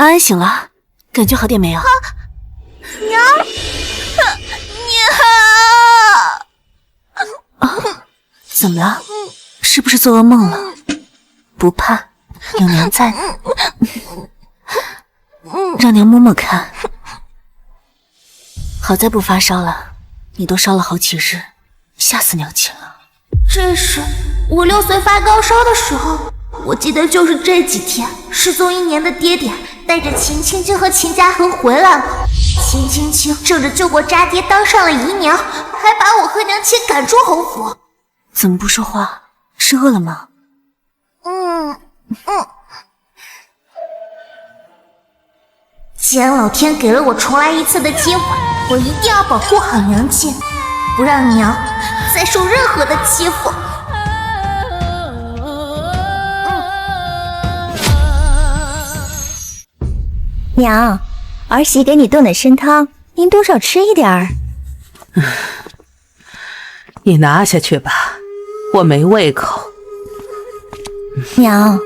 安安醒了，感觉好点没有？娘，怎么了？是不是做噩梦了？不怕，有娘在呢。让娘摸摸看。好在不发烧了，你都烧了好几日，吓死娘亲了。这是我6岁发高烧的时候，我记得就是这几天，失踪1年的爹爹带着秦青青和秦家恒回来了。秦青青仗着救过渣爹当上了姨娘，还把我和娘亲赶出侯府。怎么不说话？是饿了吗？既然老天给了我重来一次的机会，我一定要保护好娘亲，不让娘再受任何的欺负。娘，儿媳给你炖的参汤，您多少吃一点儿。你拿下去吧，我没胃口。娘，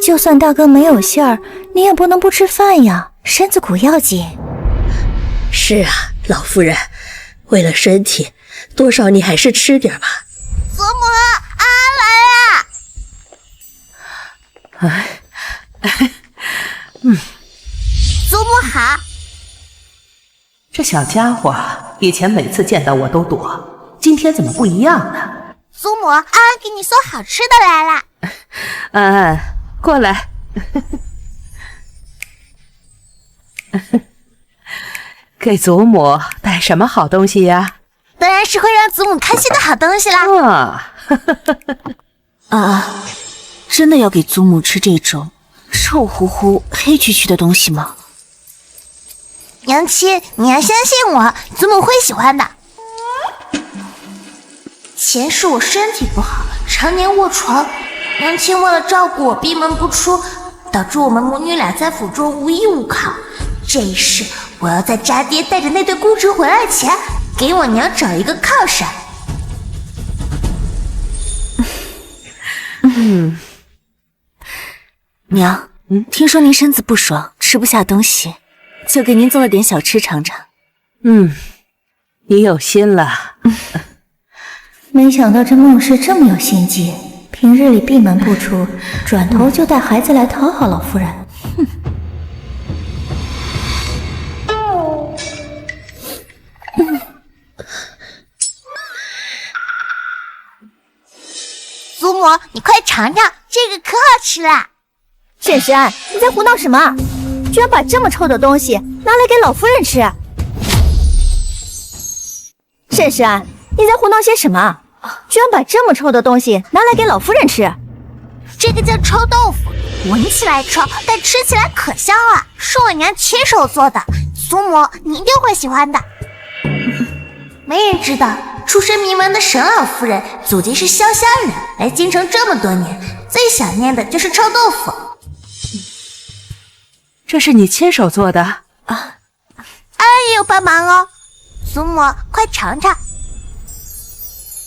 就算大哥没有信儿，你也不能不吃饭呀，身子骨要紧。是啊，老夫人，为了身体，多少你还是吃点吧。祖母，安来了。祖母好。这小家伙以前每次见到我都躲，今天怎么不一样呢？祖母，安安给你送好吃的来了。安安，过来。给祖母带什么好东西呀？当然是会让祖母开心的好东西啦。真的要给祖母吃这种臭乎乎、黑黢黢的东西吗？娘亲，你要相信我，祖母会喜欢的。前世我身体不好，常年卧床，娘亲为了照顾我闭门不出，导致我们母女俩在府中无依无靠。这一世我要在渣爹带着那对孤侄回来前，给我娘找一个靠山。娘，听说您身子不爽，吃不下东西，就给您做了点小吃尝尝。你有心了。没想到这孟氏这么有心机，平日里闭门不出，转头就带孩子来讨好老夫人。祖母，你快尝尝，这个可好吃了。沈石安，你在胡闹什么？居然把这么臭的东西拿来给老夫人吃！沈石安，你在胡闹些什么？居然把这么臭的东西拿来给老夫人吃！这个叫臭豆腐，闻起来臭，但吃起来可香了，是我娘亲手做的，祖母你一定会喜欢的。没人知道，出身名门的沈老夫人祖籍是潇湘人，来京城这么多年，最想念的就是臭豆腐。这是你亲手做的？安安也有帮忙哦，祖母快尝尝。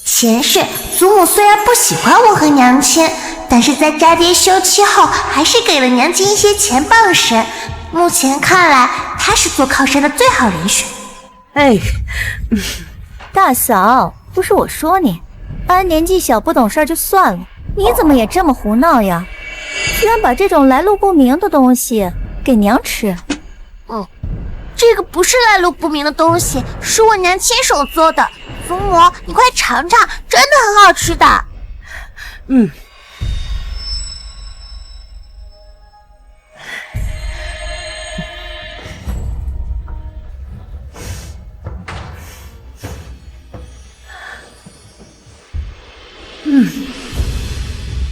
前世祖母虽然不喜欢我和娘亲，但是在渣爹休妻后，还是给了娘亲一些钱傍身。目前看来，她是做靠山的最好人选。大嫂，不是我说你，安年纪小不懂事就算了，你怎么也这么胡闹呀？居然把这种来路不明的东西给娘吃。这个不是来路不明的东西，是我娘亲手做的。祖母，你快尝尝，真的很好吃的。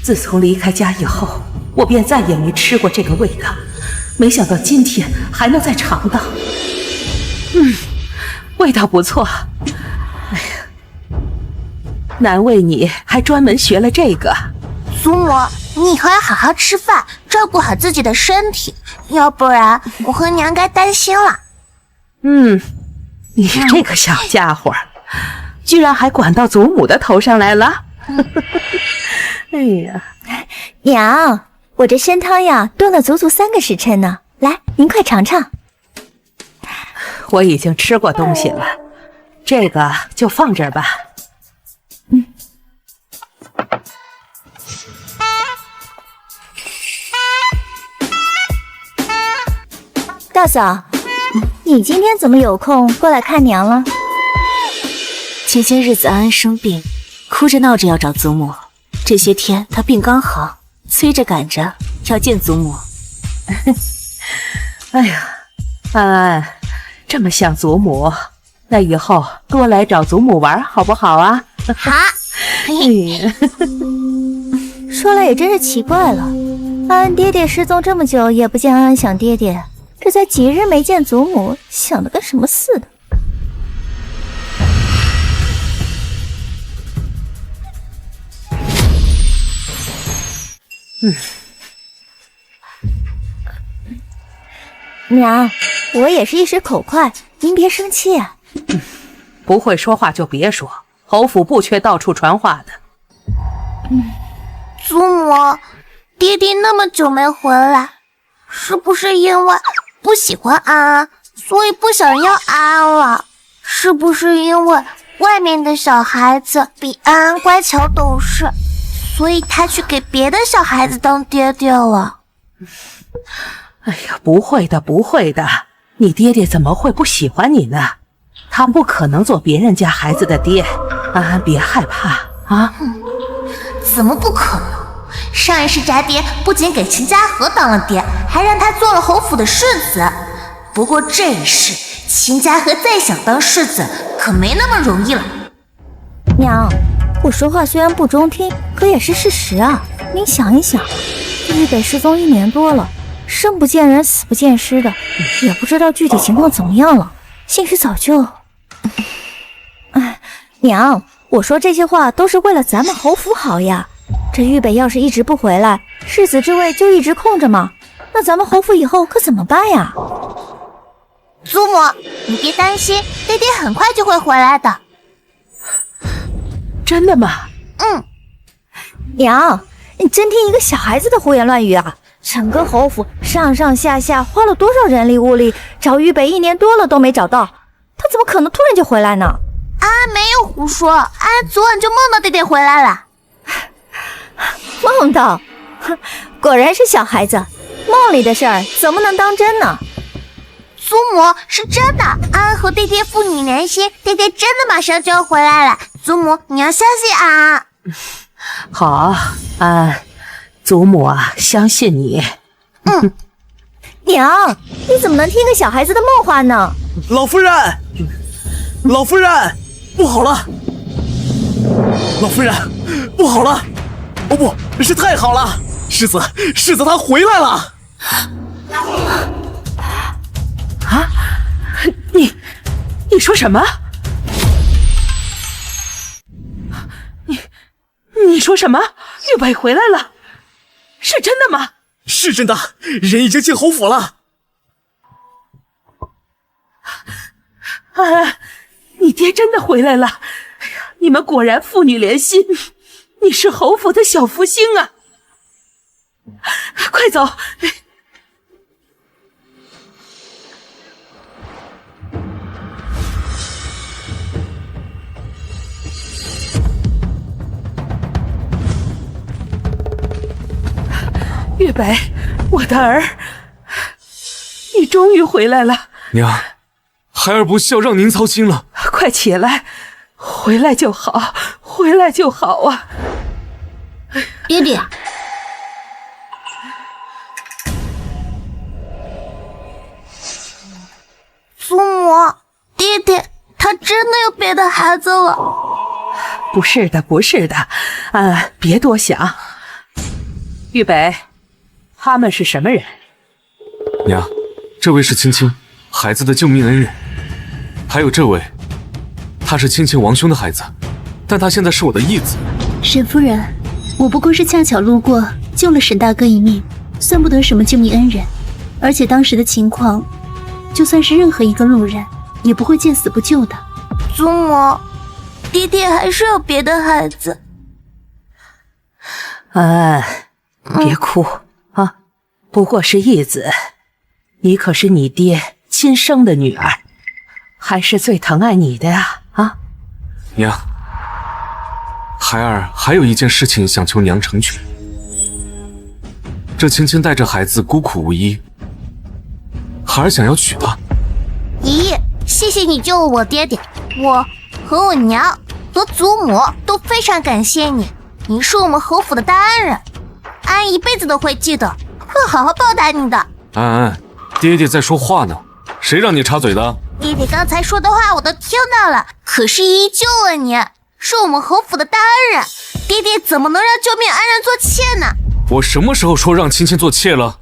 自从离开家以后，我便再也没吃过这个味道，没想到今天还能再尝到。味道不错。哎呀，难为你还专门学了这个。祖母，你以后要好好吃饭，照顾好自己的身体，要不然我和娘该担心了。你这个小家伙，居然还管到祖母的头上来了。哎呀，娘，我这参汤呀炖了足足3个时辰呢，来，您快尝尝。我已经吃过东西了，这个就放这儿吧。大嫂，你今天怎么有空过来看娘了？前些日子安安生病，哭着闹着要找祖母，这些天她病刚好，催着赶着要见祖母。哎呀，安安，这么想祖母，那以后多来找祖母玩好不好啊？好。说来也真是奇怪了，安安爹爹失踪这么久也不见安安想爹爹，这才几日没见祖母，想的跟什么似的。娘，我也是一时口快，您别生气啊。不会说话就别说，侯府不缺到处传话的。祖母，爹爹那么久没回来，是不是因为不喜欢安安，所以不想要安安了？是不是因为外面的小孩子比安安乖巧懂事，所以他去给别的小孩子当爹爹了？哎呀，不会的，不会的，你爹爹怎么会不喜欢你呢？他不可能做别人家孩子的爹。安安，别害怕啊！怎么不可能？上一世宅爹不仅给秦家河当了爹，还让他做了侯府的世子。不过这一世，秦家河再想当世子，可没那么容易了。娘，我说话虽然不中听，可也是事实啊。您想一想，玉北失踪1年多了，生不见人，死不见尸的，也不知道具体情况怎么样了。兴许早就……哎，娘，我说这些话都是为了咱们侯府好呀。这玉北要是一直不回来，世子之位就一直空着嘛，那咱们侯府以后可怎么办呀？祖母，你别担心，爹爹很快就会回来的。真的吗？娘，你真听一个小孩子的胡言乱语啊！整个侯府上上下下花了多少人力物力，找玉北1年多了都没找到，他怎么可能突然就回来呢？安安没有胡说，安安昨晚就梦到爹爹回来了。梦到？哼，果然是小孩子，梦里的事儿怎么能当真呢？祖母，是真的，安安和爹爹父女连心，爹爹真的马上就要回来了。祖母，你要相信安安。好，安，祖母啊，相信你。娘，你怎么能听个小孩子的梦话呢？老夫人，老夫人，不好了！老夫人，不好了！哦不，是太好了！世子他回来了！啊，你说什么？你说什么？玉北回来了？是真的吗？是真的，人已经进侯府了。啊，你爹真的回来了！哎呀，你们果然父女连心，你是侯府的小福星啊！快走！玉北，我的儿，你终于回来了。娘，孩儿不孝，让您操心了。快起来，回来就好，回来就好啊！爹爹，祖母，爹爹，他真的有别的孩子了？不是的，不是的，别多想。玉北，他们是什么人？娘，这位是青青，孩子的救命恩人。还有这位，他是青青王兄的孩子，但他现在是我的义子。沈夫人，我不过是恰巧路过，救了沈大哥一命，算不得什么救命恩人。而且当时的情况，就算是任何一个路人，也不会见死不救的。祖母，爹爹还是有别的孩子。别哭啊，不过是义子，你可是你爹亲生的女儿，还是最疼爱你的呀！啊，娘，孩儿还有一件事情想求娘成全。这青青带着孩子孤苦无依，孩儿想要娶她。姨，谢谢你救了我爹爹，我和我娘和祖母都非常感谢你，你是我们侯府的大恩人，安一辈子都会记得，会好好报答你的。安安，爹爹在说话呢，谁让你插嘴的？爹爹刚才说的话我都听到了，可是姨救了你，是我们侯府的大恩人，爹爹怎么能让救命恩人做妾呢？我什么时候说让青青做妾了？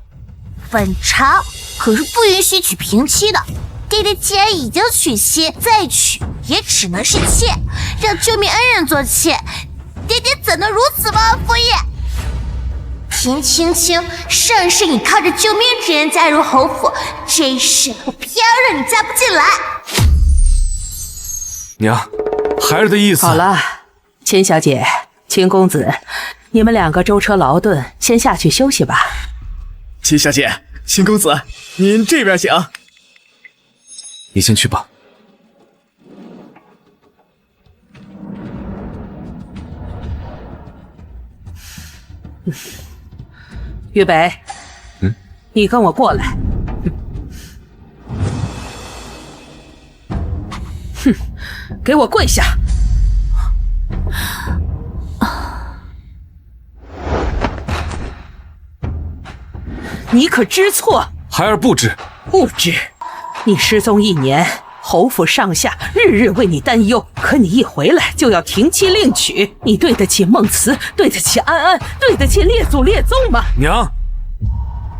本朝可是不允许娶平妻的，爹爹既然已经娶妻，再娶也只能是妾，让救命恩人做妾，爹爹怎能如此忘恩负义？平青青，上世你靠着救命之恩加入侯府，这一世我偏要让你嫁不进来。娘，孩儿的意思。好了，秦小姐、秦公子，你们两个舟车劳顿，先下去休息吧。秦小姐、秦公子，您这边请。你先去吧。玉北，你跟我过来。哼，给我跪下！你可知错？孩儿不知。不知？你失踪1年，侯府上下日日为你担忧，可你一回来就要停妻另娶，你对得起孟慈，对得起安安，对得起列祖列宗吗？娘，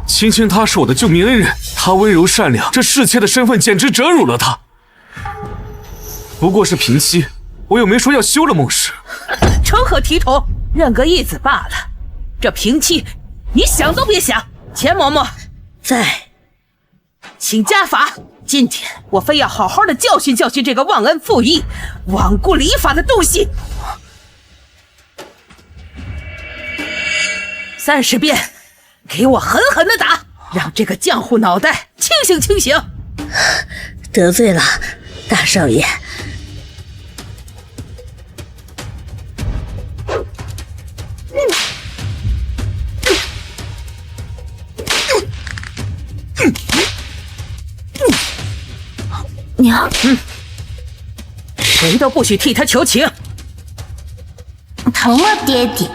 青青她是我的救命恩人，她温柔善良，这侍妾的身份简直折辱了她。不过是平妻，我又没说要休了孟氏。成何体统？认个义子罢了。这平妻，你想都别想。钱嬷嬷在，请家法。今天我非要好好的教训教训这个忘恩负义、罔顾礼法的东西。30遍，给我狠狠的打，让这个浆糊脑袋清醒清醒。得罪了大少爷。娘，谁都不许替他求情。疼吗，爹爹？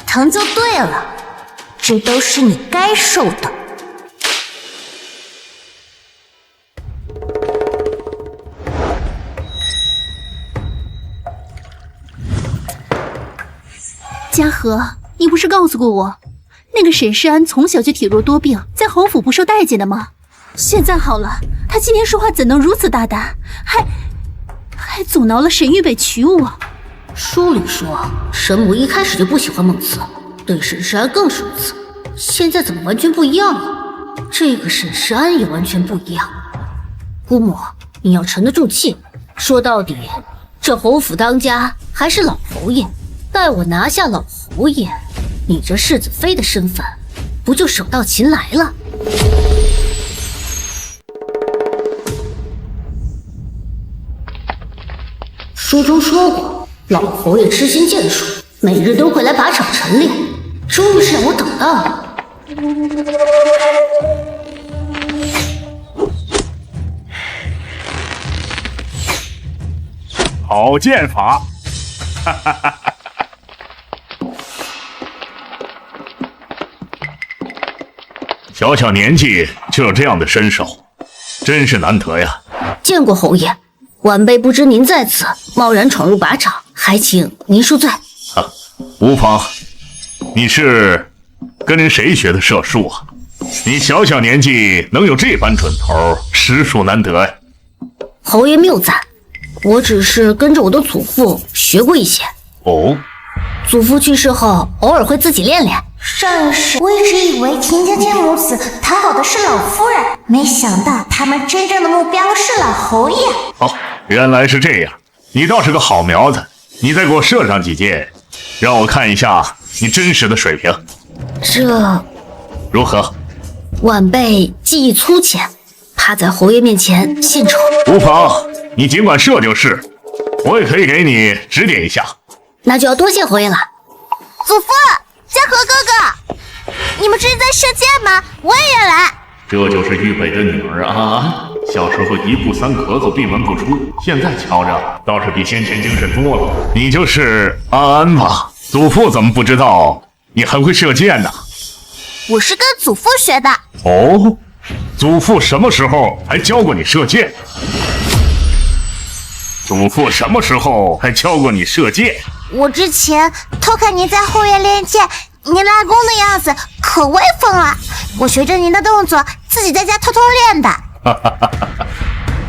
疼就对了，这都是你该受的。嘉禾，你不是告诉过我，那个沈世安从小就体弱多病，在侯府不受待见的吗？现在好了，他今天说话怎能如此大胆，还阻挠了沈玉北娶我。书里说，沈母一开始就不喜欢孟慈，对沈世安更是如此。现在怎么完全不一样了？这个沈世安也完全不一样。姑母，你要沉得住气。说到底，这侯府当家还是老侯爷。待我拿下老侯爷，你这世子妃的身份不就手到擒来了？书中说过，老侯爷痴心剑术，每日都会来靶场晨练，终于是让我等到了。好剑法！哈哈哈哈！小小年纪就有这样的身手，真是难得呀。见过侯爷，晚辈不知您在此，贸然闯入靶场，还请您恕罪。无妨。你是跟人谁学的射术啊？你小小年纪能有这般准头，实属难得呀。侯爷谬赞，我只是跟着我的祖父学过一些。哦，祖父去世后，偶尔会自己练练。上世我一直以为秦家千母子讨好的是老夫人，没想到他们真正的目标是老侯爷。哦，原来是这样，你倒是个好苗子。你再给我射上几箭，让我看一下你真实的水平。这如何？晚辈技艺粗浅，他在侯爷面前献丑。无妨，你尽管射就是，我也可以给你指点一下。那就要多谢侯爷了。祖父，嘉禾哥哥，你们这是在射箭吗？我也要来。这就是玉北的女儿安安，小时候一步三咳嗽闭门不出，现在瞧着倒是比先前精神多了。你就是安安吧？祖父怎么不知道你还会射箭呢？我是跟祖父学的。哦，祖父什么时候还教过你射箭？祖父什么时候还教过你射箭？我之前偷看您在后院练箭，您拉弓的样子可威风了。我学着您的动作，自己在家偷偷练的。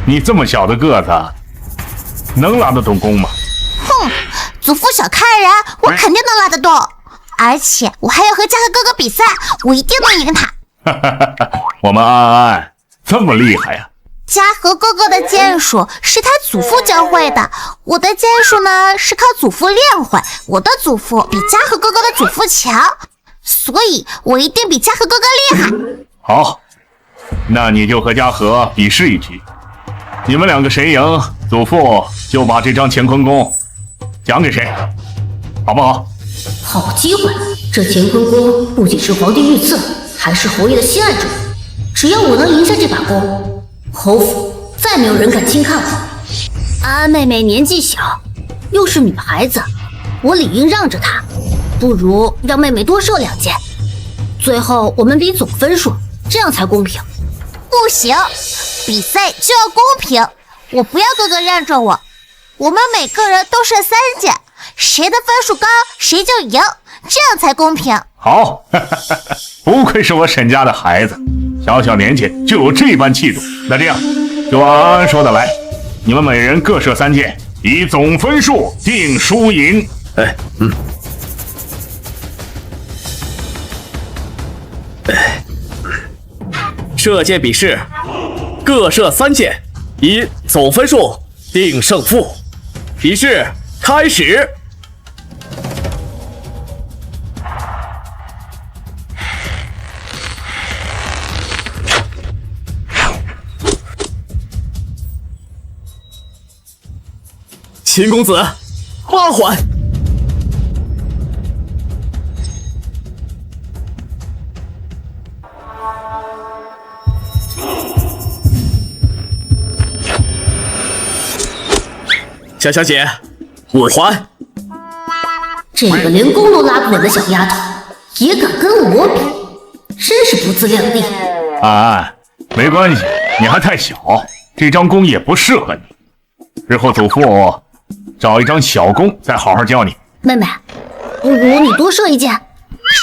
你这么小的个子，能拉得动弓吗？哼，祖父小看人，我肯定能拉得动。而且我还要和嘉禾哥哥比赛，我一定能赢他。我们安安这么厉害呀！嘉禾哥哥的剑术是他祖父教会的，我的剑术呢是靠祖父练会。我的祖父比嘉禾哥哥的祖父强，所以我一定比嘉禾哥哥厉害。好，那你就和嘉禾比试一局，你们两个谁赢，祖父就把这张乾坤弓奖给谁，好不好？好机会！这乾坤弓不仅是皇帝御赐，还是侯爷的心爱之物。只要我能赢下这把弓，侯府再没有人敢轻看我。安安妹妹年纪小，又是女孩子，我理应让着她。不如让妹妹多射2箭，最后我们比总分数，这样才公平。不行，比赛就要公平，我不要哥哥让着我。我们每个人都射3箭，谁的分数高谁就赢，这样才公平。好，不愧是我沈家的孩子，小小年纪就有这般气度。那这样，就按安安说的来，你们每人各射3箭，以总分数定输赢。射箭比试，各射3箭，以总分数定胜负。比试开始。秦公子，8环。小小姐，5环。这个连弓都拉不稳的小丫头，也敢跟我比，真是不自量力。安安，没关系，你还太小，这张弓也不适合你。日后祖父找一张小弓，再好好教你。妹妹，不如你多射1箭。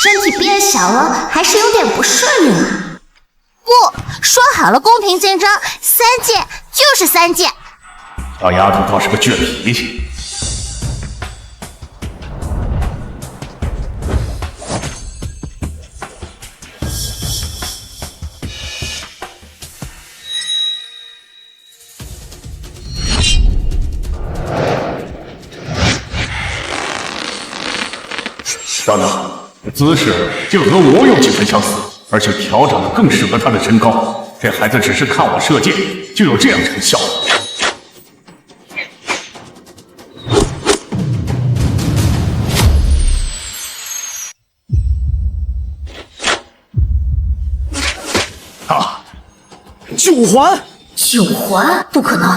身体变小了，还是有点不顺利呢。不，说好了公平竞争，3箭就是3箭。小丫头倒是个倔脾气。等等，姿势就和我有几分相似，而且调整的更适合她的身高。这孩子只是看我射箭，就有这样成效。9环，9环不可能，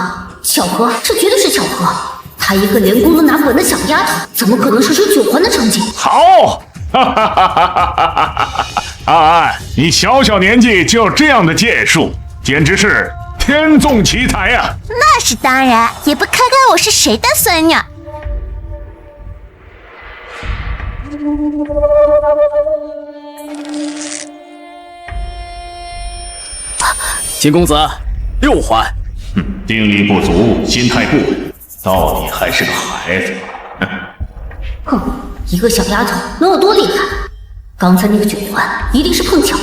巧合，这绝对是巧合。她一个连弓都拿不稳的小丫头，怎么可能射出9环的成绩？好，安安，你小小年纪就有这样的剑术，简直是天纵奇才呀！那是当然，也不看看我是谁的孙女。秦公子，6环。定力不足，心态不稳，到底还是个孩子。哼，一个小丫头能有多厉害？刚才那个9环一定是碰巧。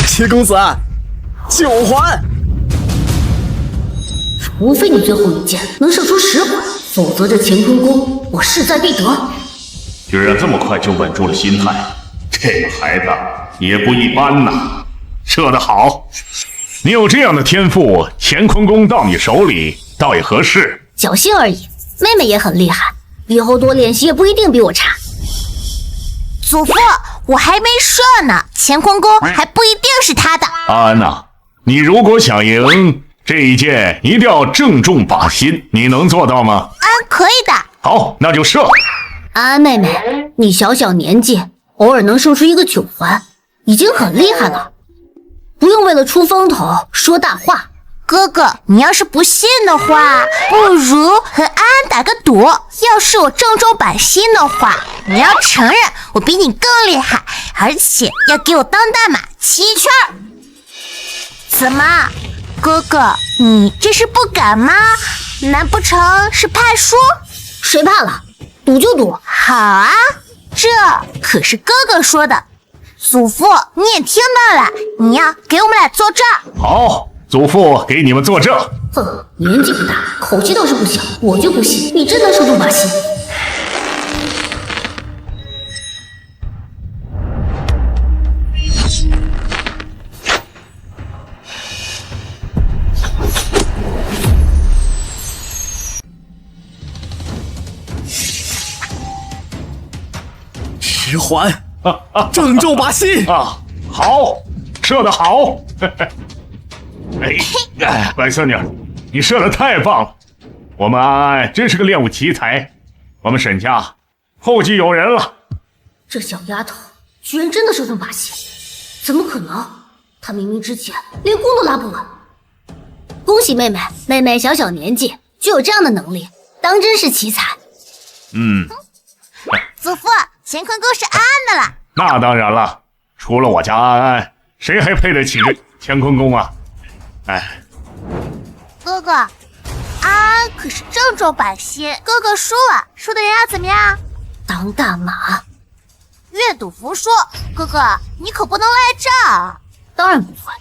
秦公子，9环。无非你最后一剑能射出10环，否则这乾坤宫我势在必得。居然这么快就稳住了心态，这个孩子也不一般呐，射得好。你有这样的天赋，乾坤宫到你手里倒也合适。侥幸而已，妹妹也很厉害，以后多练习也不一定比我差。祖父，我还没射呢，乾坤宫还不一定是他的。阿安呐，你如果想赢这一剑，一定要正中靶心，你能做到吗？可以的。好，那就射。安安妹妹，你小小年纪，偶尔能射出一个9环，已经很厉害了，不用为了出风头说大话。哥哥，你要是不信的话，不如和安安打个赌。要是我正中靶心的话，你要承认我比你更厉害，而且要给我当大马骑一圈。怎么，哥哥，你这是不敢吗？难不成是怕输？谁怕了？赌就赌。好啊，这可是哥哥说的。祖父，你也听到了，你要给我们俩作证。好，祖父给你们作证。哼，年纪不大，口气倒是不小，我就不信你真能射中靶心。10环，正中靶心啊！好，射得好！哎，白孙女，你射得太棒了！我们安安真是个练武奇才，我们沈家后继有人了。这小丫头居然真的射中靶心，怎么可能？她明明之前连弓都拉不稳。恭喜妹妹，妹妹小小年纪就有这样的能力，当真是奇才。祖父，乾坤宫是安安的了。那当然了，除了我家安安，谁还配得起这乾坤宫啊？哎，哥哥，安安可是正中靶心，哥哥输了，输的人要怎么样？当大马。愿赌服输，哥哥你可不能赖账。当然不会，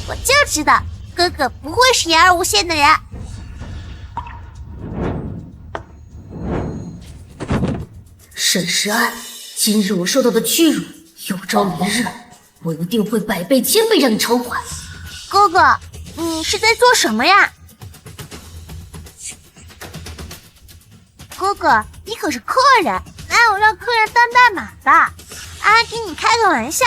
我就知道哥哥不会是言而无信的人。沈石安，今日我受到的屈辱，有朝一日我一定会100倍1000倍让你偿还。哥哥，你是在做什么呀？哥哥，你可是客人，哪有让客人当大马的？安安给你开个玩笑。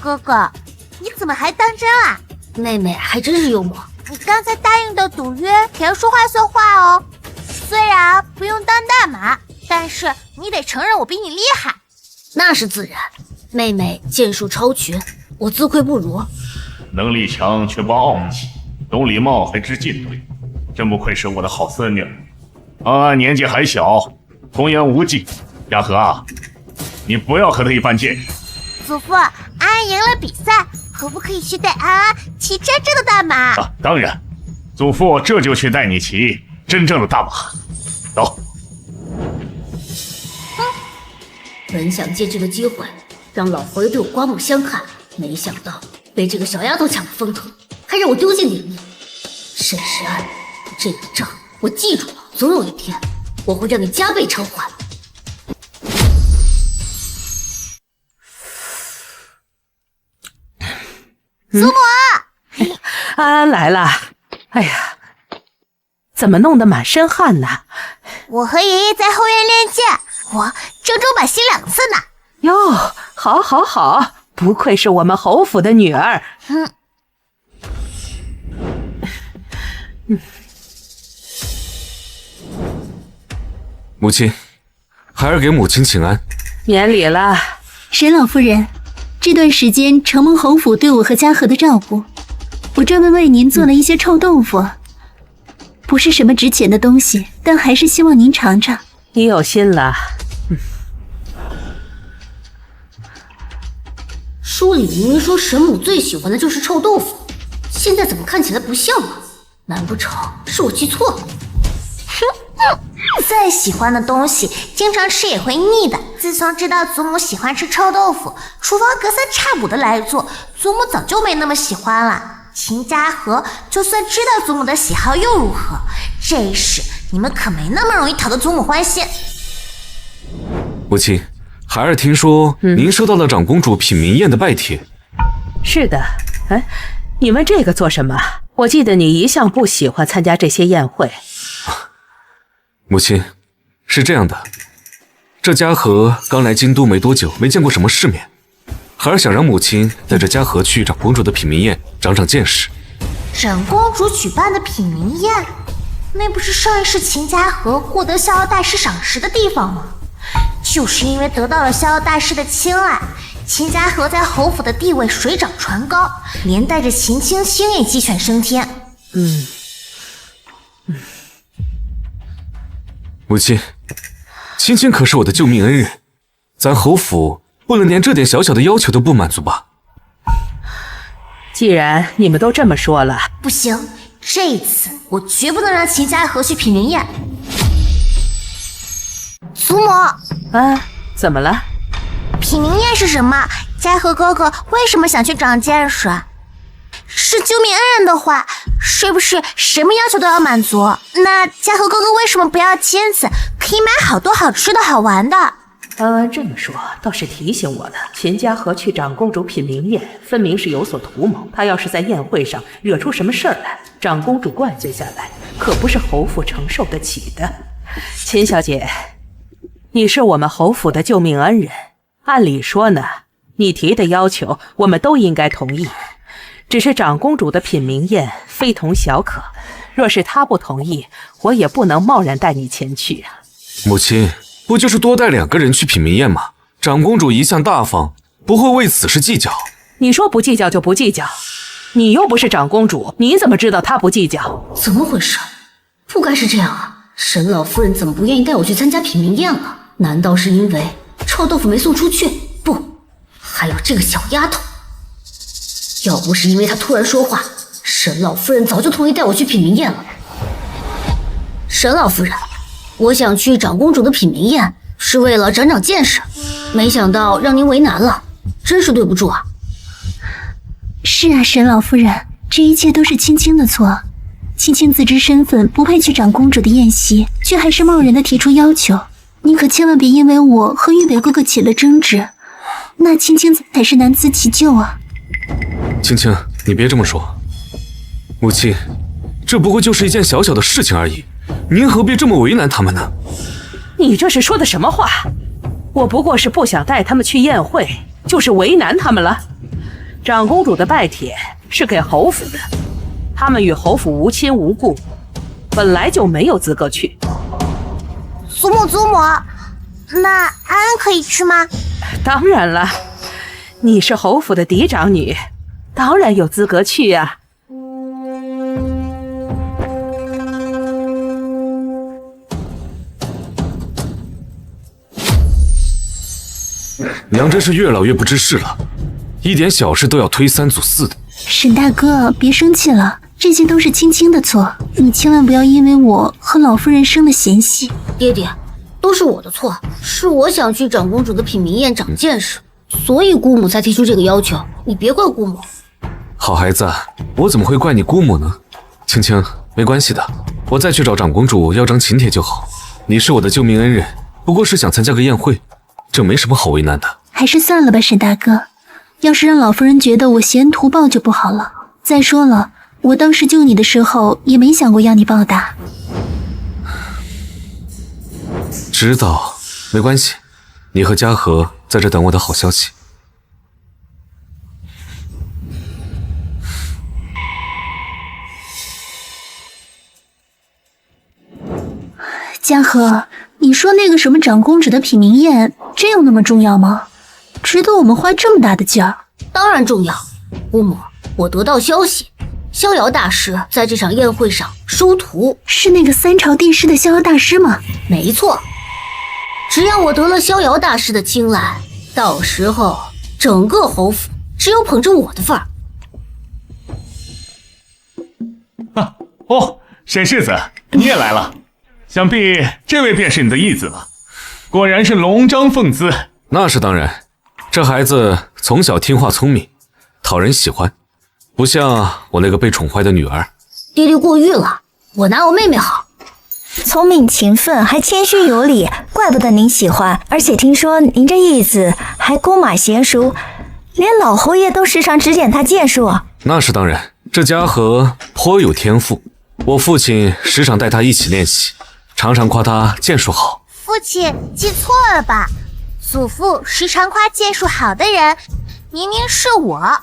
哥哥，你怎么还当真啊？妹妹还真是幽默。你刚才答应的赌约也要说话算话哦。虽然不用当大马，但是你得承认我比你厉害。那是自然，妹妹剑术超群，我自愧不如。能力强却不傲气，懂礼貌还知进退，真不愧是我的好孙女。安安年纪还小，童言无忌。亚和啊，你不要和她一般见识。祖父，安安赢了比赛，可不可以去带安安骑真正的大马？当然，祖父这就去带你骑真正的大马。走。本想借这个机会让老佛爷对我刮目相看，没想到被这个小丫头抢了风头，还让我丢尽脸面。沈石安，这个账我记住了，总有一天我会让你加倍偿还。祖母，安安来了。哎呀，怎么弄得满身汗呢？我和爷爷在后院练剑，我正中靶心2次呢。哟，好，好，好，不愧是我们侯府的女儿。母亲，孩儿给母亲请安。免礼了。沈老夫人，这段时间承蒙侯府对我和嘉禾的照顾，我专门为您做了一些臭豆腐，不是什么值钱的东西，但还是希望您尝尝。你有心了。书里明明说沈母最喜欢的就是臭豆腐，现在怎么看起来不像了？难不成是我记错了？再喜欢的东西，经常吃也会腻的。自从知道祖母喜欢吃臭豆腐，厨房隔三差五的来做，祖母早就没那么喜欢了。秦家和就算知道祖母的喜好又如何？这事你们可没那么容易讨得祖母欢心。母亲，孩儿听说您收到了长公主品茗宴的拜帖。是的，你问这个做什么？我记得你一向不喜欢参加这些宴会。母亲，是这样的，这嘉禾刚来京都没多久，没见过什么世面，孩儿想让母亲带着嘉禾去长公主的品茗宴，长长见识。长公主举办的品茗宴，那不是上一世秦家和获得逍遥大师赏识的地方吗？就是因为得到了逍遥大师的青睐，秦家和在侯府的地位水涨船高，连带着秦清星也鸡犬升天。母亲，青青可是我的救命恩人，咱侯府不能连这点小小的要求都不满足吧？既然你们都这么说了，不行，这一次我绝不能让秦家和去品茗宴。祖母，怎么了？品茗宴是什么？嘉禾哥哥为什么想去长见识？是救命恩人的话，是不是什么要求都要满足？那嘉禾哥哥为什么不要亲自，可以买好多好吃的好玩的？这么说倒是提醒我了。秦家和去长公主品茗宴，分明是有所图谋。他要是在宴会上惹出什么事儿来，长公主怪罪下来，可不是侯府承受得起的。秦小姐，你是我们侯府的救命恩人，按理说呢，你提的要求我们都应该同意。只是长公主的品茗宴非同小可，若是她不同意，我也不能贸然带你前去啊。母亲，不就是多带2个人去品茗宴吗？长公主一向大方，不会为此事计较。你说不计较就不计较，你又不是长公主，你怎么知道她不计较？怎么回事？不该是这样啊！沈老夫人怎么不愿意带我去参加品茗宴了？难道是因为臭豆腐没送出去？不，还有这个小丫头。要不是因为她突然说话，沈老夫人早就同意带我去品茗宴了。沈老夫人，我想去长公主的品茗宴，是为了长长见识，没想到让您为难了，真是对不住啊。是啊，沈老夫人，这一切都是青青的错。青青自知身份不配去长公主的宴席，却还是贸然的提出要求。你可千万别因为我和玉北哥哥起了争执，那青青才是难辞其咎啊。青青，你别这么说。母亲，这不过就是一件小小的事情而已，您何必这么为难他们呢？你这是说的什么话？我不过是不想带他们去宴会，就是为难他们了。长公主的拜帖是给侯府的，他们与侯府无亲无故，本来就没有资格去。祖母，那安安可以去吗？当然了，你是侯府的嫡长女，当然有资格去啊。娘真是越老越不知事了，一点小事都要推3阻4的。沈大哥，别生气了，这些都是青青的错，你千万不要因为我和老夫人生了嫌隙。爹爹，都是我的错，是我想去长公主的品茗宴长见识，所以姑母才提出这个要求，你别怪姑母。好孩子，我怎么会怪你姑母呢？青青，没关系的，我再去找长公主要张请帖就好。你是我的救命恩人，不过是想参加个宴会，这没什么好为难的。还是算了吧，沈大哥，要是让老夫人觉得我挟恩图报就不好了。再说了，我当时救你的时候也没想过要你报答。知道，没关系，你和嘉禾在这等我的好消息。嘉禾，你说那个什么长公主的品茗宴，真有那么重要吗？值得我们花这么大的劲儿？当然重要，姑母，我得到消息，逍遥大师在这场宴会上收徒。是那个3朝帝师的逍遥大师吗？没错，只要我得了逍遥大师的青睐，到时候整个侯府只有捧着我的份儿。哦，沈世子，你也来了，想必这位便是你的义子了，果然是龙章凤姿。那是当然，这孩子从小听话聪明，讨人喜欢。不像我那个被宠坏的女儿。爹爹过誉了，我哪有妹妹好？聪明勤奋，还谦虚有礼，怪不得您喜欢。而且听说您这义子还弓马娴熟，连老侯爷都时常指点他剑术。那是当然，这嘉禾颇有天赋，我父亲时常带他一起练习，常常夸他剑术好。父亲记错了吧？祖父时常夸剑术好的人，明明是我。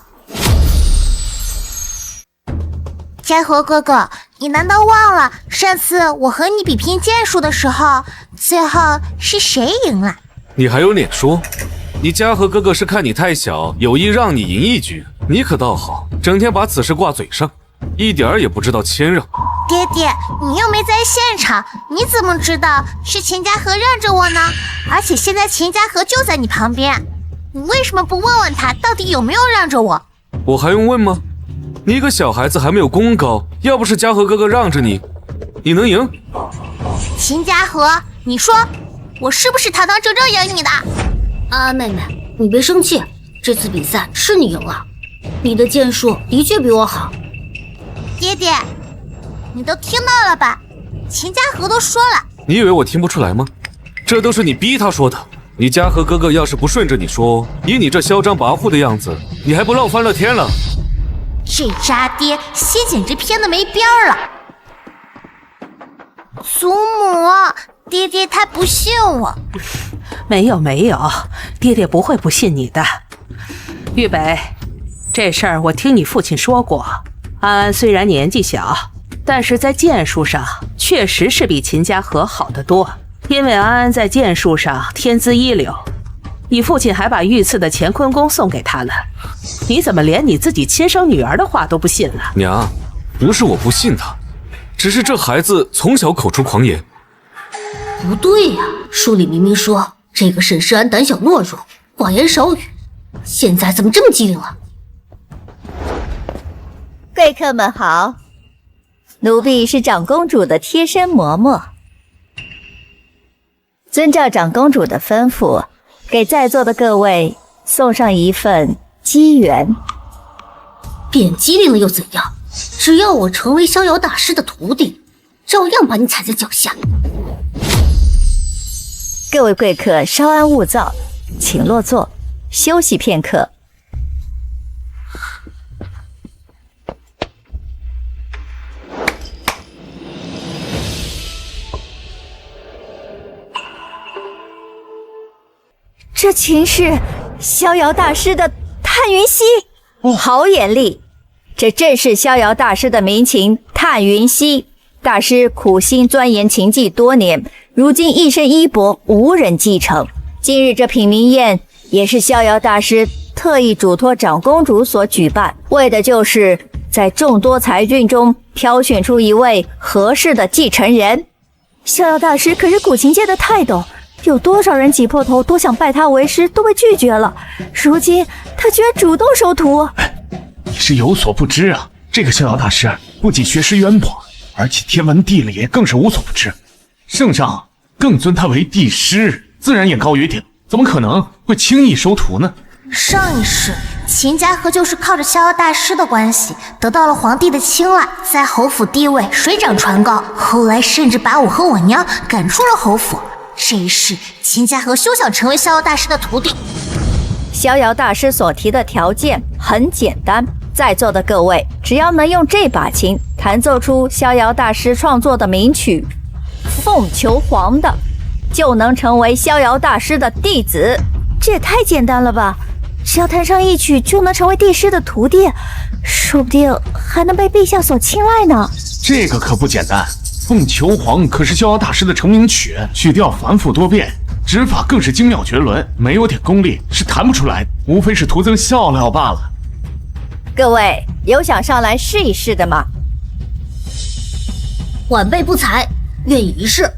嘉禾哥哥，你难道忘了上次我和你比拼剑术的时候，最后是谁赢了？你还有脸说？你嘉禾哥哥是看你太小，有意让你赢一局。你可倒好，整天把此事挂嘴上，一点儿也不知道谦让。爹爹，你又没在现场，你怎么知道是秦嘉禾让着我呢？而且现在秦嘉禾就在你旁边，你为什么不问问他到底有没有让着我？我还用问吗？你一个小孩子还没有功高，要不是嘉禾哥哥让着你，你能赢？秦嘉禾，你说我是不是堂堂正正赢你的？安妹妹，你别生气，这次比赛是你赢了，你的剑术的确比我好。爹爹，你都听到了吧？秦嘉禾都说了。你以为我听不出来吗？这都是你逼他说的。你嘉禾哥哥要是不顺着你说，以你这嚣张跋扈的样子，你还不闹翻了天了？这渣爹心简直偏得没边儿了。祖母，爹爹他不信我。没有，爹爹不会不信你的。玉北，这事儿我听你父亲说过，安安虽然年纪小，但是在剑术上确实是比秦嘉禾好得多。因为安安在剑术上天资一流，你父亲还把御赐的乾坤弓送给他了。你怎么连你自己亲生女儿的话都不信了？娘，不是我不信他，只是这孩子从小口出狂言。不对呀，书里明明说这个沈世安胆小懦弱，寡言少语，现在怎么这么机灵了？贵客们好，奴婢是长公主的贴身嬷嬷，遵照长公主的吩咐，给在座的各位送上一份机缘。变机灵了又怎样？只要我成为逍遥大师的徒弟，照样把你踩在脚下。各位贵客稍安勿躁，请落座休息片刻。这群是逍遥大师的探云溪，好眼力！这正是逍遥大师的名琴探云溪。大师苦心钻研琴技多年，如今一身衣钵无人继承。今日这品茗宴也是逍遥大师特意嘱托长公主所举办，为的就是在众多才俊中挑选出一位合适的继承人。逍遥大师可是古琴界的泰斗，有多少人挤破头都想拜他为师，都被拒绝了。如今他居然主动收徒。你是有所不知啊，这个逍遥大师不仅学识渊博，而且天文地理更是无所不知。圣上更尊他为帝师，自然眼高于顶，怎么可能会轻易收徒呢？上一世秦嘉禾就是靠着逍遥大师的关系得到了皇帝的青睐，在侯府地位水涨船高，后来甚至把我和我娘赶出了侯府。这一世秦嘉禾休想成为逍遥大师的徒弟。逍遥大师所提的条件很简单，在座的各位只要能用这把琴弹奏出逍遥大师创作的名曲《凤求凰》的，就能成为逍遥大师的弟子。这也太简单了吧，只要弹上一曲就能成为帝师的徒弟，说不定还能被陛下所青睐呢。这个可不简单，凤求凰可是逍遥大师的成名曲，曲调繁复多变，指法更是精妙绝伦，没有点功力是弹不出来的，无非是徒增笑料罢了。各位有想上来试一试的吗？晚辈不才，愿意一试。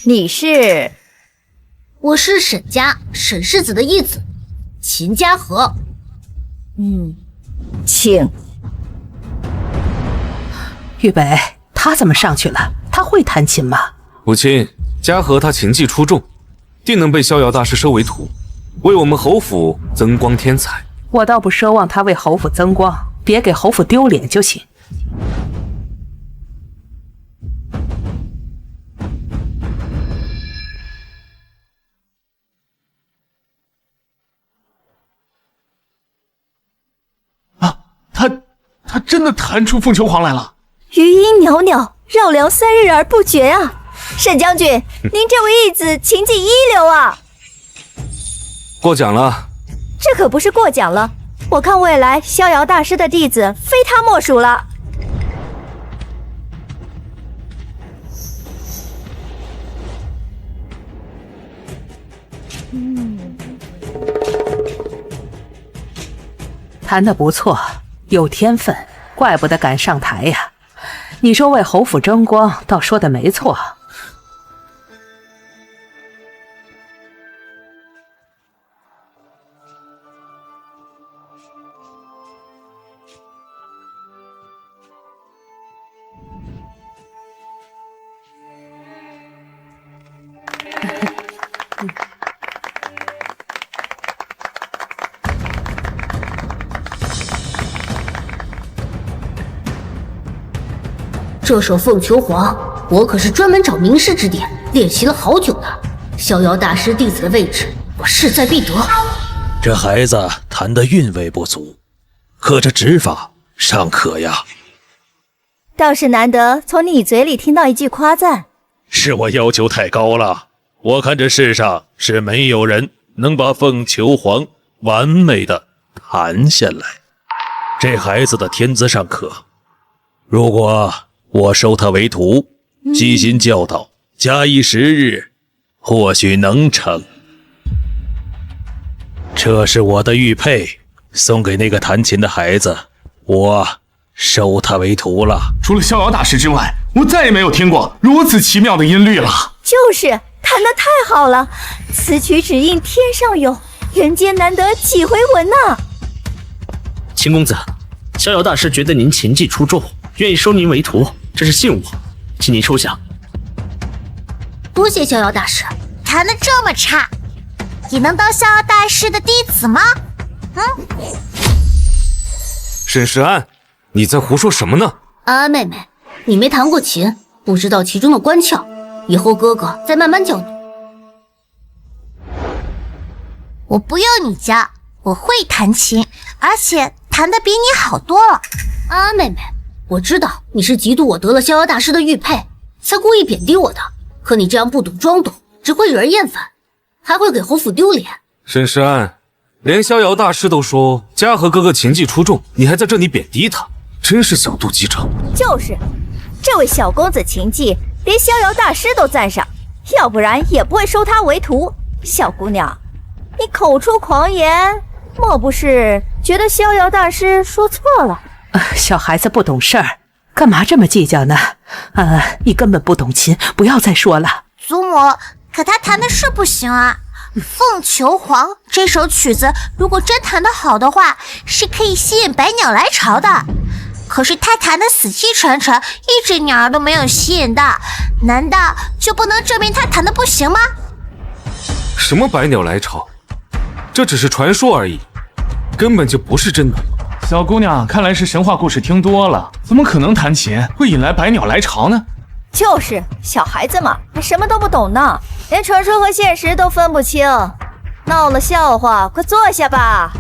你是？我是沈家沈世子的义子秦嘉禾。请。玉北，他怎么上去了？他会弹琴吗？母亲，嘉禾他琴技出众，定能被逍遥大师收为徒，为我们侯府增光添彩。我倒不奢望他为侯府增光，别给侯府丢脸就行。啊，他真的弹出凤求凰来了！余音袅袅，绕梁3日而不绝啊！沈将军，您这位义子琴技一流啊！过奖了。这可不是过奖了，我看未来逍遥大师的弟子非他莫属了。弹得不错，有天分，怪不得敢上台呀。你说为侯府争光，倒说的没错。这首凤求凰，我可是专门找名师指点，练习了好久呢。逍遥大师弟子的位置，我势在必得。这孩子弹的韵味不足，可这指法尚可呀。倒是难得从你嘴里听到一句夸赞。是我要求太高了，我看这世上是没有人能把凤求凰完美的弹下来。这孩子的天资尚可，如果我收他为徒，悉心教导，假以时日，或许能成。这是我的玉佩，送给那个弹琴的孩子，我收他为徒了。除了逍遥大师之外，我再也没有听过如此奇妙的音律了。就是弹得太好了，此曲只应天上有，人间难得几回闻呐。秦公子，逍遥大师觉得您琴技出众，愿意收您为徒，这是信物，请您收下。多谢逍遥大师。弹得这么差，也能当逍遥大师的弟子吗？沈石安，你在胡说什么呢？安安妹妹，你没弹过琴，不知道其中的关窍，以后哥哥再慢慢教你。我不用你教，我会弹琴，而且弹得比你好多了。安安妹妹，我知道你是嫉妒我得了逍遥大师的玉佩，才故意贬低我的。可你这样不懂装懂，只会惹人厌烦，还会给侯府丢脸。沈石安，连逍遥大师都说嘉禾哥哥琴技出众，你还在这里贬低他，真是小肚鸡肠。就是，这位小公子琴技连逍遥大师都赞赏，要不然也不会收他为徒。小姑娘，你口出狂言，莫不是觉得逍遥大师说错了？小孩子不懂事儿，干嘛这么计较呢？你根本不懂琴，不要再说了。祖母，可他弹的是不行啊。凤求凰这首曲子，如果真弹得好的话，是可以吸引百鸟来巢的。可是他弹的死气沉沉，一只鸟儿都没有吸引到，难道就不能证明他弹的不行吗？什么百鸟来巢？这只是传说而已，根本就不是真的。小姑娘，看来是神话故事听多了，怎么可能弹琴会引来百鸟来巢呢？就是小孩子嘛，还什么都不懂呢，连传说和现实都分不清，闹了笑话，快坐下吧。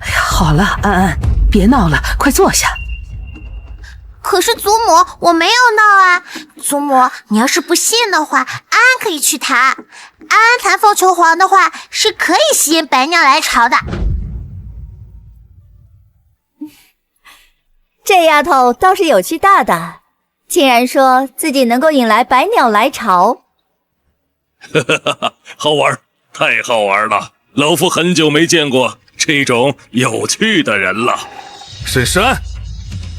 哎呀，好了，安安，别闹了，快坐下。可是祖母，我没有闹啊！祖母，你要是不信的话，安安可以去弹。安安弹凤求凰的话，是可以吸引百鸟来巢的。这丫头倒是有趣大胆，竟然说自己能够引来百鸟来巢。好玩，太好玩了！老夫很久没见过这种有趣的人了。沈石安，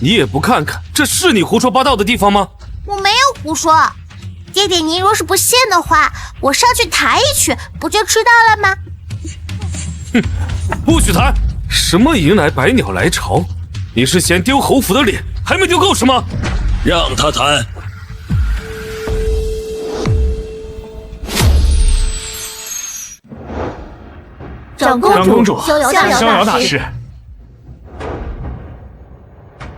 你也不看看，这是你胡说八道的地方吗？我没有胡说，爹爹，您若是不信的话，我上去弹一曲，不就知道了吗？哼，不许弹！什么迎来百鸟来巢？你是嫌丢侯府的脸，还没丢够是吗？让他弹。长公主，逍遥大师，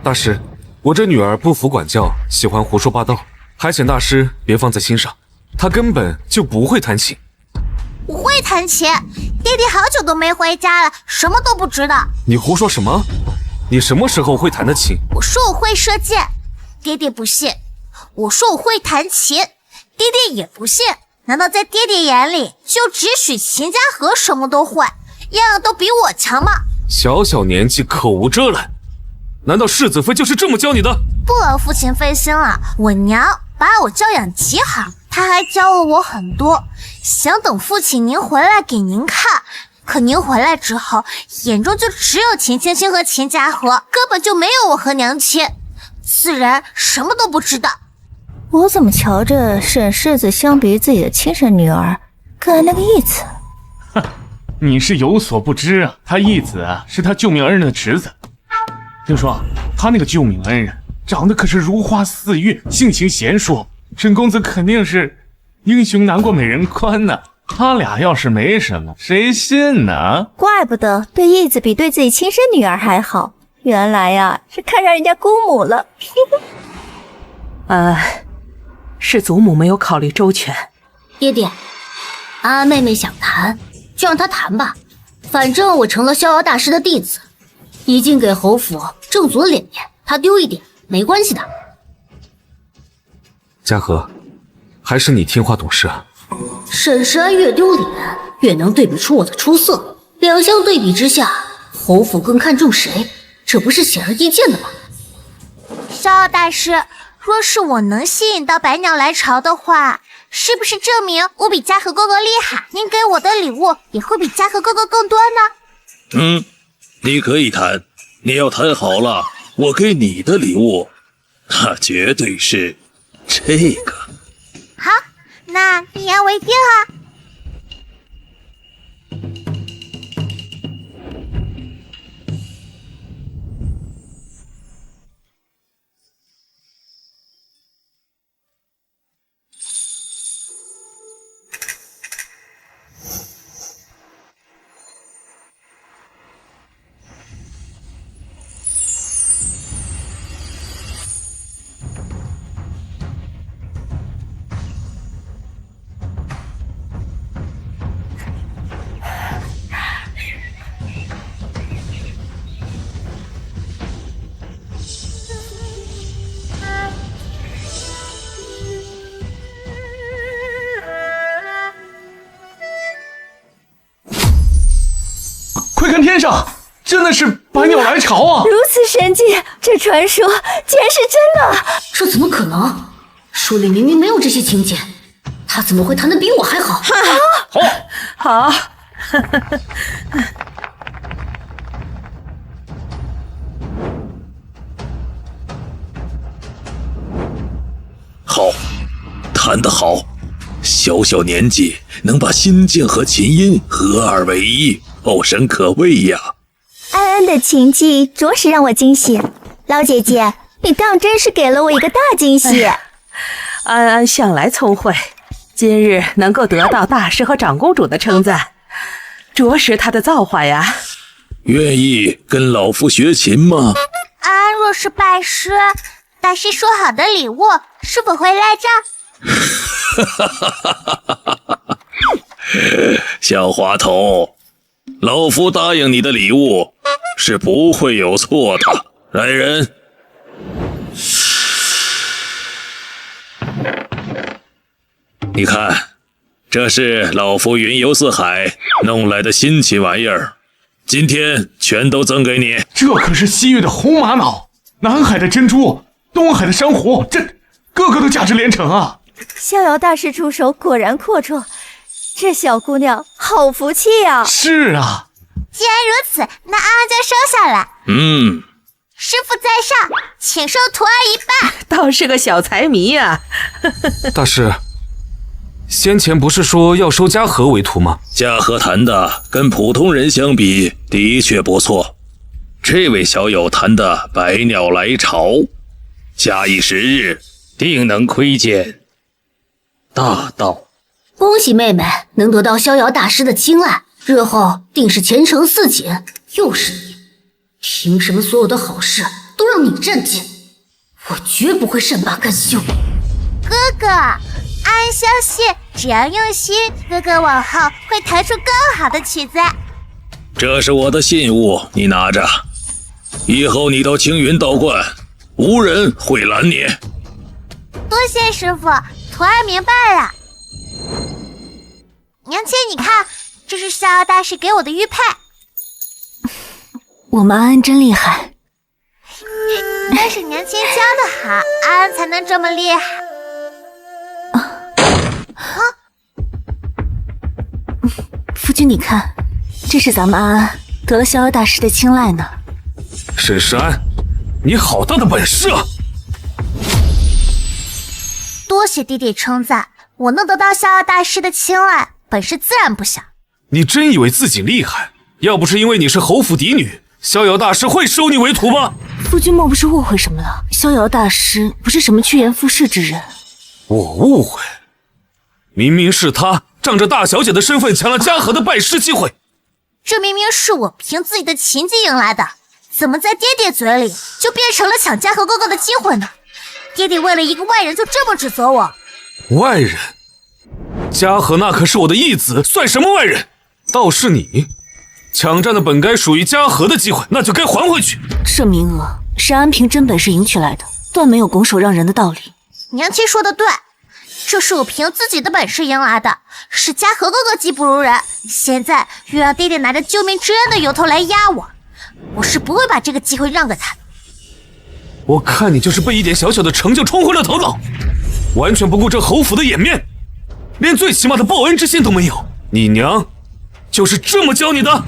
大师，我这女儿不服管教，喜欢胡说八道，还请大师别放在心上，她根本就不会弹琴。我会弹琴，爹爹好久都没回家了，什么都不知道。你胡说什么？你什么时候会弹的琴？我说我会射箭，爹爹不信。我说我会弹琴，爹爹也不信。难道在爹爹眼里，就只许秦家河什么都会，样样都比我强吗？小小年纪口无遮拦，难道世子妃就是这么教你的？不劳父亲费心了，我娘把我教养极好，她还教了我很多，想等父亲您回来给您看。可您回来之后，眼中就只有秦青青和秦家河，根本就没有我和娘亲，自然什么都不知道。我怎么瞧着沈世子相比于自己的亲生女儿，更爱那个义子？哼，你是有所不知啊，他义子啊是他救命恩人的侄子。听说他那个救命恩人长得可是如花似玉，性情贤淑，沈公子肯定是英雄难过美人关呢。他俩要是没什么，谁信呢？怪不得对义子比对自己亲生女儿还好，原来呀是看上人家姑母了。是祖母没有考虑周全。爹爹，安安妹妹想弹，就让她弹吧。反正我成了逍遥大师的弟子，已经给侯府挣足了脸面，她丢一点没关系的。嘉禾，还是你听话懂事啊。沈世安越丢脸，越能对比出我的出色。两相对比之下，侯府更看重谁？这不是显而易见的吗？逍遥大师，若是我能吸引到百鸟来巢的话，是不是证明我比嘉禾哥哥厉害？您给我的礼物也会比嘉禾哥哥更多呢？你可以弹，你要弹好了，我给你的礼物，那绝对是这个。好，那一言为定啊。快看天上，真的是百鸟来巢啊！如此神迹，这传说竟然是真的！这怎么可能？书里明明没有这些情节，他怎么会弹得比我还好？好，好，弹得好，小小年纪能把心境和琴音合二为一，后生可畏呀！安安的琴技着实让我惊喜，老姐姐，你当真是给了我一个大惊喜。安安向来聪慧，今日能够得到大师和长公主的称赞，着实他的造化呀。愿意跟老夫学琴吗？安安若是拜师，大师说好的礼物是否会赖账？小滑头，老夫答应你的礼物是不会有错的。来人，你看，这是老夫云游四海弄来的新奇玩意儿，今天全都赠给你。这可是西域的红玛瑙，南海的珍珠，东海的珊瑚，这个个都价值连城啊！逍遥大师出手果然阔绰，这小姑娘好福气啊！是啊，既然如此，那安安就收下来。师傅在上，请收徒儿一半。倒是个小财迷呀！大师，先前不是说要收嘉禾为徒吗？嘉禾弹的跟普通人相比，的确不错。这位小友弹的百鸟来巢，假以时日，定能窥见大道。恭喜妹妹能得到逍遥大师的青睐，日后定是前程似锦。又是你，凭什么所有的好事都让你占尽，我绝不会善罢甘休。哥哥，安相信，只要用心，哥哥往后会弹出更好的曲子。这是我的信物，你拿着，以后你到青云道观，无人会拦你。多谢师傅，徒儿明白了。娘亲，你看，这是逍遥大师给我的玉佩。我们安安真厉害，但是娘亲教的好，安安才能这么厉害。夫君你看，这是咱们安安得了逍遥大师的青睐呢。沈世安，你好大的本事啊！多谢爹爹称赞，我能得到逍遥大师的青睐，本事自然不小。你真以为自己厉害？要不是因为你是侯府嫡女，逍遥大师会收你为徒吗？夫君莫不是误会什么了？逍遥大师不是什么趋炎附势之人。我误会？明明是他仗着大小姐的身份抢了嘉禾的拜师机会。这明明是我凭自己的琴技赢来的，怎么在爹爹嘴里就变成了抢嘉禾哥哥的机会呢？爹爹为了一个外人就这么指责我？外人？嘉禾那可是我的义子，算什么外人？倒是你，抢占了本该属于嘉禾的机会，那就该还回去。这名额是安凭真本事赢取来的，断没有拱手让人的道理。娘亲说的对，这是我凭自己的本事赢来的，是嘉禾哥哥技不如人，现在又让爹爹拿着救命之恩的由头来压我，我是不会把这个机会让给他的。我看你就是被一点小小的成就冲昏了头脑，完全不顾这侯府的颜面，连最起码的报恩之心都没有。你娘就是这么教你的？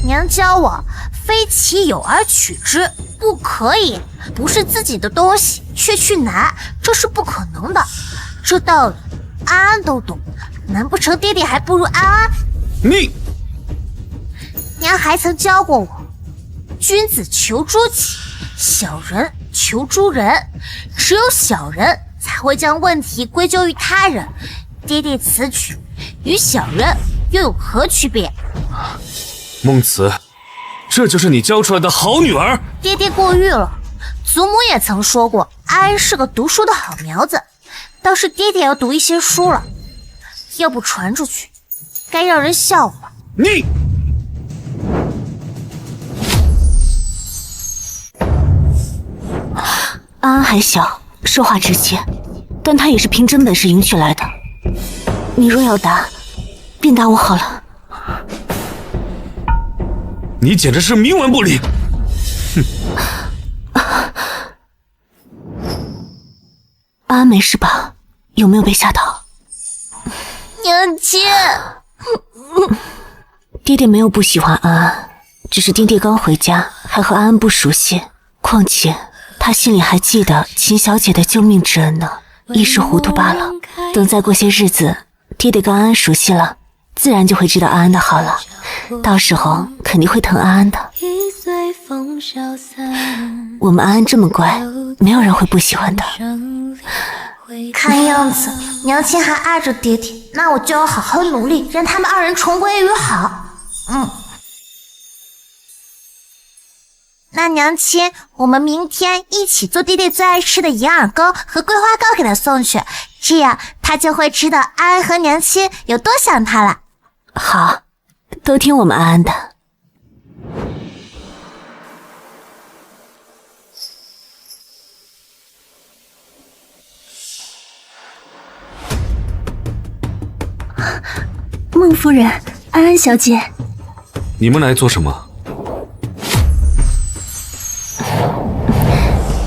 娘教我非其有而取之，不可以，不是自己的东西却去拿，这是不可能的。这道理安安都懂，难不成爹爹还不如安安？你娘还曾教过我，君子求诸己，小人求诸人，只有小人才会将问题归咎于他人。爹爹此举与小人又有何区别？孟慈，这就是你教出来的好女儿？爹爹过誉了，祖母也曾说过安安是个读书的好苗子，倒是爹爹要读一些书了，要不传出去该让人笑话。你安安还小，说话直接，但他也是凭真本事赢取来的。你若要打，便打我好了。你简直是冥顽不灵！哼！安安没事吧？有没有被吓到？娘亲，爹爹没有不喜欢安安，只是爹爹刚回家，还和安安不熟悉，况且他心里还记得秦小姐的救命之恩呢，一时糊涂罢了。等再过些日子，爹爹跟安安熟悉了，自然就会知道安安的好了，到时候肯定会疼安安的。我们安安这么乖，没有人会不喜欢的。看样子娘亲还爱着爹爹，那我就要好好努力，让他们二人重归于好。那娘亲，我们明天一起做爹爹最爱吃的银耳糕和桂花糕给他送去，这样他就会知道安安和娘亲有多想他了。好，都听我们安安的。孟夫人，安安小姐，你们来做什么？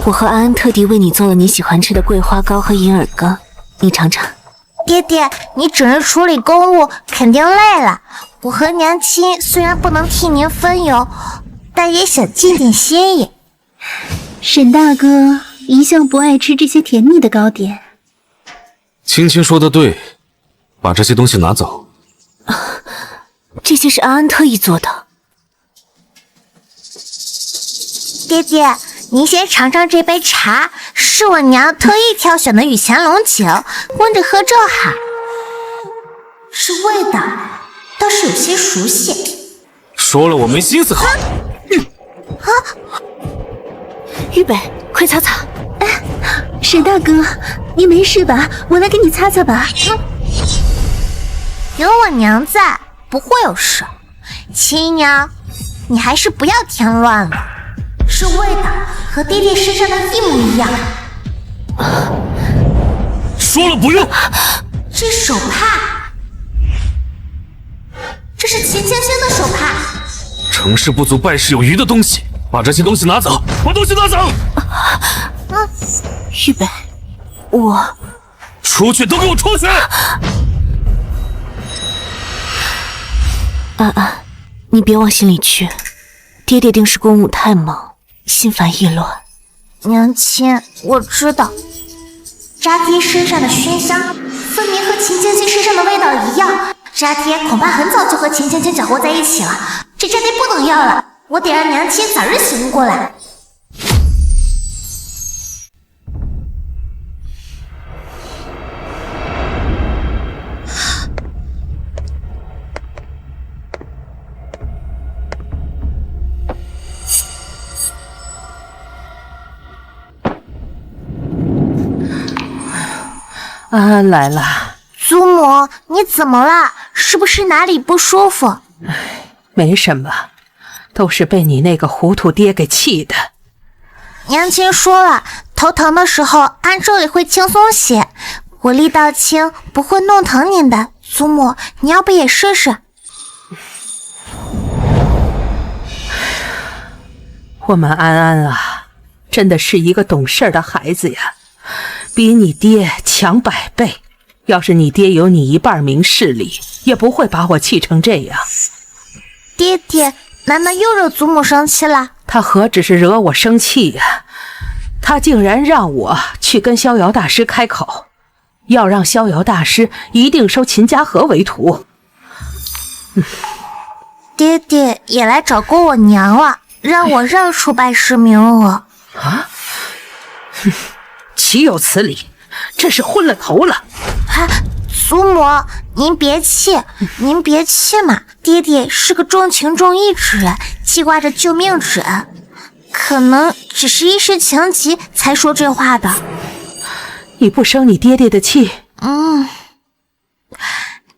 我和安安特地为你做了你喜欢吃的桂花糕和银耳羹，你尝尝。爹爹，你整日处理公务，肯定累了。我和娘亲虽然不能替您分忧，但也想尽点心意。沈大哥一向不爱吃这些甜腻的糕点。青青说的对，把这些东西拿走。这些是安安特意做的。爹爹，您先尝尝这杯茶，是我娘特意挑选的雨乾龙酒，温着喝正好。这味道倒是有些熟悉。说了我没心思喝。玉北，快擦擦。沈大哥，你没事吧？我来给你擦擦吧。有我娘在，不会有事。亲娘，你还是不要添乱了，这味道和爹爹身上的一模一样。说了不用。这手帕，这是秦青青的手帕。成事不足败事有余的东西，把这些东西拿走，把东西拿走。玉北，我出去，都给我出去！安安，你别往心里去，爹爹定是公务太忙，心烦意乱。娘亲，我知道，渣爹身上的熏香分明和秦青青身上的味道一样，渣爹恐怕很早就和秦青青搅和在一起了，这渣爹不能要了，我得让娘亲早日醒悟过来。安安来了。祖母，你怎么了？是不是哪里不舒服？没什么，都是被你那个糊涂爹给气的。娘亲说了，头疼的时候按这里会轻松些，我力道轻，不会弄疼您的。祖母，你要不也试试？我们安安啊，真的是一个懂事的孩子呀，比你爹强100倍。要是你爹有你一半明事理，也不会把我气成这样。爹爹，难道又惹祖母生气了？他何止是惹我生气呀，他竟然让我去跟逍遥大师开口，要让逍遥大师一定收秦家河为徒。爹爹也来找过我娘了，让我让出拜师名额。啊？岂有此理！这是昏了头了！祖母，您别气，您别气嘛。爹爹是个重情重义之人，记挂着救命之恩，可能只是一时情急才说这话的。你不生你爹爹的气？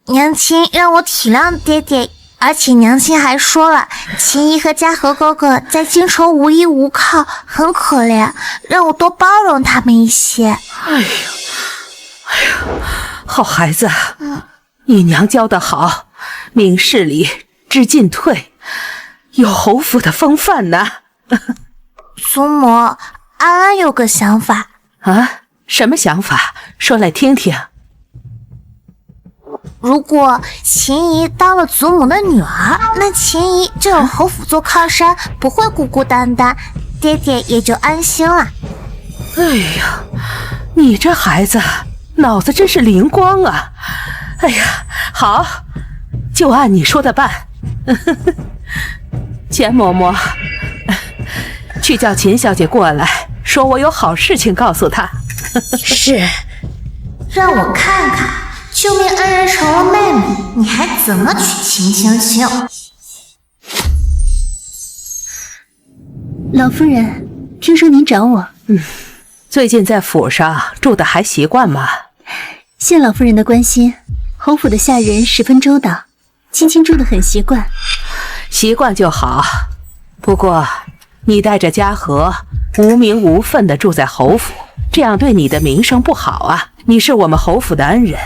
娘亲让我体谅爹爹，而且娘亲还说了，秦姨和嘉禾哥哥在京城无依无靠，很可怜，让我多包容他们一些。哎呀，好孩子，你娘教得好，明事理，知进退，有侯府的风范呢。祖母，安安有个想法。啊？什么想法？说来听听。如果秦姨当了祖母的女儿，那秦姨就有侯府做靠山，不会孤孤单单，爹爹也就安心了。哎呀，你这孩子脑子真是灵光啊！哎呀，好，就按你说的办。钱嬷嬷，去叫秦小姐过来，说我有好事情告诉她。是。让我看看，救命恩人成了妹妹，你还怎么娶秦青青？老夫人，听说您找我。最近在府上住的还习惯吗？谢老夫人的关心，侯府的下人十分周到，青青住得很习惯。习惯就好，不过你带着嘉禾无名无分地住在侯府，这样对你的名声不好啊！你是我们侯府的恩人，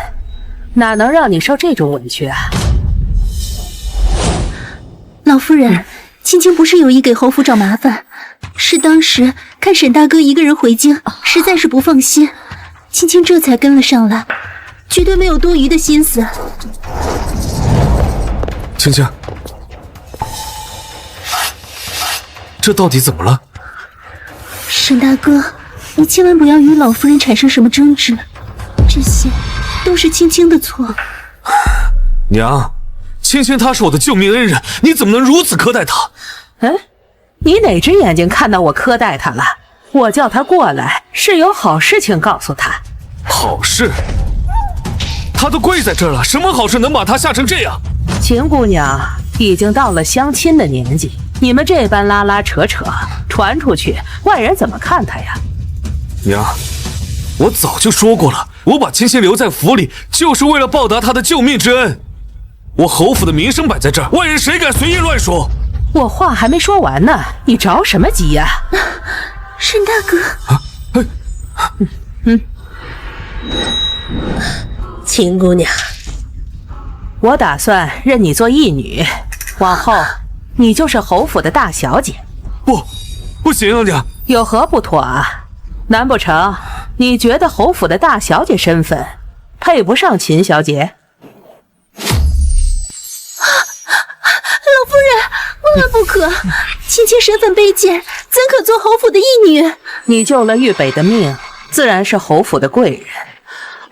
哪能让你受这种委屈啊？老夫人，青青不是有意给侯府找麻烦，是当时看沈大哥一个人回京，实在是不放心，青青这才跟了上来，绝对没有多余的心思。青青，这到底怎么了？沈大哥，你千万不要与老夫人产生什么争执，这些都是青青的错。娘，青青她是我的救命恩人，你怎么能如此苛待她？你哪只眼睛看到我苛待她了？我叫她过来是有好事情告诉她。好事？她都跪在这儿了，什么好事能把她吓成这样？秦姑娘已经到了相亲的年纪，你们这般拉拉扯扯，传出去，外人怎么看他呀？娘，我早就说过了，我把青青留在府里，就是为了报答她的救命之恩。我侯府的名声摆在这儿，外人谁敢随意乱说？我话还没说完呢，你着什么急呀？沈大哥，秦姑娘，我打算认你做义女，往后你就是侯府的大小姐。不行啊，娘，有何不妥啊？难不成你觉得侯府的大小姐身份配不上秦小姐？老夫人，万万不可！青青身份卑贱，怎可做侯府的义女？你救了玉北的命，自然是侯府的贵人。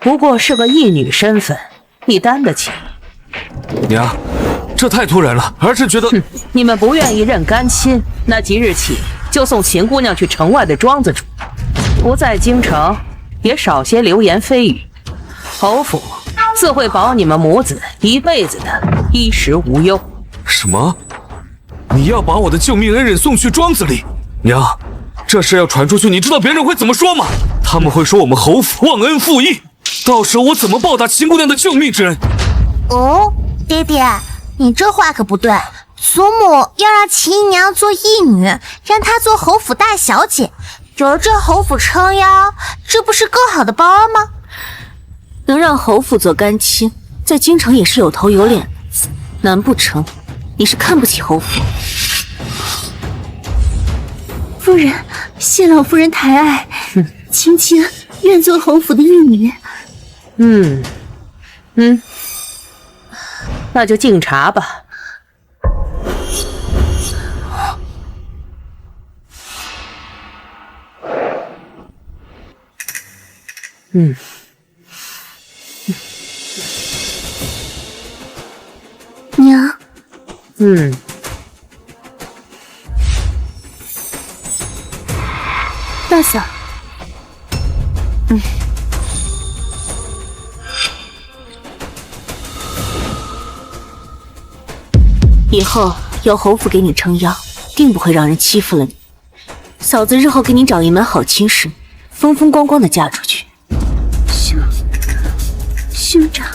不过是个义女身份，你担得起？娘，这太突然了，儿臣觉得……你们不愿意认干亲，那即日起就送秦姑娘去城外的庄子住，不在京城，也少些流言蜚语。侯府自会保你们母子一辈子的衣食无忧。什么？你要把我的救命恩人送去庄子里？娘，这事要传出去，你知道别人会怎么说吗？他们会说我们侯府忘恩负义，到时候我怎么报答秦姑娘的救命之恩？哦，爹爹，你这话可不对。祖母要让秦姨娘做义女，让她做侯府大小姐，有了这侯府撑腰，这不是更好的报恩吗？能让侯府做干亲，在京城也是有头有脸的。难不成你是看不起侯府？夫人，谢老夫人抬爱，青青愿做侯府的义女。那就敬茶吧。娘。大嫂。以后有侯府给你撑腰，定不会让人欺负了你。嫂子日后给你找一门好亲事，风风光光的嫁出去。兄长。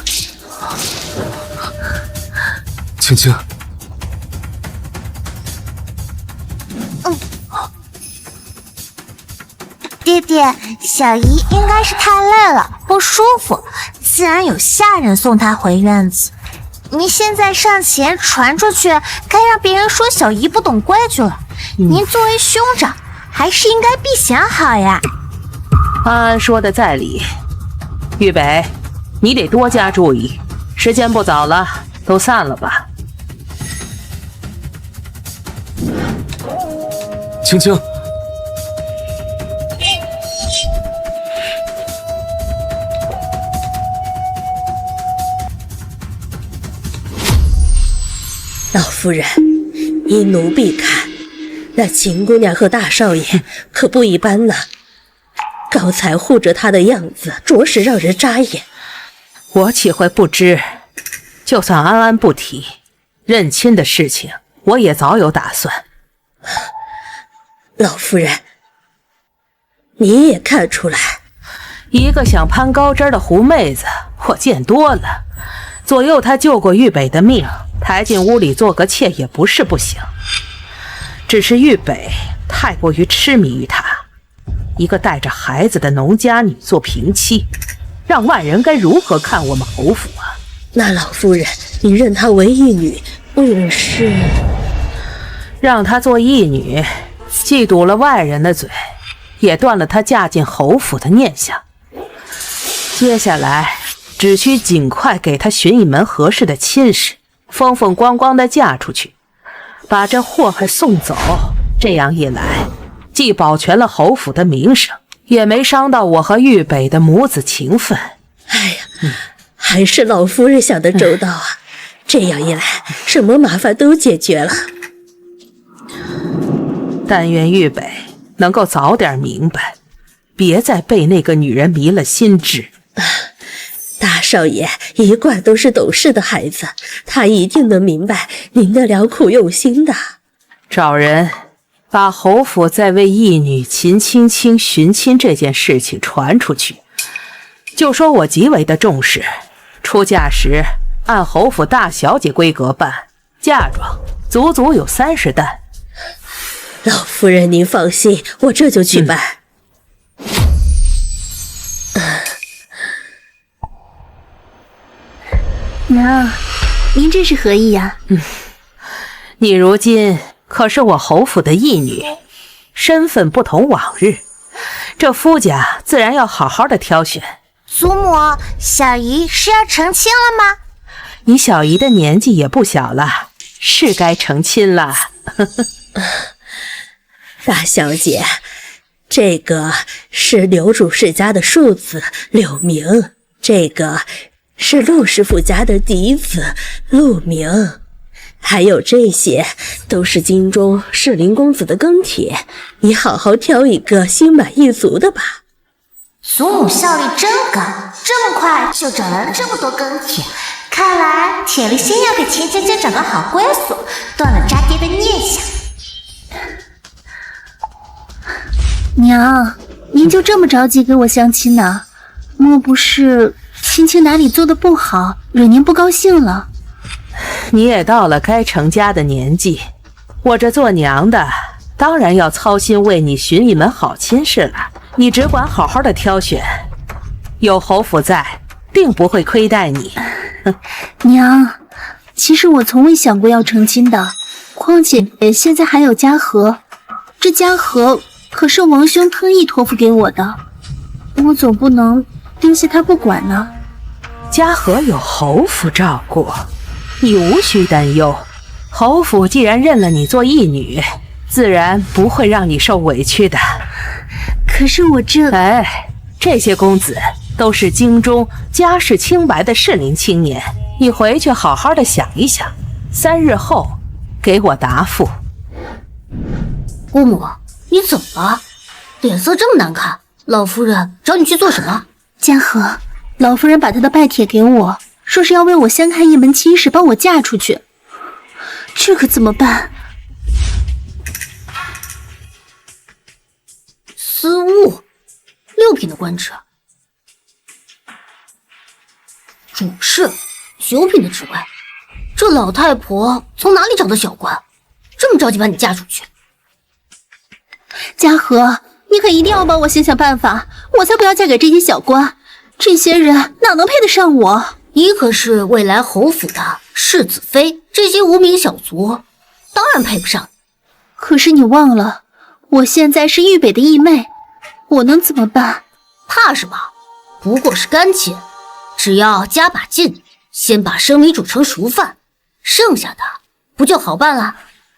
青青，爹爹，小姨应该是太累了，不舒服，自然有下人送她回院子。您现在上前传出去，该让别人说小姨不懂规矩了。您作为兄长，还是应该避嫌好呀。安安说的在理，玉北，你得多加注意。时间不早了，都散了吧。青青，老夫人，依奴婢看，那秦姑娘和大少爷可不一般呢。刚才护着她的样子，着实让人扎眼。我岂会不知？就算安安不提认亲的事情，我也早有打算。老夫人，你也看出来，一个想攀高枝的狐妹子，我见多了。左右她救过玉北的命，抬进屋里做个妾也不是不行。只是玉北太过于痴迷于她，一个带着孩子的农家女做平妻，让外人该如何看我们侯府啊？那老夫人，你认她为义女，不是让她做义女，既堵了外人的嘴，也断了她嫁进侯府的念想。接下来只需尽快给她寻一门合适的亲事，风风光光的嫁出去，把这祸害送走。这样一来，既保全了侯府的名声，也没伤到我和玉北的母子情分。哎呀，还是老夫人想得周到啊！这样一来，什么麻烦都解决了。但愿玉北能够早点明白，别再被那个女人迷了心智。大少爷一贯都是懂事的孩子，他一定能明白您的良苦用心的。找人把侯府在为义女秦青青寻亲这件事情传出去，就说我极为的重视，出嫁时按侯府大小姐规格办，嫁妆足足有30担。老夫人您放心，我这就去办。娘，您这是何意呀？你如今可是我侯府的义女，身份不同往日，这夫家自然要好好的挑选。祖母，小姨是要成亲了吗？你小姨的年纪也不小了，是该成亲了。大小姐，这个是刘主事家的庶子柳明，这个是陆师傅家的嫡子陆明，还有这些都是京中适龄公子的庚帖，你好好挑一个心满意足的吧。祖母效率真高，这么快就找来了这么多庚帖，看来铁了心要给钱姐姐找个好归宿，断了渣爹的念想。娘，您就这么着急给我相亲呢？莫不是青青哪里做的不好，惹您不高兴了？你也到了该成家的年纪，我这做娘的当然要操心为你寻一门好亲事了。你只管好好的挑选，有侯府在，定不会亏待你。娘，其实我从未想过要成亲的，况且现在还有嘉禾，这嘉禾可是王兄特意托付给我的，我总不能丢下他不管呢。嘉禾有侯府照顾，你无需担忧。侯府既然认了你做义女，自然不会让你受委屈的。可是我这些公子都是京中家世清白的适龄青年，你回去好好的想一想，3日后给我答复。姑母，你怎么了？脸色这么难看，老夫人找你去做什么？嘉禾，老夫人把她的拜帖给我，说是要为我相看一门亲事，帮我嫁出去，这可怎么办？私务，6品的官职，主事9品的职位，这老太婆从哪里找的小官，这么着急把你嫁出去？嘉禾，你可一定要帮我想想办法，我才不要嫁给这些小官，这些人哪能配得上我？你可是未来侯府的世子妃，这些无名小卒当然配不上你。可是你忘了，我现在是豫北的义妹，我能怎么办？怕什么？不过是干亲，只要加把劲，先把生米煮成熟饭，剩下的不就好办了？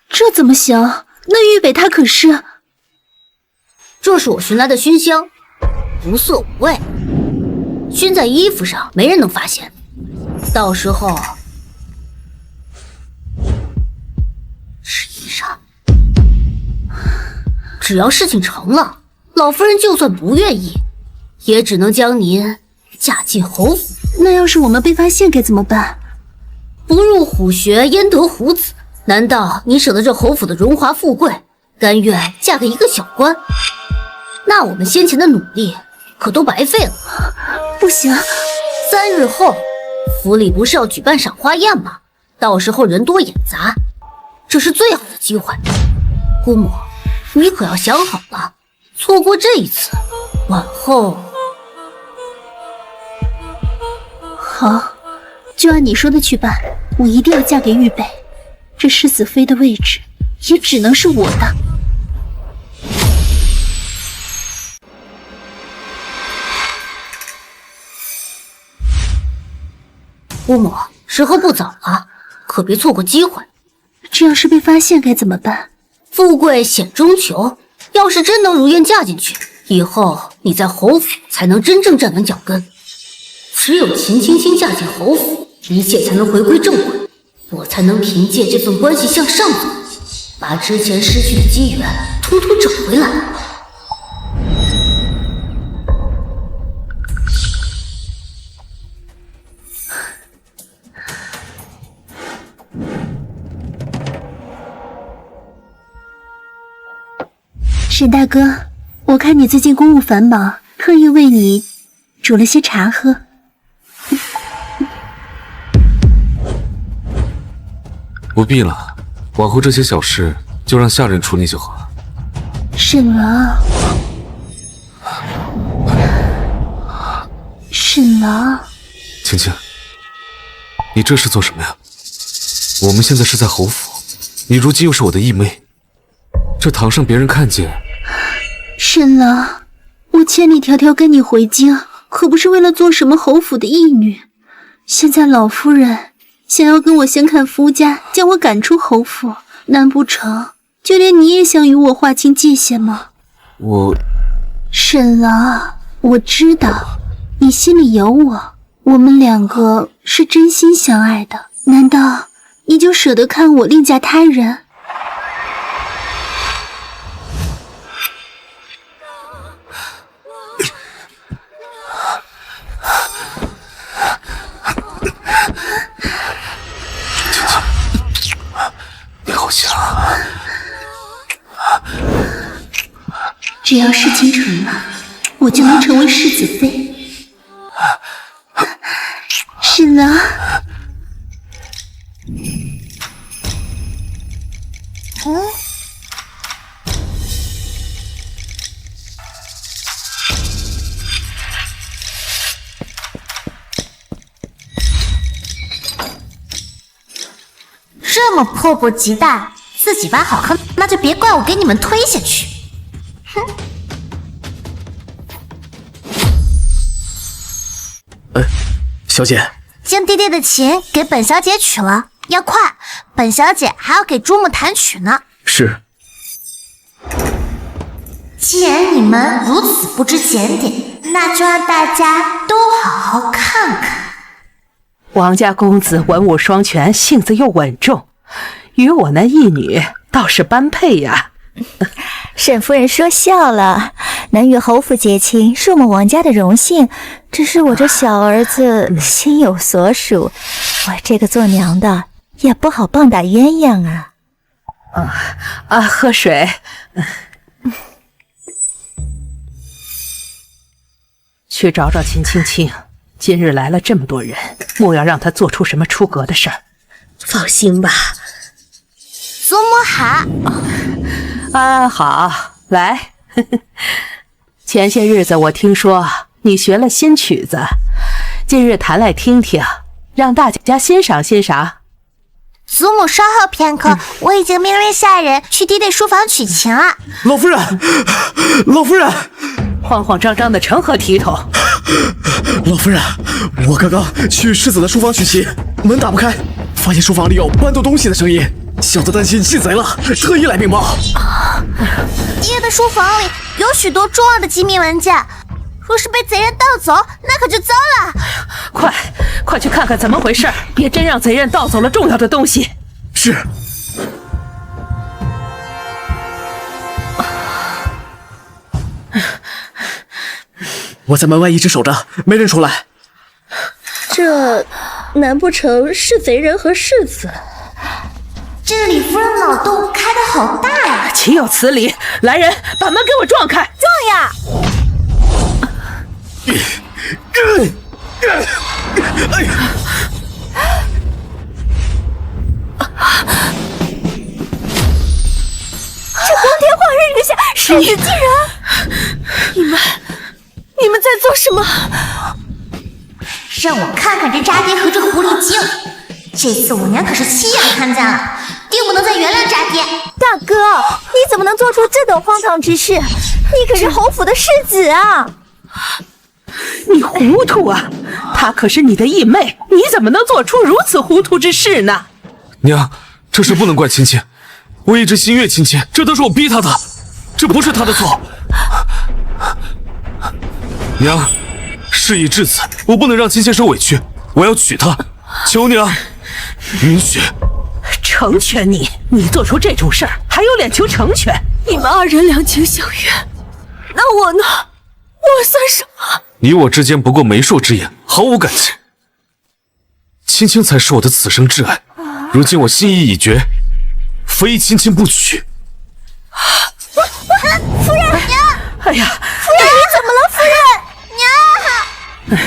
这怎么行？那豫北他可是……这是我寻来的熏香，无色无味，熏在衣服上，没人能发现。到时候是衣裳。只要事情成了，老夫人就算不愿意，也只能将您嫁进侯府。那要是我们被发现该怎么办？不入虎穴焉得虎子？难道你舍得这侯府的荣华富贵，甘愿嫁给一个小官？那我们先前的努力可都白费了。不行，3日后府里不是要举办赏花宴吗？到时候人多眼杂，这是最好的机会。姑母，你可要想好了，错过这一次，往后……好，就按你说的去办，我一定要嫁给豫北，这世子妃的位置也只能是我的。姑母，时候不早了，可别错过机会。这要是被发现该怎么办？富贵险中求，要是真能如愿嫁进去，以后你在侯府才能真正站稳脚跟。只有秦青青嫁进侯府，一切才能回归正轨，我才能凭借这份关系向上走，把之前失去的机缘统统找回来。沈大哥，我看你最近公务繁忙，特意为你煮了些茶喝。不必了，往后这些小事就让下人处理就好了。沈郎，沈郎，青青，你这是做什么呀？我们现在是在侯府，你如今又是我的义妹，这堂上别人看见。沈郎，我千里迢迢跟你回京，可不是为了做什么侯府的义女。现在老夫人想要跟我先看夫家，将我赶出侯府，难不成就连你也想与我划清界限吗？沈郎，我知道你心里有我，我们两个是真心相爱的，难道你就舍得看我另嫁他人？你好香。只要事情成了，我就能成为世子妃。沈郎，这么迫不及待，自己挖好坑，那就别怪我给你们推下去。哼！小姐，将爹爹的琴给本小姐取了，要快，本小姐还要给朱木弹曲呢。是。既然你们如此不知检点，那就让大家都好好看看。王家公子文武双全，性子又稳重，与我那义女倒是般配呀。沈夫人说笑了，能与侯府结亲是我们王家的荣幸，只是我这小儿子心有所属，我这个做娘的也不好棒打鸳鸯啊。喝水。去找找秦青青，今日来了这么多人，莫要让他做出什么出格的事儿。放心吧。祖母好。好，来。前些日子我听说你学了新曲子，今日弹来听听，让大家欣赏欣赏。祖母稍后片刻，我已经命令下人去爹爹书房取琴了。老夫人，老夫人，慌慌张张的成何体统？老夫人，我刚刚去世子的书房取琴，门打不开，发现书房里有搬动东西的声音，小子担心进贼了，特意来禀报。爹的书房里有许多重要的机密文件，若是被贼人盗走，那可就糟了。快去看看怎么回事，别真让贼人盗走了重要的东西。是。我在门外一直守着，没人出来。这难不成是贼人和世子？这李夫人脑洞开得好大呀！岂有此理！来人，把门给我撞开！撞呀！这光天化日之下，世子竟然……你们在做什么？让我看看这渣爹和这狐狸精！这次我娘可是亲眼看见了，定不能再原谅渣爹。大哥，你怎么能做出这等荒唐之事？你可是侯府的世子啊！你糊涂啊！她可是你的义妹，你怎么能做出如此糊涂之事呢？娘，这事不能怪青青，我一直心悦青青，这都是我逼她的，这不是她的错。娘，事已至此，我不能让青青受委屈，我要娶她，求娘允许。成全你？你做出这种事儿，还有脸求成全？你们二人两情相悦，那我呢？我算什么？你我之间不过媒妁之言，毫无感情。青青才是我的此生挚爱，如今我心意已决，非青青不娶。夫哎呀，夫人你怎么了？夫人，娘！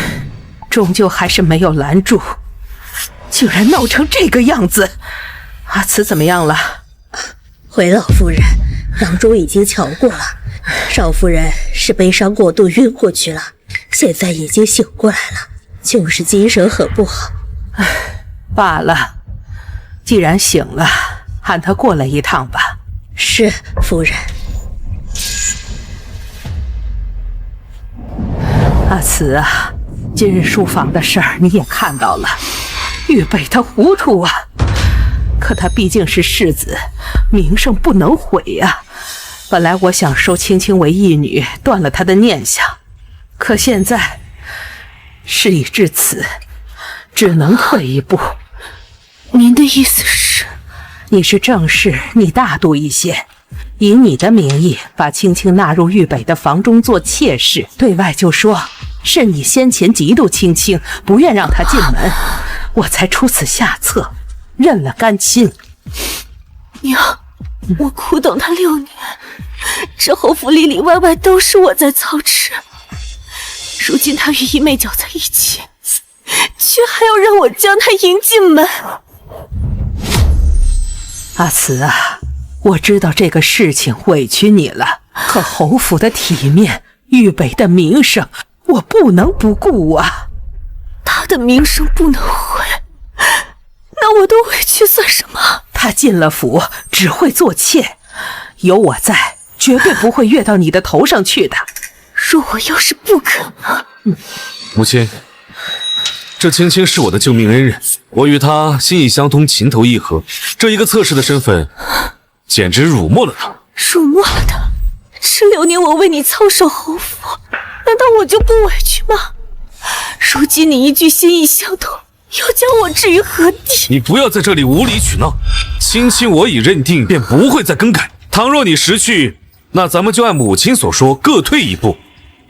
终究还是没有拦住，竟然闹成这个样子。阿慈怎么样了？回老夫人，郎中已经瞧过了，少夫人是悲伤过度晕过去了，现在已经醒过来了，就是精神很不好。罢了，既然醒了，喊她过来一趟吧。是，夫人。阿慈啊，今日书房的事儿你也看到了，玉北他糊涂啊，可他毕竟是世子，名声不能毁啊。本来我想收青青为义女，断了他的念想，可现在事已至此，只能退一步。您的意思是？你是正室，你大度一些，以你的名义把青青纳入玉北的房中做妾室，对外就说是你先前嫉妒青青，不愿让她进门，我才出此下策，认了干亲。娘，我苦等他6年，这侯府里里外外都是我在操持，如今他与姨妹搅在一起，却还要让我将他迎进门。阿慈啊，我知道这个事情委屈你了，可侯府的体面，玉北的名声，我不能不顾啊。他的名声不能毁，那我的委屈算什么？他进了府只会做妾，有我在，绝对不会越到你的头上去的。若我要是不肯呢？母亲，这青青是我的救命恩人，我与她心意相通，情投意合，这一个侧室的身份，简直辱没了她。辱没了她？这6年我为你操守侯府，难道我就不委屈吗？如今你一句心意相通，要将我置于何地？你不要在这里无理取闹，青青我已认定，便不会再更改。倘若你识趣，那咱们就按母亲所说，各退一步，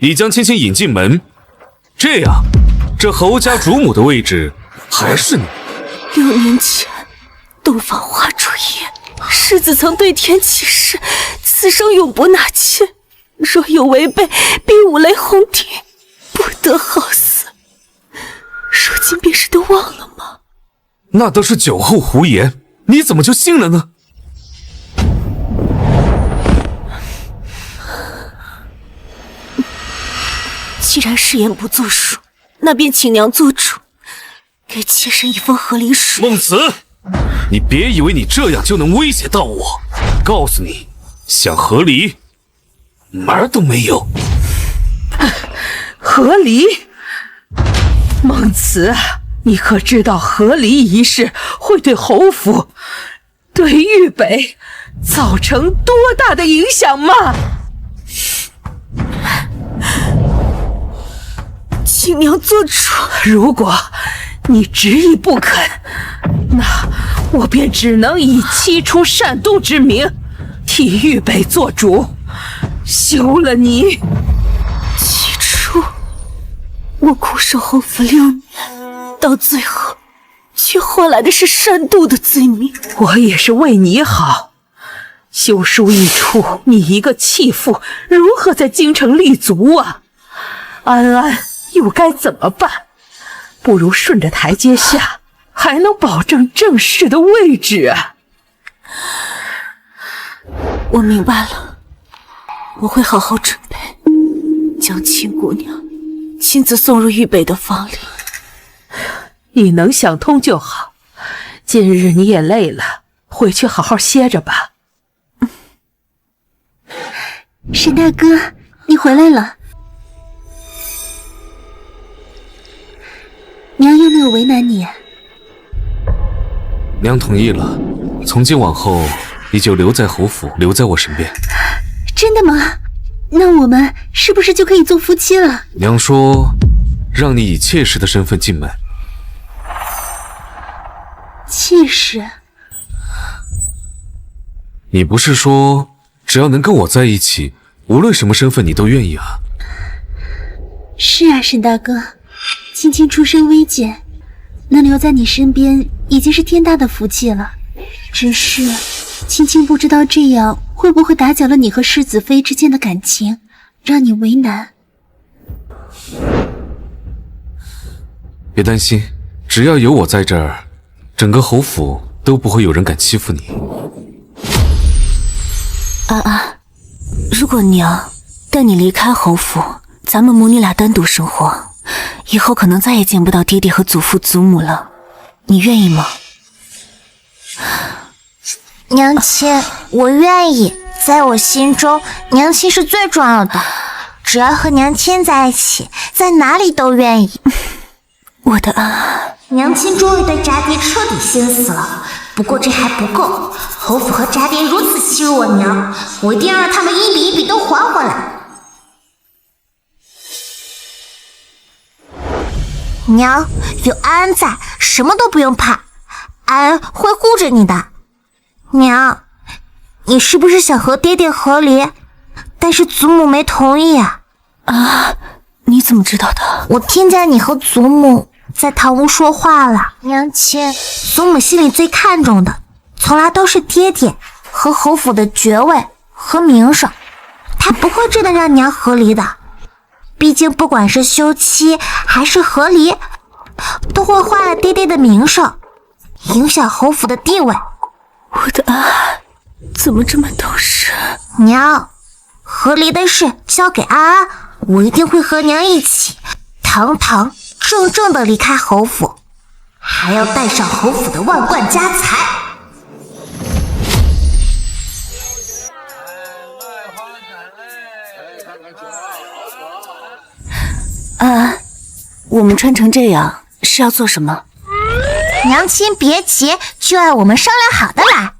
已将青青引进门，这样这侯家主母的位置还是你。6年前，洞房花烛夜，世子曾对天起誓，此生永不纳妾，若有违背，必五雷轰顶，不得好死。如今便是都忘了吗？那都是酒后胡言，你怎么就信了呢？既然誓言不作数，那便请娘做主，给妾身一封和离书。孟慈，你别以为你这样就能威胁到我，告诉你，想和离，门儿都没有。和离？孟慈，你可知道和离一事会对侯府、对玉北造成多大的影响吗？请娘做主。如果你执意不肯，那我便只能以七出善妒之名，替玉北做主，休了你。七出，我苦守侯府6年，到最后却换来的是善妒的罪名。我也是为你好，休书一出，你一个弃妇如何在京城立足啊？安安又该怎么办？不如顺着台阶下，还能保证正室的位置啊。我明白了，我会好好准备，将青姑娘亲自送入玉北的房里。你能想通就好，今日你也累了，回去好好歇着吧。沈大哥，你回来了。娘有没有为难你？娘同意了，从今往后你就留在侯府，留在我身边。真的吗？那我们是不是就可以做夫妻了？娘说让你以妾室的身份进门。妾室？你不是说只要能跟我在一起，无论什么身份你都愿意啊？是啊，沈大哥，青青出身微贱，能留在你身边已经是天大的福气了。只是青青不知道这样会不会打搅了你和世子妃之间的感情，让你为难。别担心，只要有我在这儿，整个侯府都不会有人敢欺负你。安安，如果娘带你离开侯府，咱们母女俩单独生活，以后可能再也见不到爹爹和祖父祖母了，你愿意吗？娘亲，我愿意。在我心中，娘亲是最重要的。只要和娘亲在一起，在哪里都愿意。我的安安，娘亲终于对渣爹彻底心死了。不过这还不够，侯府和渣爹如此欺辱我娘，我一定要让他们一笔一笔都还回来。娘，有安安在，什么都不用怕，安安会护着你的。娘，你是不是想和爹爹和离？但是祖母没同意啊。啊，你怎么知道的？我听见你和祖母在堂屋说话了。娘亲，祖母心里最看重的，从来都是爹爹和侯府的爵位和名声，她不会真的让娘和离的。毕竟不管是休妻还是和离，都会坏了爹爹的名声，影响侯府的地位。我的安安，怎么这么懂事？娘，和离的事交给安安，我一定会和娘一起堂堂正正的离开侯府，还要带上侯府的万贯家财。安安，我们穿成这样是要做什么？娘亲别急，就按我们商量好的来。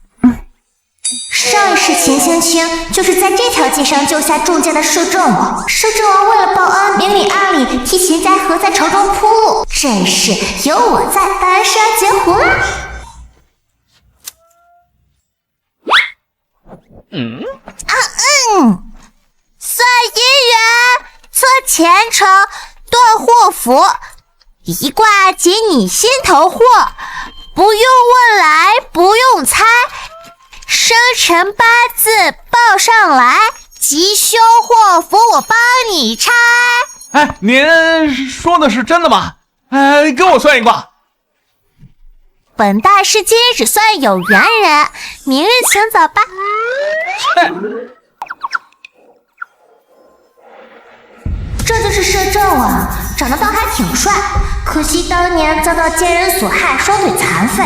上一世秦青青就是在这条街上救下众家的摄政王，摄政王为了报恩，明里暗里替秦家河在朝中铺路。这一世有我在，当然是要截胡啦。算姻缘，测前程，断祸福，一卦解你心头祸，不用问来，不用猜，生辰八字报上来，吉凶祸福我帮你拆。哎，您说的是真的吗？哎，给我算一卦。本大师今日只算有缘人，明日请走吧。这就是摄政王，长得倒还挺帅，可惜当年遭到奸人所害，双腿残废。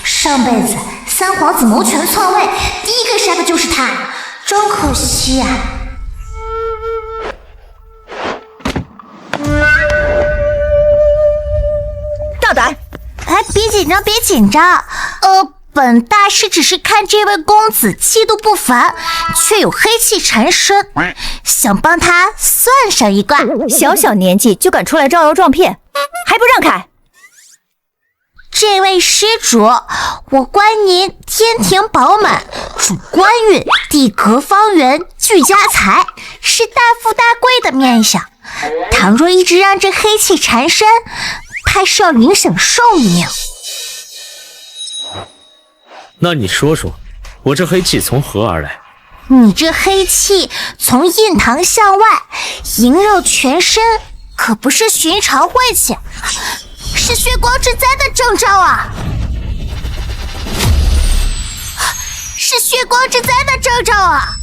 上辈子三皇子谋权篡位，第一个杀的就是他，真可惜呀。大胆！哎，别紧张，别紧张。本大师只是看这位公子气度不凡，却有黑气缠身，想帮他算上一卦。小小年纪就敢出来招摇撞骗，还不让开！这位施主，我观您天庭饱满，主官运，地阁方圆，聚家财，是大富大贵的面相。倘若一直让这黑气缠身，怕是要影响寿命。那你说说，我这黑气从何而来？你这黑气从印堂向外萦绕全身，可不是寻常晦气，是血光之灾的征兆啊！是血光之灾的征兆啊！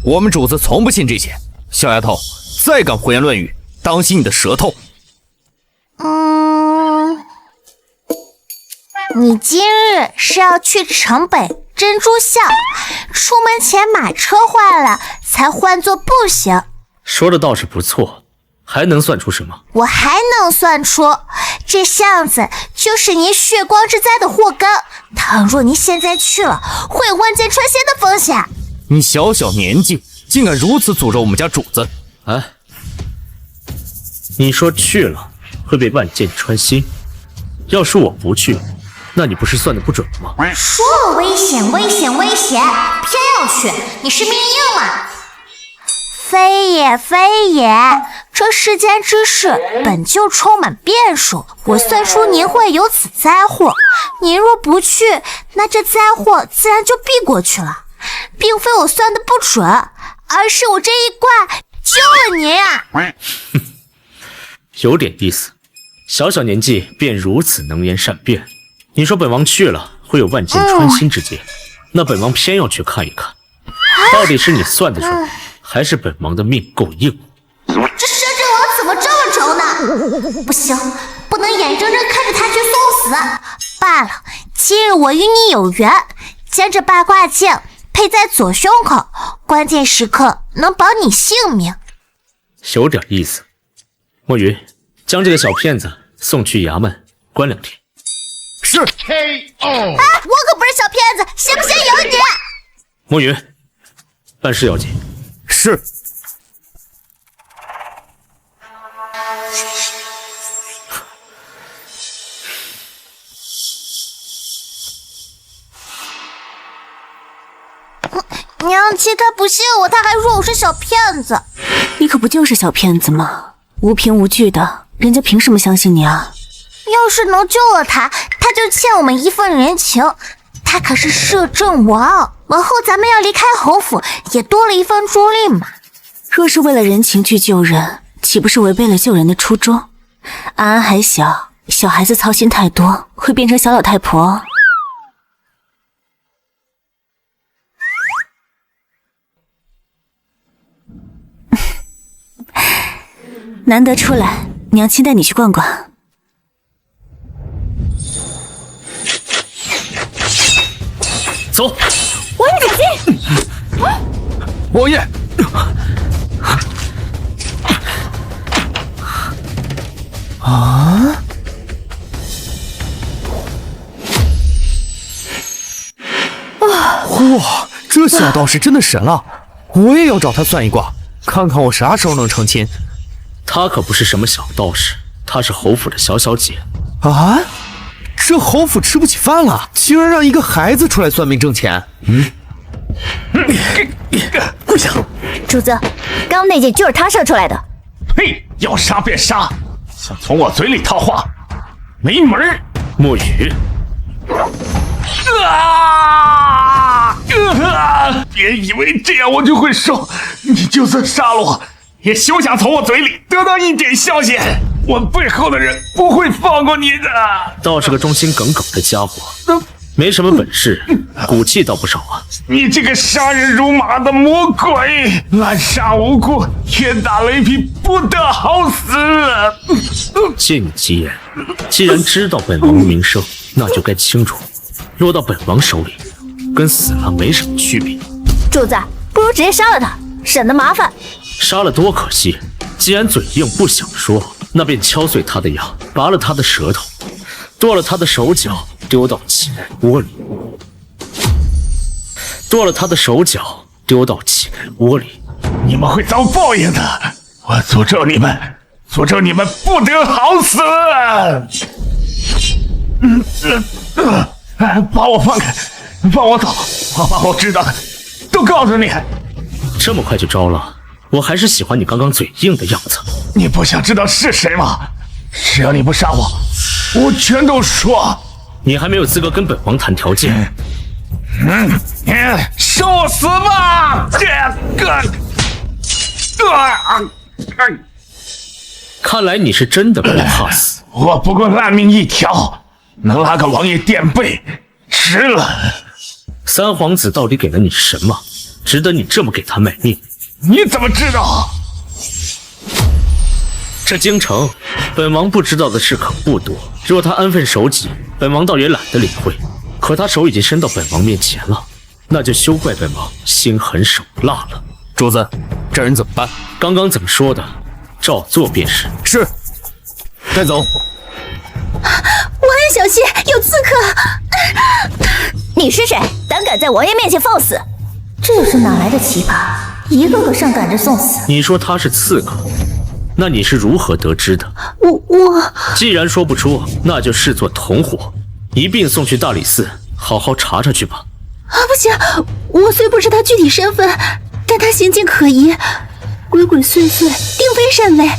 我们主子从不信这些，小丫头，再敢胡言乱语，当心你的舌头。你今日是要去城北珍珠巷，出门前马车坏了，才换作步行。说的倒是不错，还能算出什么？我还能算出，这巷子就是您血光之灾的祸根。倘若您现在去了，会有万箭穿心的风险。你小小年纪，竟敢如此诅咒我们家主子！哎，你说去了会被万箭穿心，要是我不去，那你不是算的不准吗？说了危险，危险，危险，偏要去，你是命硬吗？非也，非也，这世间之事本就充满变数。我算出您会有此灾祸，您若不去，那这灾祸自然就避过去了。并非我算的不准，而是我这一卦救了你呀！有点意思，小小年纪便如此能言善辩。你说本王去了会有万箭穿心之节，那本王偏要去看一看，到底是你算得准，还是本王的命够硬？这摄政王怎么这么轴呢？不行，不能眼睁睁看着他去送死。罢了，今日我与你有缘，将这八卦镜配在左胸口，关键时刻能保你性命。有点意思。墨鱼，将这个小骗子送去衙门关2天。是。我可不是小骗子，信不信由你。墨鱼，办事要紧。是。娘亲他不信我，他还说我是小骗子。你可不就是小骗子吗？无凭无据的，人家凭什么相信你啊？要是能救了他，他就欠我们一份人情。他可是摄政王，往后咱们要离开侯府，也多了一份助力嘛。若是为了人情去救人，岂不是违背了救人的初衷？安安还小，小孩子操心太多，会变成小老太婆。难得出来，娘亲带你去逛逛。走，王爷小心！王爷，啊！哇，这小道士真的神了，我也要找他算一卦，看看我啥时候能成亲。他可不是什么小道士，他是侯府的小小姐。啊！这侯府吃不起饭了，竟然让一个孩子出来算命挣钱。跪下！主子，刚刚那箭就是他射出来的。呸！要杀便杀，想从我嘴里套话，没门儿！墨鱼。别以为这样我就会收，你就算杀了我，也休想从我嘴里得到一点消息。我背后的人不会放过你的。倒是个忠心耿耿的家伙，没什么本事，骨气倒不少啊。你这个杀人如麻的魔鬼，滥杀无辜，天打雷劈，不得好死。借你吉言，既然知道本王名声，那就该清楚，落到本王手里，跟死了没什么区别。主子，不如直接杀了他，省得麻烦。杀了多可惜，既然嘴硬不想说，那便敲碎他的牙，拔了他的舌头，剁了他的手脚，丢到乞丐窝里。剁了他的手脚，丢到乞丐窝里。你们会遭报应的，我诅咒你们，诅咒你们不得好死。把我放开，放我走，我把我知道的都告诉你。这么快就招了？我还是喜欢你刚刚嘴硬的样子。你不想知道是谁吗？只要你不杀我，我全都说。你还没有资格跟本王谈条件。受死吧！看来你是真的不怕死。我不过烂命一条，能拉个王爷垫背，值了。三皇子到底给了你什么，值得你这么给他卖命？你怎么知道？这京城，本王不知道的事可不多。若他安分守己，本王倒也懒得理会。可他手已经伸到本王面前了，那就休怪本王心狠手辣了。主子，这人怎么办？刚刚怎么说的？照做便是。是。带走。王爷小心，有刺客！你是谁？胆敢在王爷面前放肆？这是哪来的奇葩？一个个上赶着送死。你说他是刺客，那你是如何得知的？我既然说不出，那就视作同伙，一并送去大理寺，好好查查去吧。不行，我虽不知他具体身份，但他行径可疑，鬼鬼祟祟，定非善类。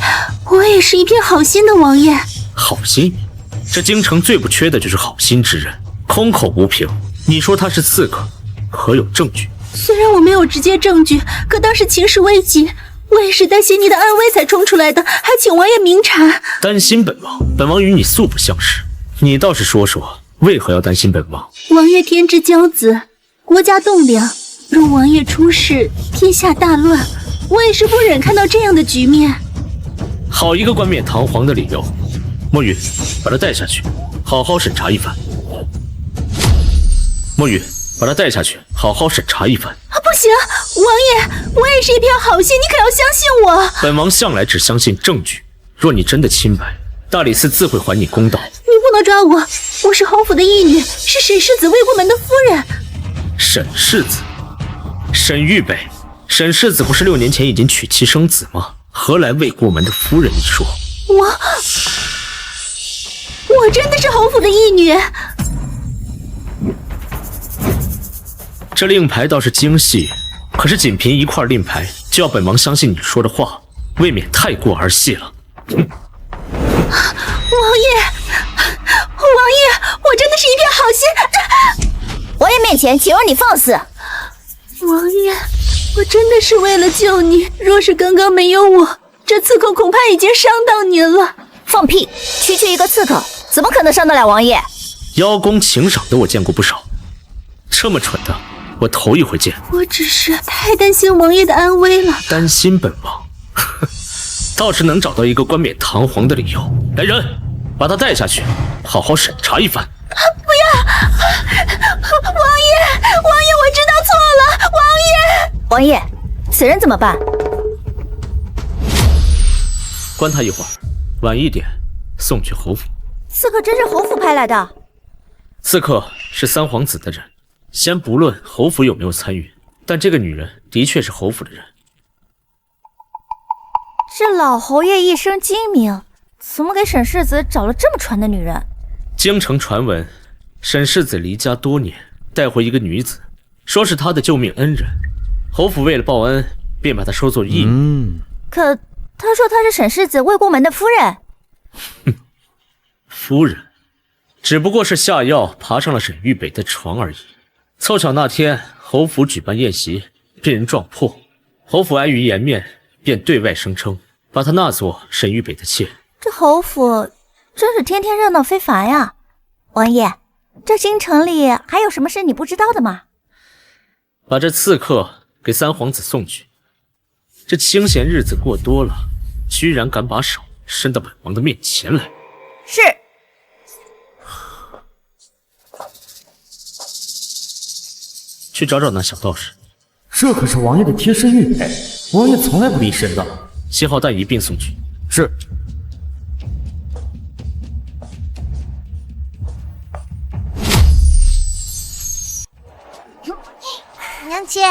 我也是一片好心的王爷。好心？这京城最不缺的就是好心之人，空口无凭。你说他是刺客，可有证据？虽然我没有直接证据，可当时情势危急，我也是担心你的安危才冲出来的，还请王爷明察。担心本王？本王与你素不相识，你倒是说说，为何要担心本王？王爷天之骄子，国家栋梁，若王爷出事，天下大乱，我也是不忍看到这样的局面。好一个冠冕堂皇的理由！墨雨，把他带下去，好好审查一番。墨雨，把他带下去，好好审查一番。不行，王爷，我也是一片好心，你可要相信我。本王向来只相信证据，若你真的清白，大理寺自会还你公道。你不能抓我，我是侯府的义女，是沈世子魏国门的夫人。沈世子，沈玉北，沈世子不是6年前已经娶妻生子吗？何来魏国门的夫人一说？我真的是侯府的义女。这令牌倒是精细，可是仅凭一块令牌就要本王相信你说的话，未免太过儿戏了。王爷，我真的是一片好心。王爷面前，请容你放肆。王爷，我真的是为了救你，若是刚刚没有我，这刺客恐怕已经伤到您了。放屁！区区一个刺客，怎么可能伤得了王爷？邀功请赏的我见过不少，这么蠢的我头一回见。我只是太担心王爷的安危了。担心本王？倒是能找到一个冠冕堂皇的理由。来人，把他带下去，好好审查一番。不要！王爷，我知道错了。王爷，此人怎么办？关他一会儿，晚一点送去侯府。刺客真是侯府派来的？刺客是三皇子的人，先不论侯府有没有参与，但这个女人的确是侯府的人。这老侯爷一生精明，怎么给沈世子找了这么传的女人？京城传闻，沈世子离家多年，带回一个女子，说是他的救命恩人。侯府为了报恩，便把她收作义女。可他说她是沈世子魏国门的夫人。夫人，只不过是下药爬上了沈玉北的床而已。凑巧那天侯府举办宴席，被人撞破，侯府碍于颜面，便对外声称把她纳作沈玉北的妾。这侯府真是天天热闹非凡呀！王爷，这京城里还有什么是你不知道的吗？把这刺客给三皇子送去。这清闲日子过多了，居然敢把手伸到本王的面前来。是。去找找那小道士。这可是王爷的贴身玉佩，王爷从来不离身的。携好带一并送去。是。娘亲，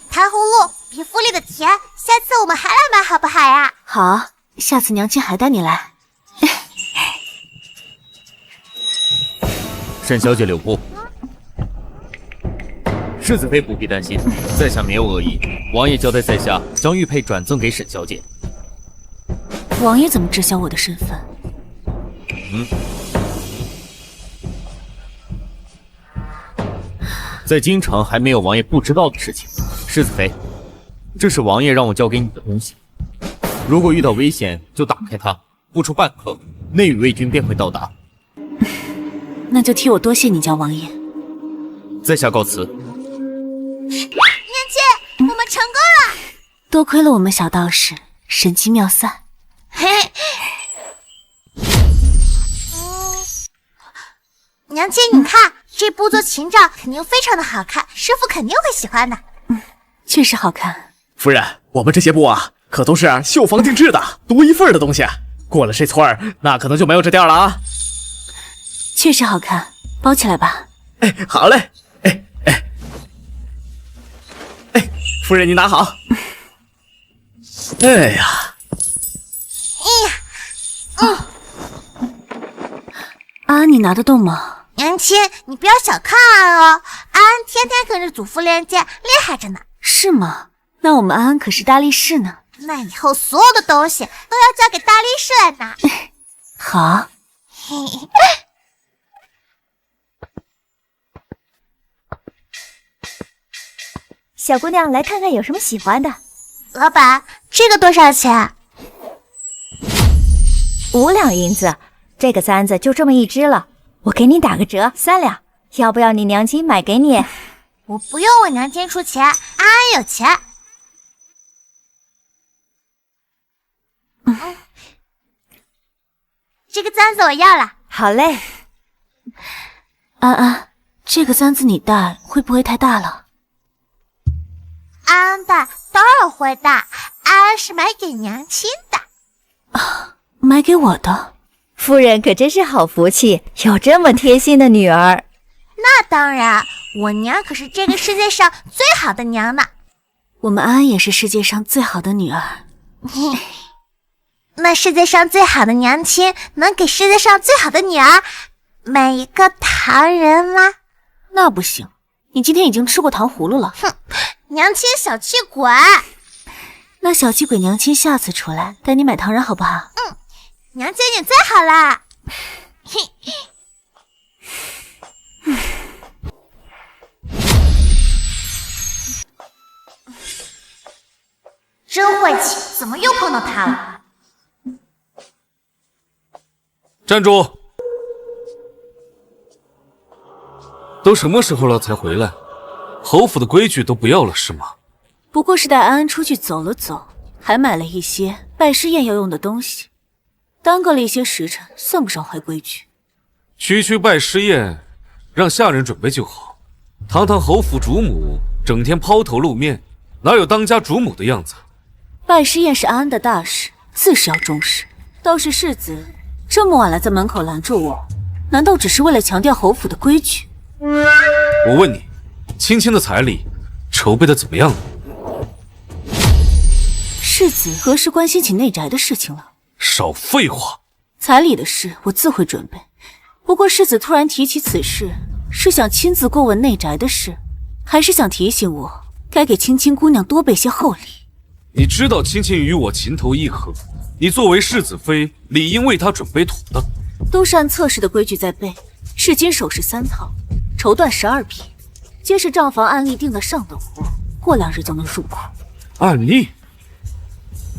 糖葫芦比府里的甜，下次我们还来买好不好呀？好，下次娘亲还带你来。沈小姐留步。世子妃不必担心，在下没有恶意。王爷交代在下将玉佩转赠给沈小姐。王爷怎么知晓我的身份？在京城还没有王爷不知道的事情。世子妃，这是王爷让我交给你的东西，如果遇到危险就打开它，不出半刻，内宇卫军便会到达。那就替我多谢你家王爷。在下告辞。娘亲，我们成功了！多亏了我们小道士神机妙算。娘亲，你看这布做裙照肯定非常的好看，师傅肯定会喜欢的。确实好看。夫人，我们这些布啊，可都是绣坊定制的，独一份的东西。过了这村儿，那可能就没有这店了啊。确实好看，包起来吧。哎，好嘞。夫人你拿好。哎呀，安安，你拿得动吗？娘亲，你不要小看安安哦，安安天天跟着祖父练剑，厉害着呢。是吗？那我们安安可是大力士呢。那以后所有的东西都要交给大力士来拿。好。小姑娘来看看有什么喜欢的。老板，这个多少钱？5两银子，这个簪子就这么一只了，我给你打个折，3两。要不要你娘亲买给你？我不用我娘亲出钱，安安有钱。这个簪子我要了。好嘞。安安，这个簪子你戴会不会太大了？安安戴当然会大，安安是买给娘亲的。买给我的？夫人可真是好福气，有这么贴心的女儿。那当然，我娘可是这个世界上最好的娘呢。我们安安也是世界上最好的女儿。那世界上最好的娘亲能给世界上最好的女儿买一个糖人吗？那不行，你今天已经吃过糖葫芦了。哼，娘亲小气鬼。那小气鬼娘亲下次出来带你买糖人好不好？娘亲你最好啦。真晦气，怎么又碰到他了？站住！都什么时候了才回来？侯府的规矩都不要了是吗？不过是带安安出去走了走，还买了一些拜师宴要用的东西，耽搁了一些时辰，算不上坏规矩。区拜师宴，让下人准备就好。堂堂侯府主母，整天抛头露面，哪有当家主母的样子？拜师宴是安安的大事，自是要重视。倒是世子这么晚了在门口拦住我，难道只是为了强调侯府的规矩？我问你，青青的彩礼筹备的怎么样了？世子何时关心起内宅的事情了？少废话！彩礼的事我自会准备。不过世子突然提起此事，是想亲自过问内宅的事，还是想提醒我该给青青姑娘多备些厚礼？你知道青青与我情投意合，你作为世子妃，理应为她准备妥当。都是按测试的规矩在备，赤金首饰3套，绸缎12匹，皆是账房按例定的上等货，过2日就能入库。按例？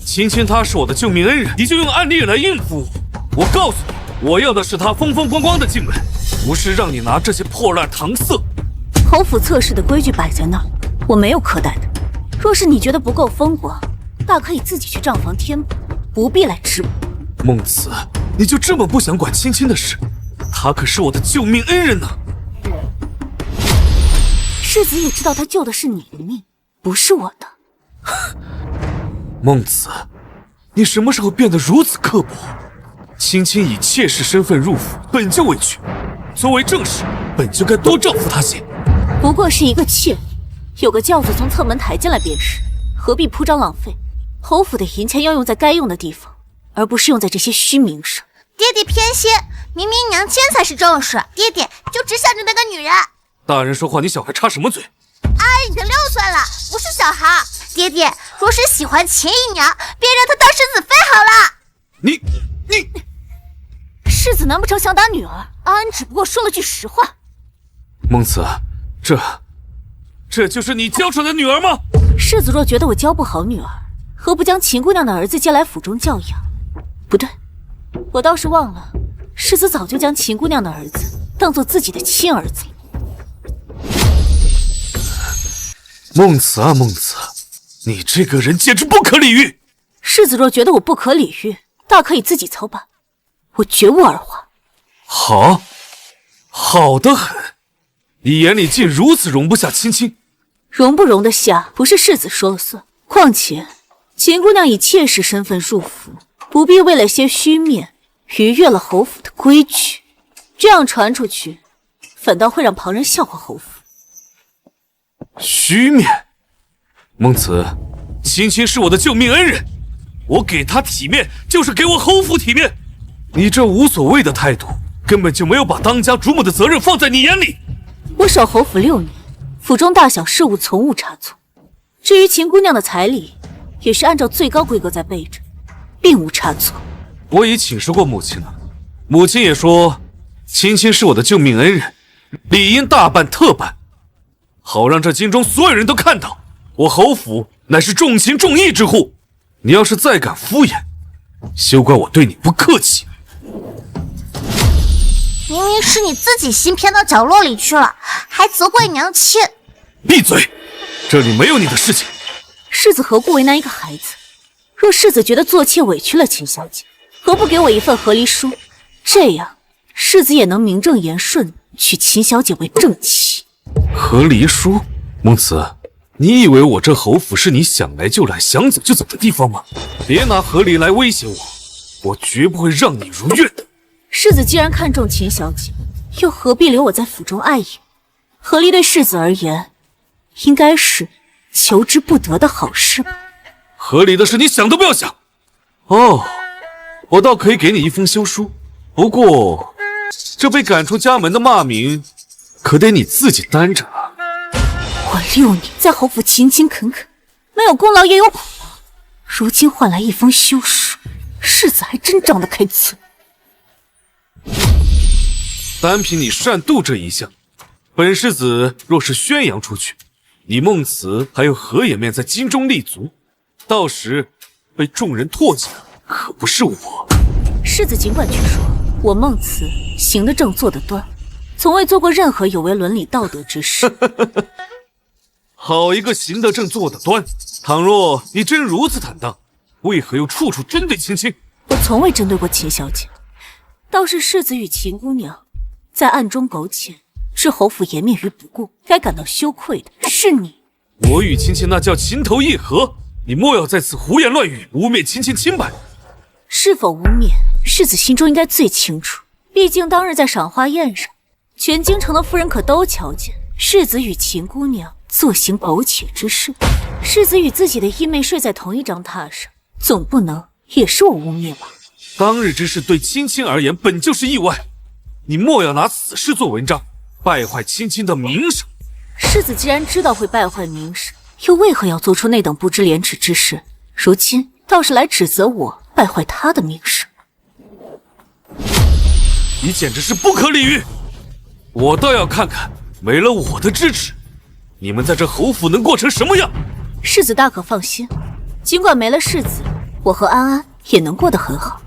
青青她是我的救命恩人，你就用按例来应付我？我告诉你，我要的是她风风光光的进门，不是让你拿这些破烂搪塞。侯府测试的规矩摆在那儿，我没有苛待的。若是你觉得不够风光，大可以自己去账房添补，不必来指我。孟慈，你就这么不想管青青的事？她可是我的救命恩人呢。世子也知道他救的是你的命，不是我的。孟慈，你什么时候变得如此刻薄？青青以妾室身份入府，本就委屈，作为正室，本就该多照顾她些。不过是一个妾，有个轿子从侧门抬进来便是，何必铺张浪费？侯府的银钱要用在该用的地方，而不是用在这些虚名上。爹爹偏心，明明娘亲才是正室，爹爹就只想着那个女人。大人说话，你小孩插什么嘴？阿已经6岁了，不是小孩。爹爹若是喜欢秦姨娘，别让她当世子妃好了。你世子难不成想打女儿？安安只不过说了句实话。孟慈，这就是你教出来的女儿吗？世子若觉得我教不好女儿，何不将秦姑娘的儿子接来府中教养？不对，我倒是忘了，世子早就将秦姑娘的儿子当做自己的亲儿子了。孟慈啊，孟慈，你这个人简直不可理喻！世子若觉得我不可理喻，大可以自己操办，我绝无二话。好得很，你眼里竟如此容不下青青？容不容得下，不是世子说了算。况且秦姑娘以妾室身份入府，不必为了些虚面逾越了侯府的规矩，这样传出去，反倒会让旁人笑话侯府。虚面？孟慈，青青是我的救命恩人，我给她体面，就是给我侯府体面。你这无所谓的态度，根本就没有把当家主母的责任放在你眼里。我守侯府6年，府中大小事务从无差错。至于秦姑娘的彩礼，也是按照最高规格在备着，并无差错。我已请示过母亲了，母亲也说，青青是我的救命恩人，理应大办特办，好让这京中所有人都看到，我侯府乃是重情重义之户。你要是再敢敷衍，休怪我对你不客气。明明是你自己心偏到角落里去了，还责怪娘亲。闭嘴，这里没有你的事情。世子何故为难一个孩子？若世子觉得做妾委屈了秦小姐，何不给我一份和离书？这样，世子也能名正言顺娶秦小姐为正妻。和离书？孟慈，你以为我这侯府是你想来就来、想走就走的地方吗？别拿和离来威胁我，我绝不会让你如愿的。世子既然看中秦小姐，又何必留我在府中碍眼？和离对世子而言，应该是求之不得的好事吧？合理的事你想都不要想。哦，我倒可以给你一封休书，不过这被赶出家门的骂名，可得你自己担着啊。我6年在侯府勤勤恳恳，没有功劳也有苦劳，如今换来一封休书，世子还真长得开嘴。单凭你善妒这一项，本世子若是宣扬出去，你孟慈还有何颜面在京中立足？到时被众人唾弃的可不是我。世子尽管去说，我孟慈行得正，坐得端，从未做过任何有违伦理道德之事。好一个行得正，坐得端！倘若你真如此坦荡，为何又处处针对青青？我从未针对过秦小姐，倒是世子与秦姑娘在暗中苟且，置侯府颜面于不顾，该感到羞愧的是你。我与青青那叫情投意合，你莫要在此胡言乱语，污蔑青青清白。是否污蔑，世子心中应该最清楚。毕竟当日在赏花宴上，全京城的妇人可都瞧见世子与秦姑娘做行苟且之事。世子与自己的义妹睡在同一张榻上，总不能也是我污蔑吧？当日之事对青青而言本就是意外，你莫要拿此事做文章，败坏青青的名声。世子既然知道会败坏名声，又为何要做出那等不知廉耻之事？如今倒是来指责我败坏他的名声，你简直是不可理喻！我倒要看看，没了我的支持，你们在这侯府能过成什么样？世子大可放心，尽管没了世子，我和安安也能过得很好。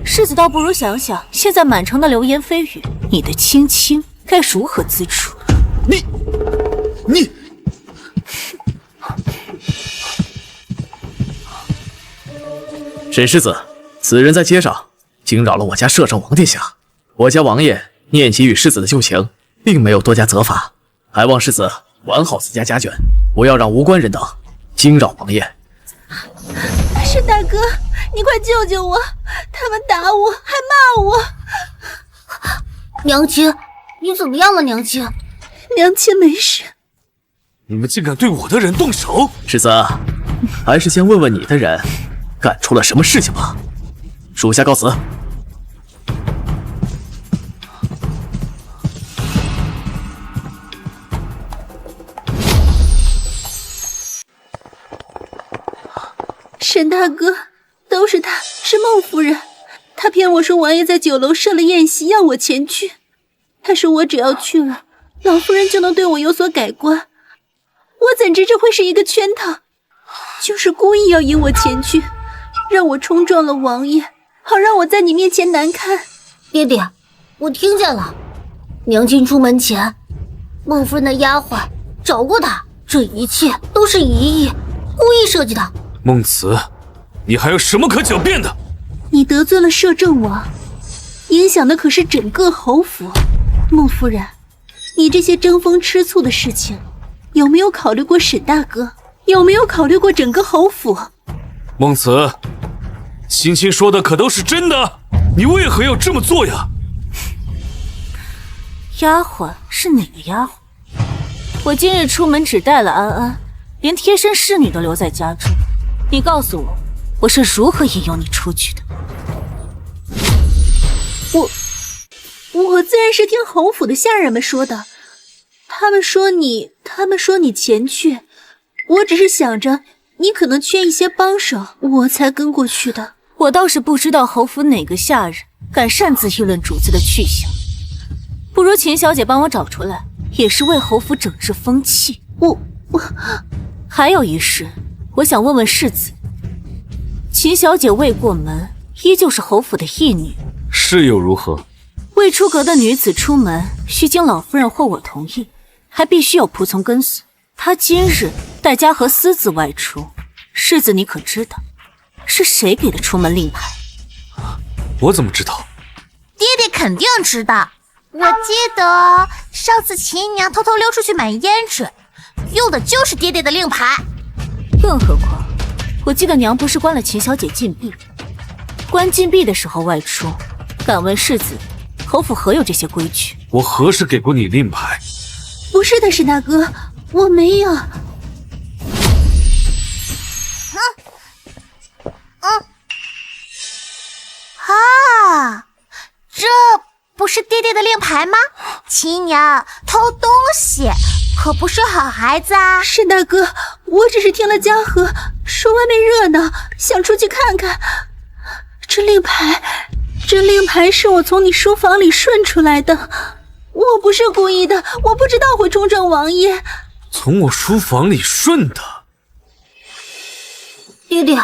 世子倒不如想想，现在满城的流言蜚语，你的青青该如何自处？你沈世子，此人在街上惊扰了我家摄政王殿下，我家王爷念及与世子的旧情，并没有多加责罚，还望世子管好自家家眷，不要让无关人等惊扰王爷。沈大哥，你快救救我！他们打我，还骂我。娘亲，你怎么样了？娘亲，娘亲没事。你们竟敢对我的人动手！世子，还是先问问你的人干出了什么事情吧。属下告辞。沈大哥，都是他，是孟夫人。她骗我说王爷在酒楼设了宴席，要我前去。她说我只要去了，老夫人就能对我有所改观。我怎知这会是一个圈套，就是故意要引我前去，让我冲撞了王爷，好让我在你面前难堪。爹爹，我听见了。娘亲出门前，孟夫人的丫鬟找过她，这一切都是一意，故意设计的。孟慈，你还有什么可狡辩的？你得罪了摄政王，影响的可是整个侯府。孟夫人，你这些争风吃醋的事情，有没有考虑过沈大哥？有没有考虑过整个侯府？孟慈，青青说的可都是真的，你为何要这么做呀？丫鬟是哪个丫鬟？我今日出门只带了安安，连贴身侍女都留在家中。你告诉我，我是如何引诱你出去的？我自然是听侯府的下人们说的，他们说你前去，我只是想着你可能缺一些帮手，我才跟过去的。我倒是不知道侯府哪个下人敢擅自议论主子的去向，不如秦小姐帮我找出来，也是为侯府整治风气。还有一事，我想问问世子，秦小姐未过门，依旧是侯府的义女，是又如何？未出阁的女子出门，需经老夫人或我同意，还必须有仆从跟随。她今日带家和私自外出，世子你可知道是谁给的出门令牌？我怎么知道？爹爹肯定知道。我记得上次秦娘偷偷溜出去买胭脂，用的就是爹爹的令牌。更何况，我记得娘不是关了秦小姐禁闭，关禁闭的时候外出。敢问世子，侯府何有这些规矩？我何时给过你令牌？不是的，沈大哥，我没有。这不是爹爹的令牌吗？秦娘偷东西可不是好孩子啊！沈大哥，我只是听了嘉禾说外面热闹，想出去看看。这令牌是我从你书房里顺出来的，我不是故意的，我不知道会冲撞王爷。从我书房里顺的？爹爹，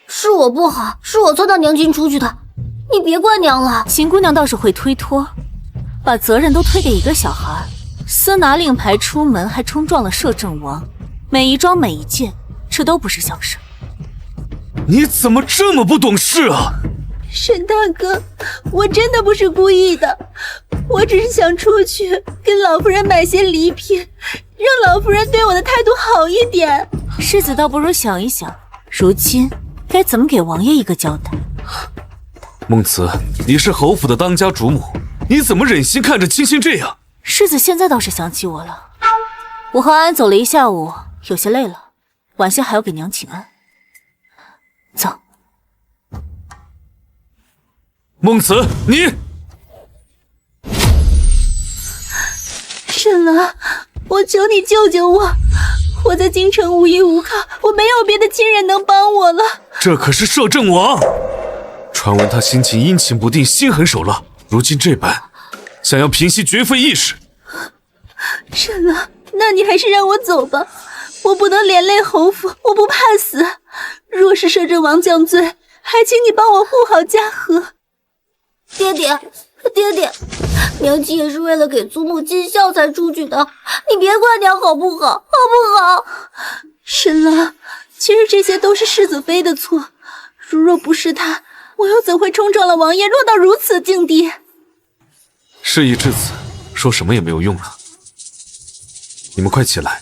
是我不好，是我催到娘亲出去的，你别怪娘了。秦姑娘倒是会推脱，把责任都推给一个小孩，私拿令牌出门还冲撞了摄政王，每一桩每一件，这都不是小事。你怎么这么不懂事啊？沈大哥，我真的不是故意的，我只是想出去跟老夫人买些礼品，让老夫人对我的态度好一点。世子倒不如想一想，如今该怎么给王爷一个交代。孟慈，你是侯府的当家主母，你怎么忍心看着清心这样？世子现在倒是想起我了，我和安安走了一下午，有些累了，晚些还要给娘请安。走。孟慈，你沈郎，我求你救救我，我在京城无依无靠，我没有别的亲人能帮我了。这可是摄政王，传闻他心情阴晴不定，心狠手辣，如今这般，想要平息绝非易事。沈郎，那你还是让我走吧，我不能连累侯府，我不怕死。若是摄政王降罪，还请你帮我护好嘉禾。爹爹，娘亲也是为了给祖母尽孝才出去的，你别怪娘好不好？好不好？沈郎，其实这些都是世子妃的错，如若不是她，我又怎会冲撞了王爷，落到如此境地？事已至此，说什么也没有用了。你们快起来，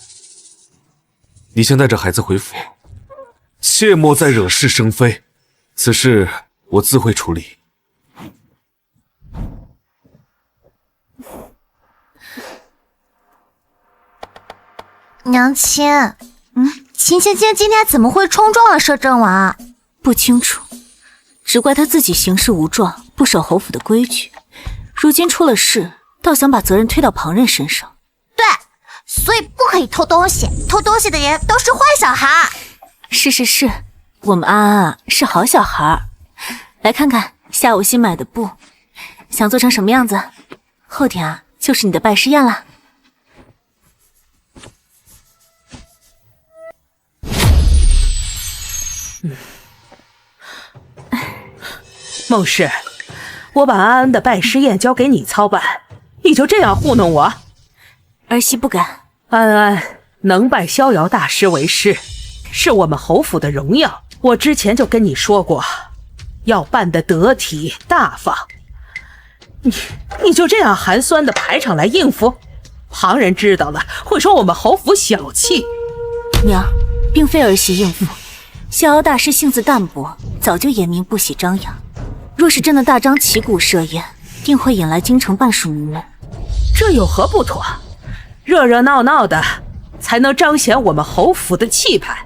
你先带着孩子回府，切莫再惹是生非，此事我自会处理。娘亲，秦仙仙今天怎么会冲撞了摄政王？不清楚，只怪他自己行事无状，不守侯府的规矩，如今出了事，倒想把责任推到旁人身上。对，所以不可以偷东西，偷东西的人都是坏小孩。是，我们安安啊是好小孩。来看看下午新买的布，想做成什么样子？后天啊就是你的拜师宴啦。孟氏，我把安安的拜师宴交给你操办，你就这样糊弄我？儿媳不敢。安安能拜逍遥大师为师，是我们侯府的荣耀。我之前就跟你说过，要办得得体大方。你就这样寒酸的排场来应付，旁人知道了会说我们侯府小气。娘，并非儿媳应付，逍遥大师性子淡薄，早就严明不喜张扬。若是真的大张旗鼓设宴，定会引来京城半数名门。这有何不妥？热热闹闹的，才能彰显我们侯府的气派。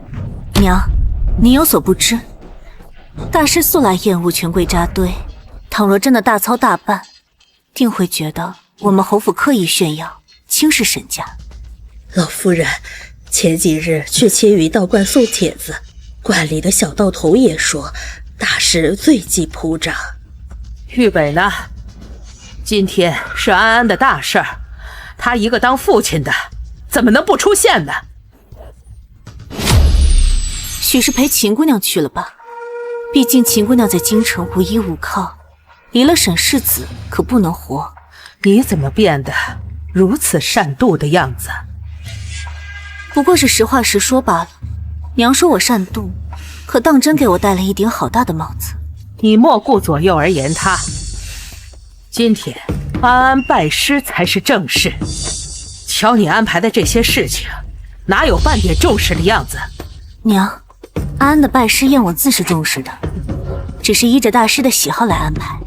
娘，您有所不知，大师素来厌恶权贵扎堆，倘若真的大操大办，定会觉得我们侯府刻意炫耀，轻视沈家。老夫人，前几日去切鱼道观送帖子，观里的小道头也说大师罪迹铺张。玉北呢？今天是安安的大事儿，他一个当父亲的，怎么能不出现呢？许是陪秦姑娘去了吧。毕竟秦姑娘在京城无依无靠，离了沈世子可不能活。你怎么变得如此善妒的样子？不过是实话实说罢了。娘说我善妒，可当真给我戴了一顶好大的帽子。你莫顾左右而言他。今天安安拜师才是正事。瞧你安排的这些事情，哪有半点重视的样子？娘，安安的拜师宴我自是重视的，只是依着大师的喜好来安排。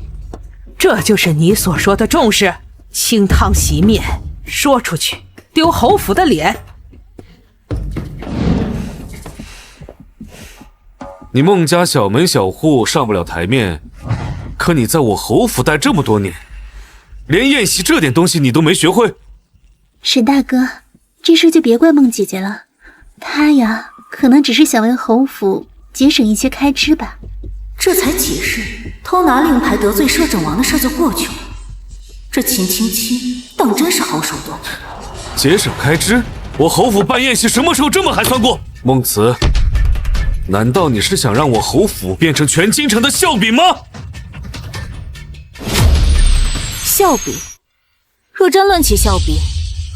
这就是你所说的重视？清汤洗面，说出去丢侯府的脸。你孟家小门小户上不了台面，可你在我侯府待这么多年，连宴席这点东西你都没学会。沈大哥，这事就别怪孟姐姐了，她呀，可能只是想为侯府节省一些开支吧。这才几日，偷拿令牌得罪摄政王的事就过去了。这秦青青当真是好手段。节省开支？我侯府办宴席什么时候这么寒酸过？孟慈，难道你是想让我侯府变成全京城的笑柄吗？笑柄？若真论起笑柄，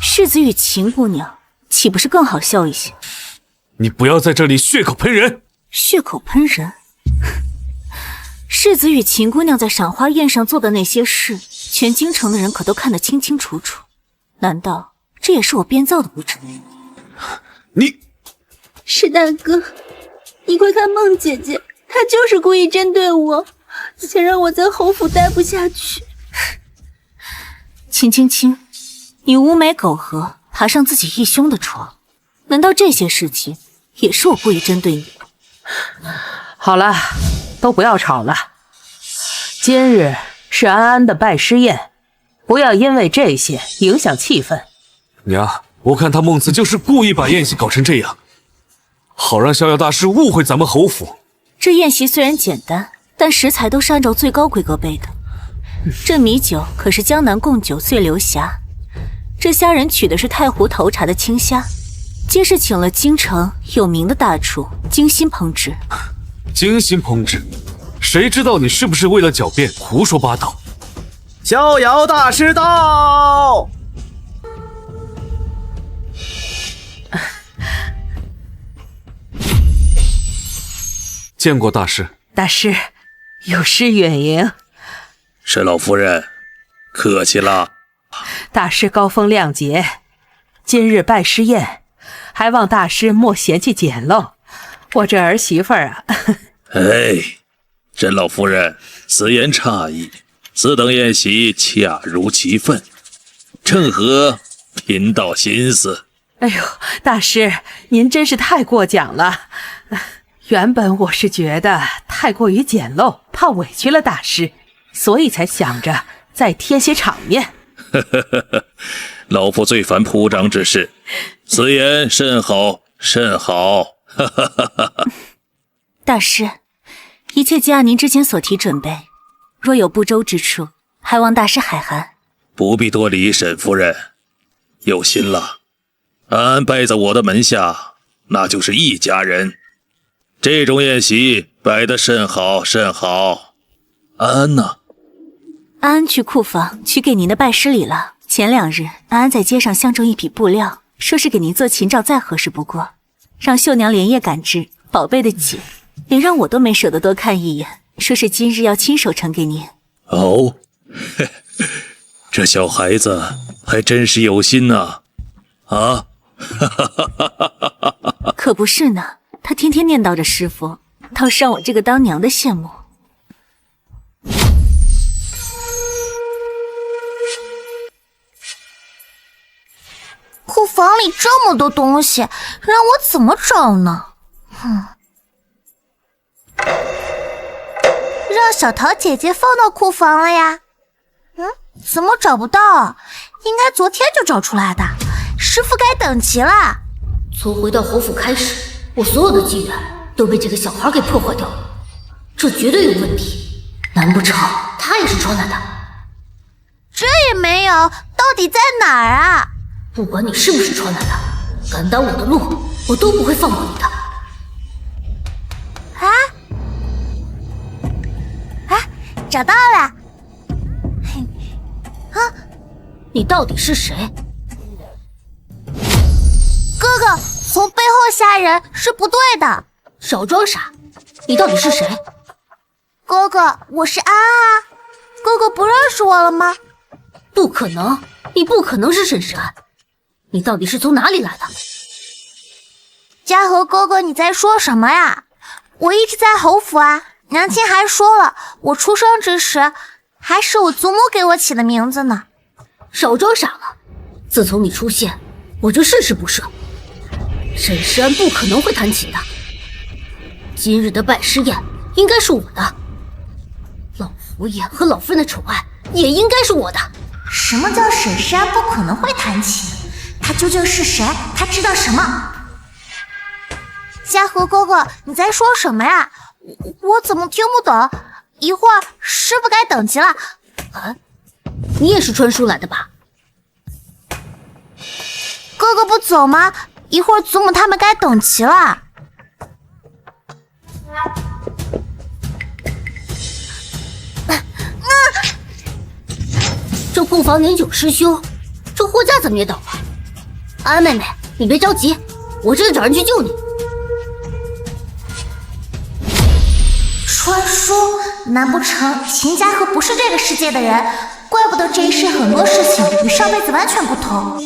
世子与秦姑娘岂不是更好笑一些？你不要在这里血口喷人！血口喷人？世子与秦姑娘在赏花宴上做的那些事，全京城的人可都看得清清楚楚。难道这也是我编造的不成？你，史大哥，你快看孟姐姐，她就是故意针对我，想让我在侯府待不下去。秦青青，你无眉苟合，爬上自己义兄的床，难道这些事情也是我故意针对你？好了，都不要吵了。今日是安安的拜师宴，不要因为这些影响气氛。娘，我看他孟慈就是故意把宴席搞成这样，好让逍遥大师误会咱们侯府。这宴席虽然简单，但食材都是按照最高规格备的。这米酒可是江南贡酒醉流虾，这虾仁取的是太湖头茶的青虾，皆是请了京城有名的大厨精心烹制。精心烹制？谁知道你是不是为了狡辩胡说八道？逍遥大师到！见过大师。大师，有失远迎。沈老夫人，客气了。大师高风亮节，今日拜师宴，还望大师莫嫌弃简陋。我这儿媳妇儿啊，哎，沈老夫人，此言差矣。此等宴席恰如其分，正合贫道心思。哎呦，大师，您真是太过奖了。原本我是觉得太过于简陋，怕委屈了大师，所以才想着再添些场面。老夫最烦铺张之事，此言甚好，甚好。大师，一切皆按您之前所提准备，若有不周之处，还望大师海涵。不必多礼，沈夫人，有心了。安安拜在我的门下，那就是一家人。这种宴席摆得甚好，甚好。安安呢？安安去库房取给您的拜师礼了。前2日，安安在街上相中一匹布料，说是给您做琴罩，再合适不过，让秀娘连夜赶制，宝贝的紧，连让我都没舍得多看一眼，说是今日要亲手呈给您。哦，这小孩子还真是有心呐！啊，可不是呢，他天天念叨着师傅，倒是让我这个当娘的羡慕。库房里这么多东西，让我怎么找呢？让小桃姐姐放到库房了呀。怎么找不到？应该昨天就找出来的。师傅该等齐了。从回到侯府开始，我所有的机缘都被这个小孩给破坏掉了，这绝对有问题。难不成他也是传来的？这也没有，到底在哪儿啊？不管你是不是传来的，敢挡我的路，我都不会放过你的。找到了。你到底是谁？哥哥，从背后吓人是不对的。少装傻，你到底是谁？哥哥，我是安啊。哥哥不认识我了吗？不可能，你不可能是沈石安。你到底是从哪里来的？嘉禾哥哥，你在说什么呀？我一直在侯府啊。娘亲还说了，我出生之时还是我祖母给我起的名字呢。少装傻了！自从你出现，我就事事不顺。沈石安不可能会弹琴的。今日的拜师宴应该是我的，老佛爷和老夫人的宠爱也应该是我的。什么叫沈石安不可能会弹琴？他究竟是谁？他知道什么？嘉禾哥哥，你在说什么呀？我怎么听不懂？一会儿师傅该等级了。啊，你也是穿书来的吧？哥哥不走吗？一会儿祖母他们该等齐了。这库房年久失修，这货架怎么也倒了？安妹妹，你别着急，我这就找人去救你。穿书？难不成秦嘉禾不是这个世界的人？怪不得这一世很多事情与上辈子完全不同。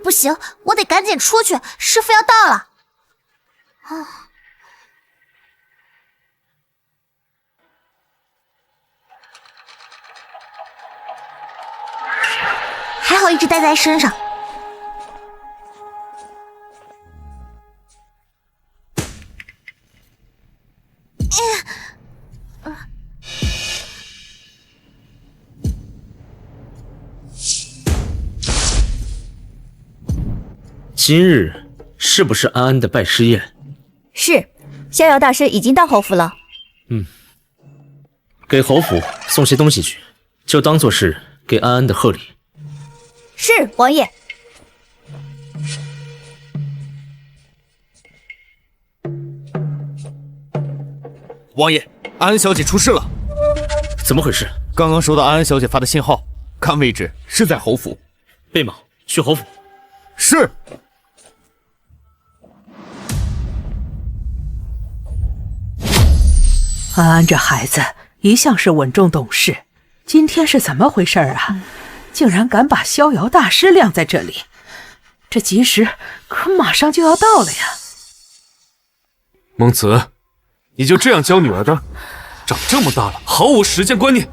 不行，我得赶紧出去，师傅要到了。还好一直带在身上。今日是不是安安的拜师宴？是，逍遥大师已经到侯府了。给侯府送些东西去，就当做是给安安的贺礼。是，王爷。王爷，安安小姐出事了。怎么回事？刚刚收到安安小姐发的信号，看位置是在侯府。贝莽，去侯府。是。安安这孩子一向是稳重懂事，今天是怎么回事啊？竟然敢把逍遥大师晾在这里，这吉时可马上就要到了呀！孟慈，你就这样教女儿的？长这么大了，毫无时间观念。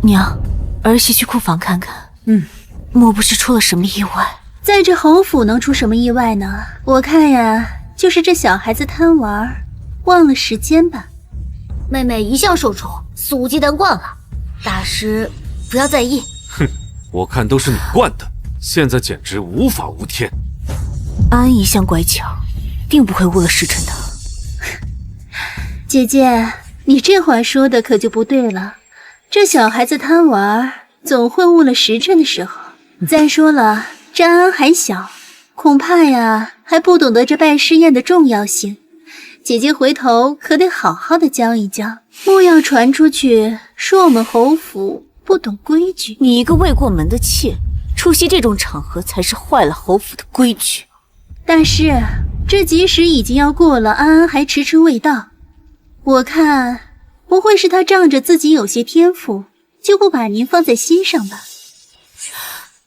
娘，儿媳去库房看看。莫不是出了什么意外？在这侯府能出什么意外呢？我看呀，就是这小孩子贪玩，忘了时间吧。妹妹一向受宠，肆无忌惮惯了，大师不要在意。哼，我看都是你惯的，现在简直无法无天。安安一向乖巧，定不会误了时辰的。姐姐，你这话说的可就不对了。这小孩子贪玩，总会误了时辰的时候。再说了，这安安还小，恐怕呀还不懂得这拜师宴的重要性。姐姐回头可得好好的教一教，莫要传出去说我们侯府不懂规矩。你一个未过门的妾，出席这种场合才是坏了侯府的规矩。大师，这吉时已经要过了，安安还迟迟未到，我看不会是他仗着自己有些天赋，就不把您放在心上吧？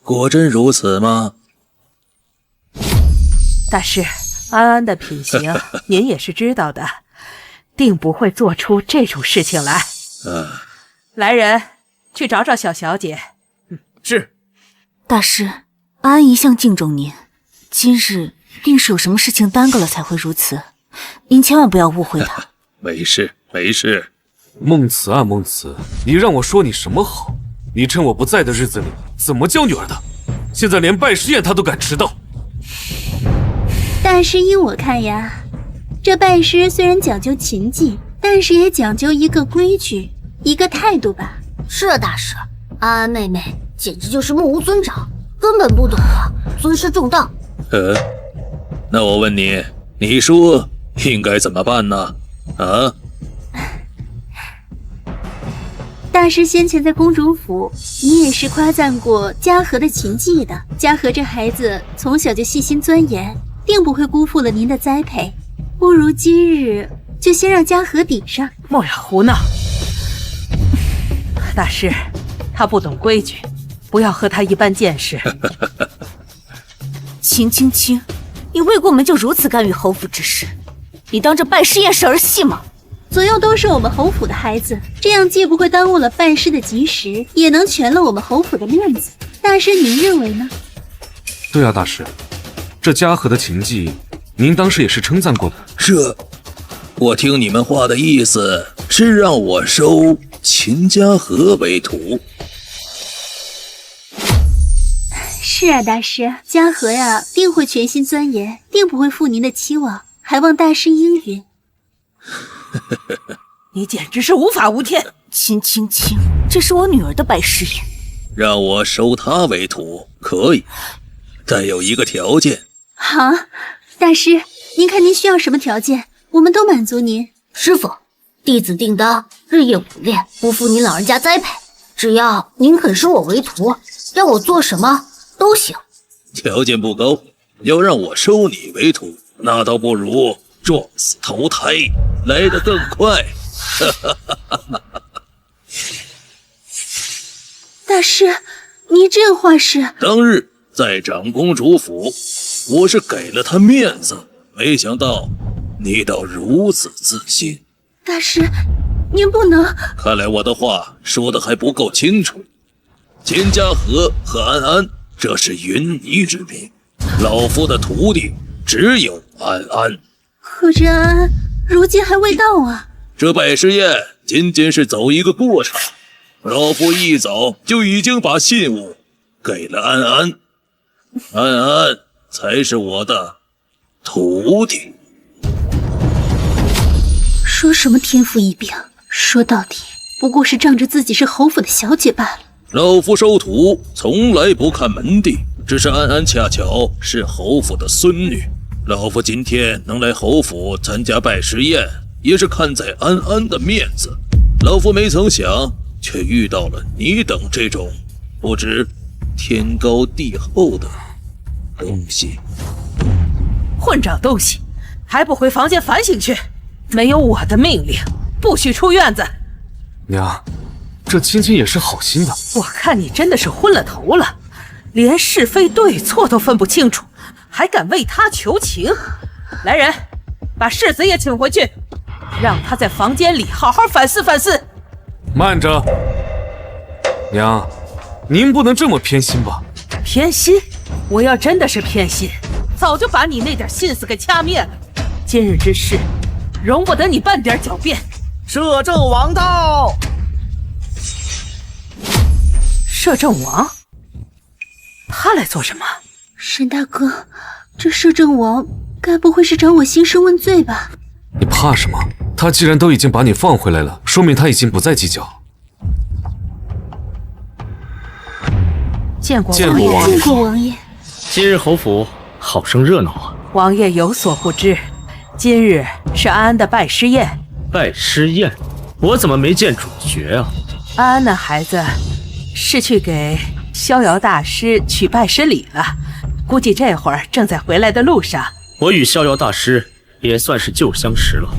果真如此吗？大师，安安的品行您也是知道的，定不会做出这种事情来。来人，去找找小小姐。是。大师，安安一向敬重您，今日定是有什么事情耽搁了才会如此，您千万不要误会他。没事没事。孟慈啊孟慈，你让我说你什么好？你趁我不在的日子里怎么教女儿的？现在连拜师宴她都敢迟到。大师依我看呀，这拜师虽然讲究琴技，但是也讲究一个规矩，一个态度吧。是啊，大师，安安妹妹简直就是目无尊长，根本不懂得尊师重道。那我问你，你说应该怎么办呢？啊？大师先前在公主府，你也是夸赞过嘉禾的琴技的。嘉禾这孩子从小就细心钻研，定不会辜负了您的栽培。不如今日就先让嘉禾抵上。莫要胡闹！大师，他不懂规矩，不要和他一般见识。秦青青，你未过门就如此干预侯府之事，你当这拜师宴是儿戏吗？左右都是我们侯府的孩子，这样既不会耽误了拜师的吉时，也能全了我们侯府的面子。大师您认为呢？对啊，大师，这嘉禾的琴技，您当时也是称赞过的。我听你们话的意思是让我收秦嘉禾为徒。是啊，大师，嘉禾呀，定会全心钻研，定不会负您的期望，还望大师应允。你简直是无法无天！秦青青，这是我女儿的拜师宴，让我收她为徒可以，但有一个条件。好，大师，您看您需要什么条件，我们都满足您。师傅，弟子定当日夜苦练，不负您老人家栽培。只要您肯收我为徒，让我做什么都行。条件不高，要让我收你为徒，那倒不如撞死投胎来得更快。大师，你这话是？当日在长公主府，我是给了她面子，没想到你倒如此自信。大师，您不能……看来我的话说的还不够清楚。秦嘉禾和安安，这是云泥之别，老夫的徒弟只有安安。可这安安如今还未到啊！这拜师宴仅仅是走一个过场，老夫一早就已经把信物给了安安，安安才是我的徒弟。说什么天赋异禀，说到底不过是仗着自己是侯府的小姐罢了。老夫收徒从来不看门第，只是安安恰巧是侯府的孙女。老夫今天能来侯府参加拜师宴，也是看在安安的面子。老夫没曾想，却遇到了你等这种不知天高地厚的东西。混账东西，还不回房间反省去！没有我的命令，不许出院子。娘，这青青也是好心的。我看你真的是昏了头了，连是非对错都分不清楚，还敢为他求情！来人，把世子也请回去，让他在房间里好好反思反思。慢着，娘，您不能这么偏心吧？偏心？我要真的是偏心，早就把你那点心思给掐灭了。今日之事，容不得你半点狡辩。摄政王到！摄政王？他来做什么？沈大哥，这摄政王该不会是找我兴师问罪吧？你怕什么？他既然都已经把你放回来了，说明他已经不再计较。见过王爷，见过王爷。今日侯府好生热闹啊！王爷有所不知，今日是安安的拜师宴。拜师宴？我怎么没见主角啊？安安那孩子是去给逍遥大师取拜师礼了，估计这会儿正在回来的路上。我与逍遥大师也算是旧相识了。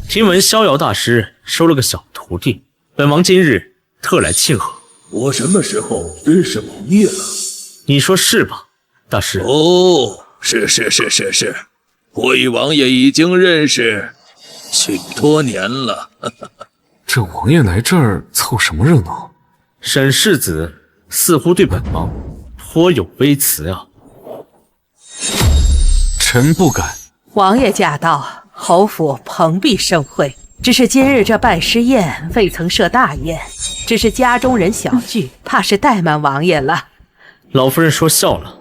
听闻逍遥大师收了个小徒弟，本王今日特来庆贺。我什么时候认识王爷了？你说是吧，大师？哦，是，我与王爷已经认识许多年了。这王爷来这儿凑什么热闹？沈世子似乎对本王颇有微词啊。臣不敢。王爷驾到，侯府蓬荜生辉。只是今日这拜师宴未曾设大宴，只是家中人小聚，怕是怠慢王爷了。老夫人说笑了，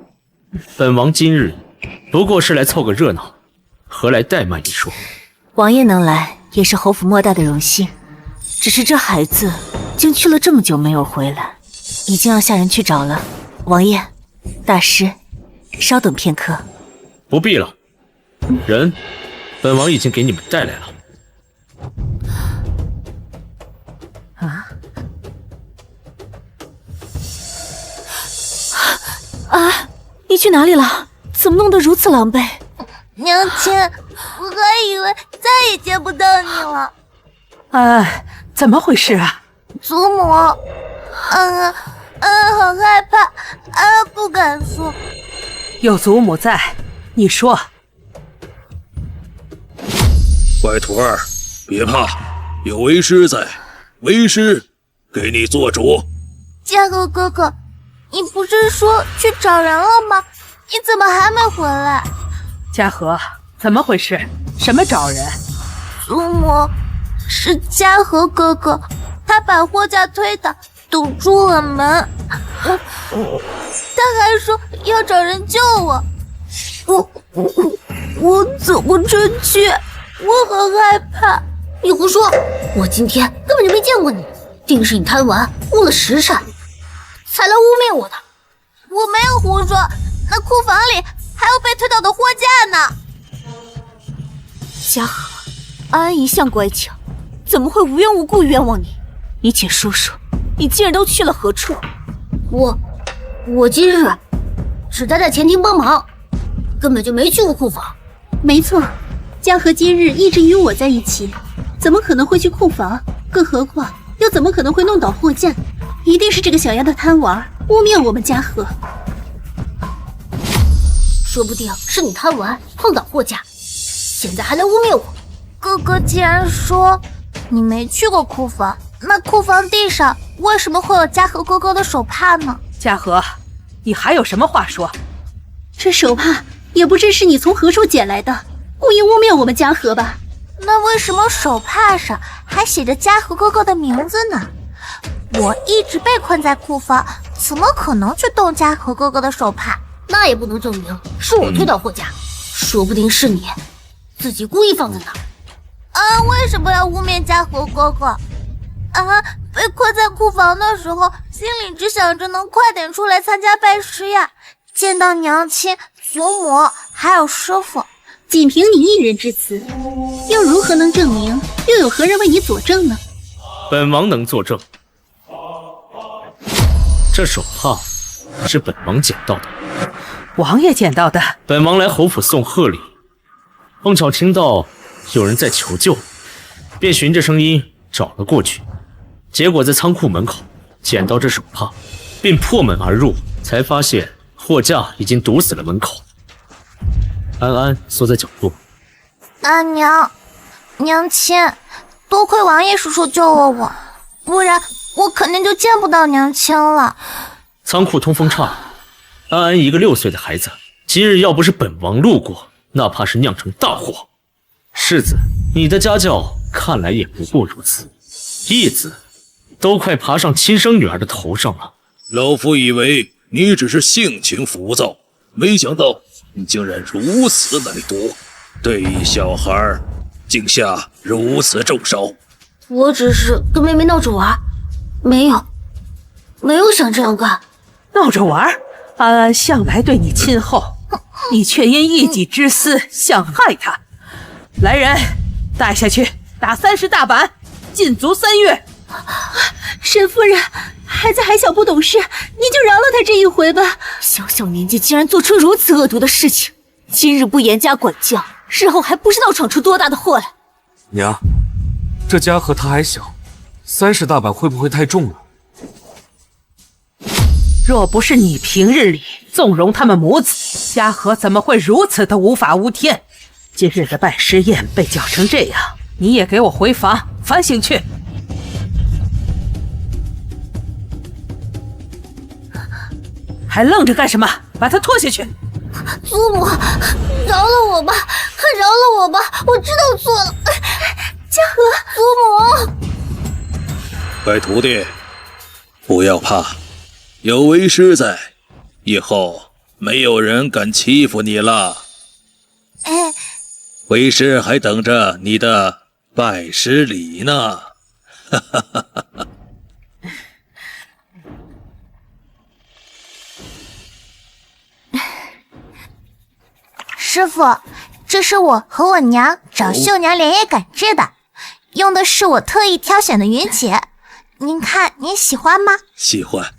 本王今日不过是来凑个热闹，何来怠慢一说？王爷能来也是侯府莫大的荣幸，只是这孩子竟去了这么久没有回来，已经要下人去找了。王爷，大师，稍等片刻。不必了，人本王已经给你们带来了。你去哪里了？怎么弄得如此狼狈？娘亲，我还以为再也见不到你了。怎么回事啊？祖母，安好害怕，安不敢说。有祖母在，你说。乖徒儿，别怕，有为师在，为师给你做主。嘉禾哥哥，你不是说去找人了吗？你怎么还没回来？嘉禾，怎么回事？什么找人？祖母，是嘉禾哥哥，他把货架推倒，堵住了门。他还说要找人救我，我走不出去，我很害怕。你胡说！我今天根本就没见过你，定是你贪玩误了时辰，才来污蔑我的。我没有胡说，那库房里还有被推倒的货架呢。嘉禾，安一向乖巧，怎么会无缘无故冤枉你？你且说说，你今日都去了何处？我今日只待在前厅帮忙，根本就没去过库房。没错，嘉禾今日一直与我在一起，怎么可能会去库房？更何况又怎么可能会弄倒货架？一定是这个小丫头贪玩，污蔑我们嘉禾。说不定是你贪玩碰倒货架，现在还来污蔑我。哥哥既然说你没去过库房，那库房地上为什么会有嘉禾哥哥的手帕呢？嘉禾，你还有什么话说？这手帕也不知是你从何处捡来的，故意污蔑我们嘉禾吧？那为什么手帕上还写着嘉禾哥哥的名字呢？我一直被困在库房，怎么可能去动嘉禾哥哥的手帕？那也不能证明是我推倒货架，说不定是你自己故意放在那儿。为什么要污蔑嘉禾哥哥？被困在库房的时候，心里只想着能快点出来参加拜师呀，见到娘亲、祖母还有师傅。仅凭你一人之词，又如何能证明？又有何人为你佐证呢？本王能作证，这手帕是本王捡到的。王爷捡到的。本王来侯府送贺礼，碰巧听到有人在求救，便循着声音找了过去。结果在仓库门口捡到这手帕，并破门而入，才发现货架已经堵死了门口。安安缩在角落。娘亲，多亏王爷叔叔救了我，不然我肯定就见不到娘亲了。仓库通风差，安安一个6岁的孩子，今日要不是本王路过，那怕是酿成大祸。世子，你的家教看来也不过如此，义子都快爬上亲生女儿的头上了。老夫以为你只是性情浮躁，没想到你竟然如此歹毒，对一小孩竟下如此重手。我只是跟妹妹闹着玩，没有想这样干。闹着玩？安安向来对你亲厚，你却因一己之私想害她。来人，带下去打30大板，禁足3月。沈夫人，孩子还小不懂事，您就饶了他这一回吧。小小年纪竟然做出如此恶毒的事情，今日不严加管教，日后还不知道闯出多大的祸来。娘，这家和他还小，30大板会不会太重了？若不是你平日里纵容他们母子，嘉禾怎么会如此的无法无天？今日的拜师宴被搅成这样，你也给我回房反省去。还愣着干什么？把他拖下去！祖母，饶了我吧，饶了我吧，我知道错了。嘉禾，祖母，乖徒弟，不要怕，有为师在，以后没有人敢欺负你了。为师还等着你的拜师礼呢。哈哈哈哈。师傅，这是我和我娘找绣娘连夜赶制的，用的是我特意挑选的云锦。您看，您喜欢吗？喜欢，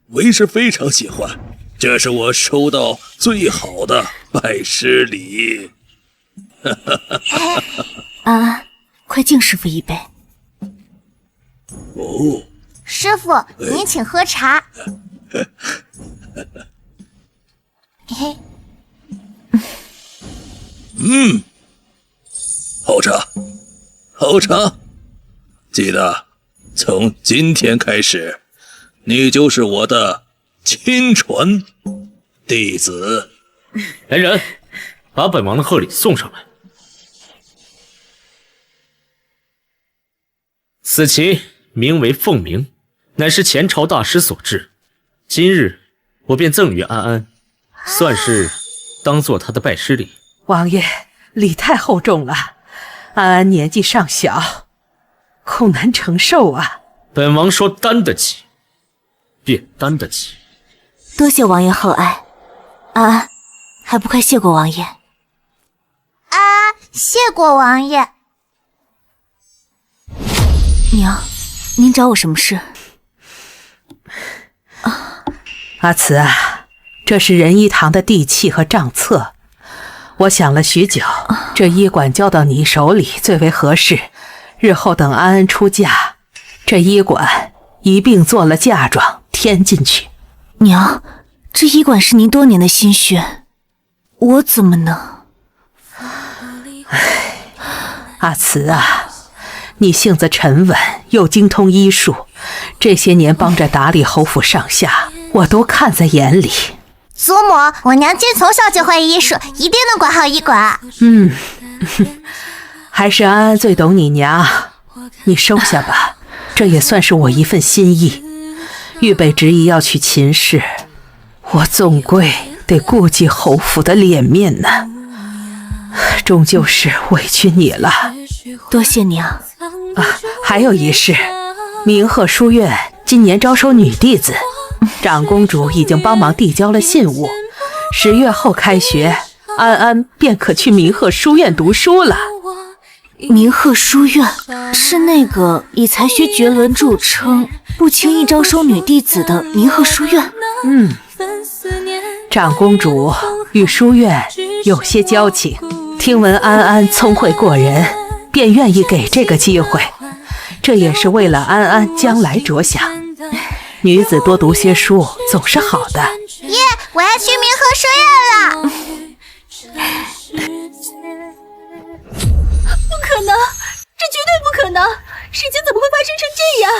为师非常喜欢，这是我收到最好的拜师礼。安安，快敬师傅一杯。哦，师傅，您请喝茶。嘿，好茶，好茶。记得，从今天开始，你就是我的亲传弟子。来人，把本王的贺礼送上来。此琴名为凤鸣，乃是前朝大师所制。今日我便赠与安安，算是当做他的拜师礼。王爷，礼太厚重了，安安年纪尚小，恐难承受啊。本王说担得起，便担得起。多谢王爷厚爱，安安，还不快谢过王爷？啊，谢过王爷。娘，您找我什么事？阿慈啊，这是仁医堂的地契和账册，我想了许久，这医馆交到你手里最为合适。日后等安安出嫁，这医馆一并做了嫁妆添进去。娘，这医馆是您多年的心血，我怎么能……阿慈啊，你性子沉稳，又精通医术，这些年帮着打理侯府上下，我都看在眼里。祖母，我娘亲从小就会医术，一定能管好医馆。还是安安最懂你娘，你收下吧，这也算是我一份心意。预备执意要去秦氏，我总归得顾及侯府的脸面呢，终究是委屈你了。多谢娘。还有一事，明鹤书院今年招收女弟子，长公主已经帮忙递交了信物，10月后开学，安安便可去明鹤书院读书了。明鹤书院是那个以才学绝伦著称、不轻易招收女弟子的明鹤书院？长公主与书院有些交情，听闻安安聪慧过人，便愿意给这个机会，这也是为了安安将来着想。女子多读些书总是好的。耶，我要去明鹤书院了。不可能，这绝对不可能！事情怎么会发生成这样？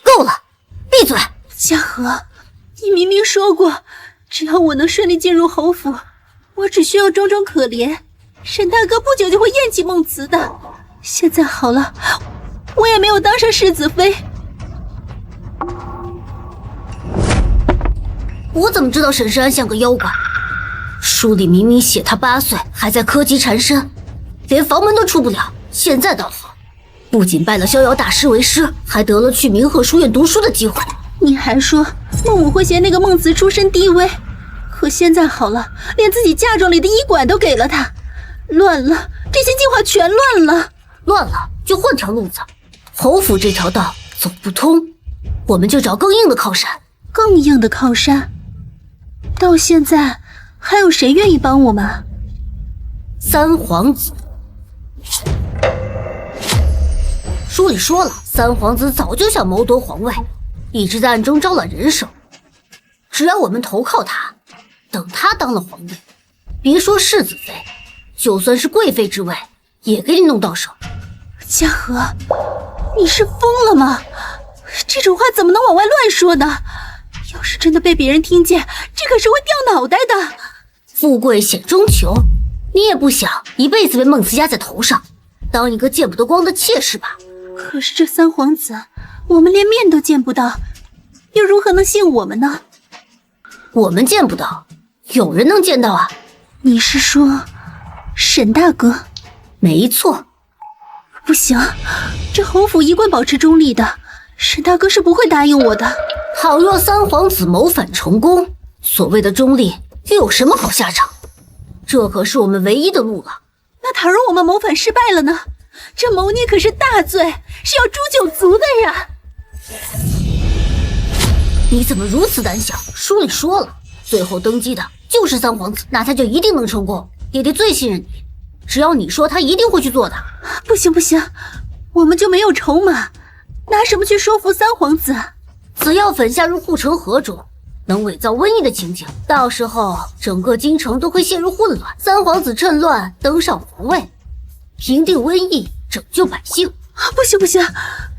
够了，闭嘴！嘉禾，你明明说过，只要我能顺利进入侯府，我只需要装装可怜，沈大哥不久就会厌弃孟慈的。现在好了，我也没有当上世子妃。我怎么知道沈世安像个妖怪？书里明明写他8岁还在柯基缠身，连房门都出不了。现在倒好，不仅拜了逍遥大师为师，还得了去明鹤书院读书的机会。你还说孟母会嫌那个孟慈出身低微，可现在好了，连自己嫁妆里的医馆都给了他，乱了，这些计划全乱了。乱了就换条路子，侯府这条道走不通，我们就找更硬的靠山。更硬的靠山？到现在还有谁愿意帮我们？三皇子。书里说了，三皇子早就想谋夺皇位，一直在暗中招揽人手。只要我们投靠他，等他当了皇帝，别说世子妃，就算是贵妃之位，也给你弄到手。嘉禾，你是疯了吗？这种话怎么能往外乱说呢？要是真的被别人听见，这可是会掉脑袋的。富贵险中求，你也不想一辈子被孟慈压在头上，当一个见不得光的妾是吧？可是这三皇子，我们连面都见不到，又如何能信我们呢？我们见不到，有人能见到啊。你是说沈大哥？没错。不行，这侯府一贯保持中立的，沈大哥是不会答应我的。倘若三皇子谋反成功，所谓的中立又有什么好下场？这可是我们唯一的路了。假如我们谋反失败了呢？这谋逆可是大罪，是要诛九族的呀！你怎么如此胆小？书里说了，最后登基的就是三皇子，那他就一定能成功。爹爹最信任你，只要你说，他一定会去做的。不行不行，我们就没有筹码，拿什么去说服三皇子？此药粉下入护城河中，能伪造瘟疫的情景，到时候整个京城都会陷入混乱。三皇子趁乱登上皇位，平定瘟疫，拯救百姓。不行不行，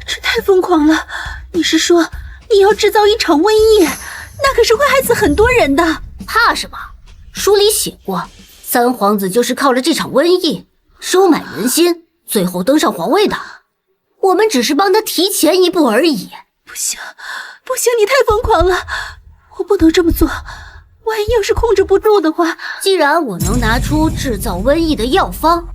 这太疯狂了！你是说你要制造一场瘟疫？那可是会害死很多人的。怕什么？书里写过，三皇子就是靠着这场瘟疫收买人心，最后登上皇位的。我们只是帮他提前一步而已。不行不行，你太疯狂了，我不能这么做。万一要是控制不住的话，既然我能拿出制造瘟疫的药方，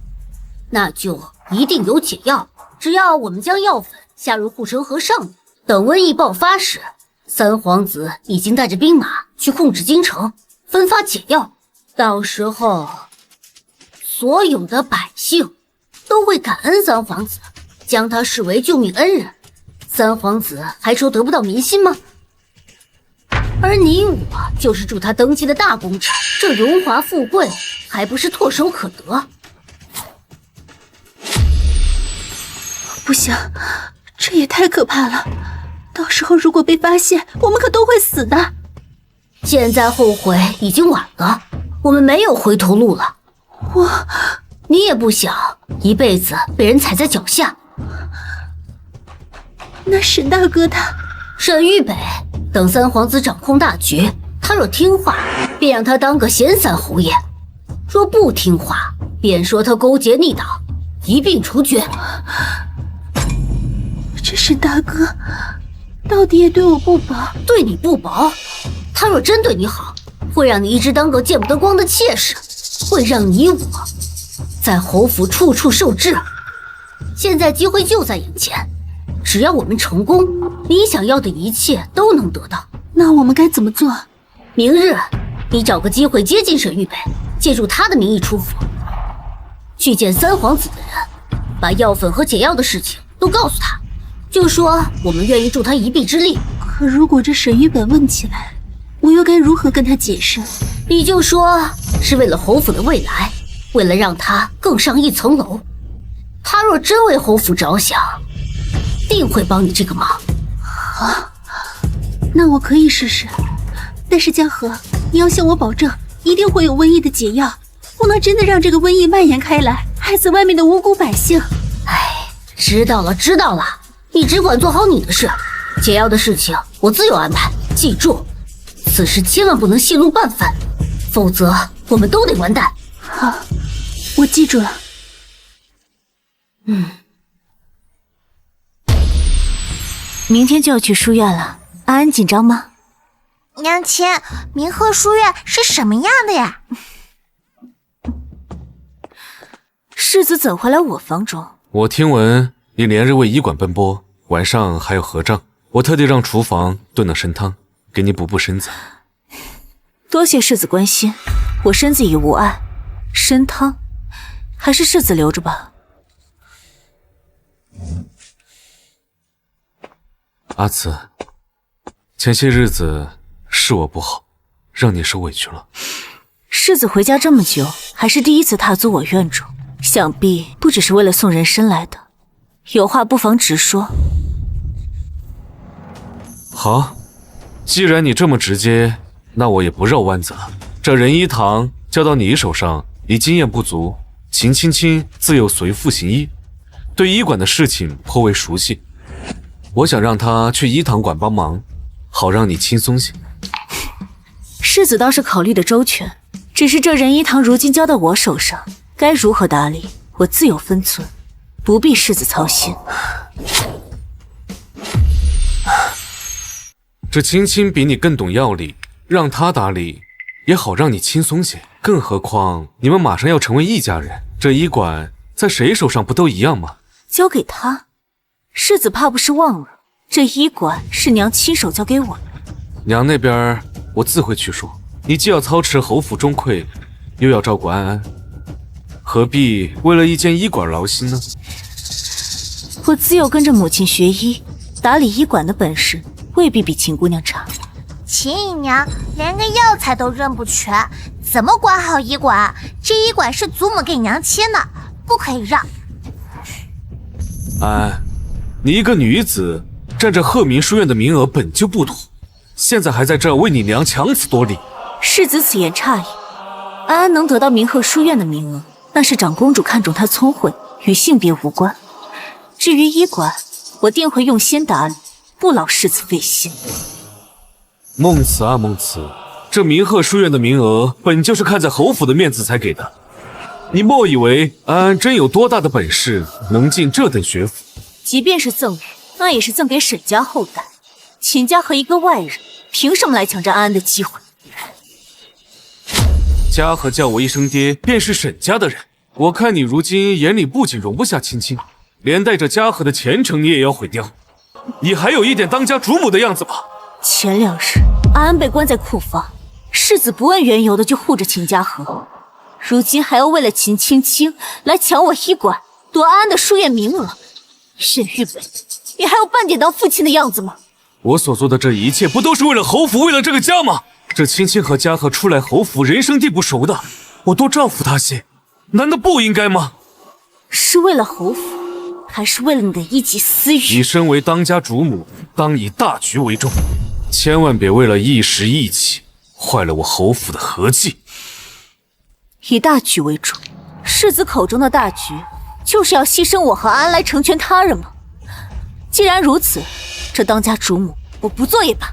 那就一定有解药。只要我们将药粉下入护城河上面，等瘟疫爆发时，三皇子已经带着兵马去控制京城，分发解药。到时候，所有的百姓都会感恩三皇子，将他视为救命恩人。三皇子还说得不到民心吗？而你我就是助他登基的大功臣，这荣华富贵还不是唾手可得？不行，这也太可怕了！到时候如果被发现，我们可都会死的。现在后悔已经晚了，我们没有回头路了。你也不想一辈子被人踩在脚下。那沈大哥他……沈玉北，等三皇子掌控大局，他若听话，便让他当个闲散侯爷；若不听话，便说他勾结逆党，一并处决。这沈大哥到底也对我不薄？对你不薄，他若真对你好，会让你一直当个见不得光的妾室，会让你我在侯府处处受制。现在机会就在眼前，只要我们成功，你想要的一切都能得到。那我们该怎么做？明日你找个机会接近沈玉北，借助他的名义出府，去见三皇子的人，把药粉和解药的事情都告诉他，就说我们愿意助他一臂之力。可如果这沈玉北问起来，我又该如何跟他解释？你就说是为了侯府的未来，为了让他更上一层楼。他若真为侯府着想，定会帮你这个忙。好，那我可以试试。但是江河，你要向我保证，一定会有瘟疫的解药，不能真的让这个瘟疫蔓延开来，害死外面的无辜百姓。哎，知道了知道了，你只管做好你的事，解药的事情我自有安排。记住，此事千万不能泄露半分，否则我们都得完蛋。好，我记住了。明天就要去书院了，安安紧张吗？娘亲，明鹤书院是什么样的呀？世子怎会来我房中？我听闻你连日为医馆奔波，晚上还有合帐，我特地让厨房炖了参汤，给你补补身子。多谢世子关心，我身子已无碍，参汤还是世子留着吧。阿慈，前些日子是我不好，让你受委屈了。世子回家这么久，还是第一次踏足我院中，想必不只是为了送人参来的，有话不妨直说。好，既然你这么直接，那我也不绕弯子了。这仁医堂交到你手上，你经验不足，秦青青自幼随父行医，对医馆的事情颇为熟悉。我想让他去医堂馆帮忙，好让你轻松些。世子倒是考虑的周全，只是这仁医堂如今交到我手上，该如何打理，我自有分寸，不必世子操心。这青青比你更懂药理，让他打理也好让你轻松些。更何况你们马上要成为一家人，这医馆在谁手上不都一样吗？交给他，世子怕不是忘了，这医馆是娘亲手交给我的。娘那边我自会去说，你既要操持侯府中馈，又要照顾安安，何必为了一间医馆劳心呢？我自幼跟着母亲学医，打理医馆的本事未必比秦姑娘差。秦姨娘连个药材都认不全，怎么管好医馆？这医馆是祖母给娘亲的，不可以让。安，你一个女子占着鹤鸣书院的名额本就不妥，现在还在这儿为你娘强词夺理。世子此言差矣。安安能得到明鹤书院的名额，那是长公主看中她聪慧，与性别无关。至于医馆，我定会用心打理，不劳世子费心。孟慈啊孟慈，这明鹤书院的名额本就是看在侯府的面子才给的，你莫以为安安真有多大的本事能进这等学府。即便是赠予，那也是赠给沈家后代。秦家和一个外人，凭什么来抢占安安的机会？嘉禾叫我一声爹，便是沈家的人。我看你如今眼里不仅容不下青青，连带着嘉禾的前程你也要毁掉。你还有一点当家主母的样子吧？前2日，安安被关在库房，世子不问缘由的就护着秦嘉禾，如今还要为了秦青青来抢我医馆，夺安安的书院名额。沈玉北，你还有半点当父亲的样子吗？我所做的这一切，不都是为了侯府，为了这个家吗？这青青和嘉禾初来侯府，人生地不熟的，我多照顾他些，难道不应该吗？是为了侯府，还是为了你的一己私欲？你身为当家主母，当以大局为重，千万别为了一时义气，坏了我侯府的和气。以大局为重，世子口中的大局，就是要牺牲我和安安来成全他人吗？既然如此，这当家主母我不做也罢。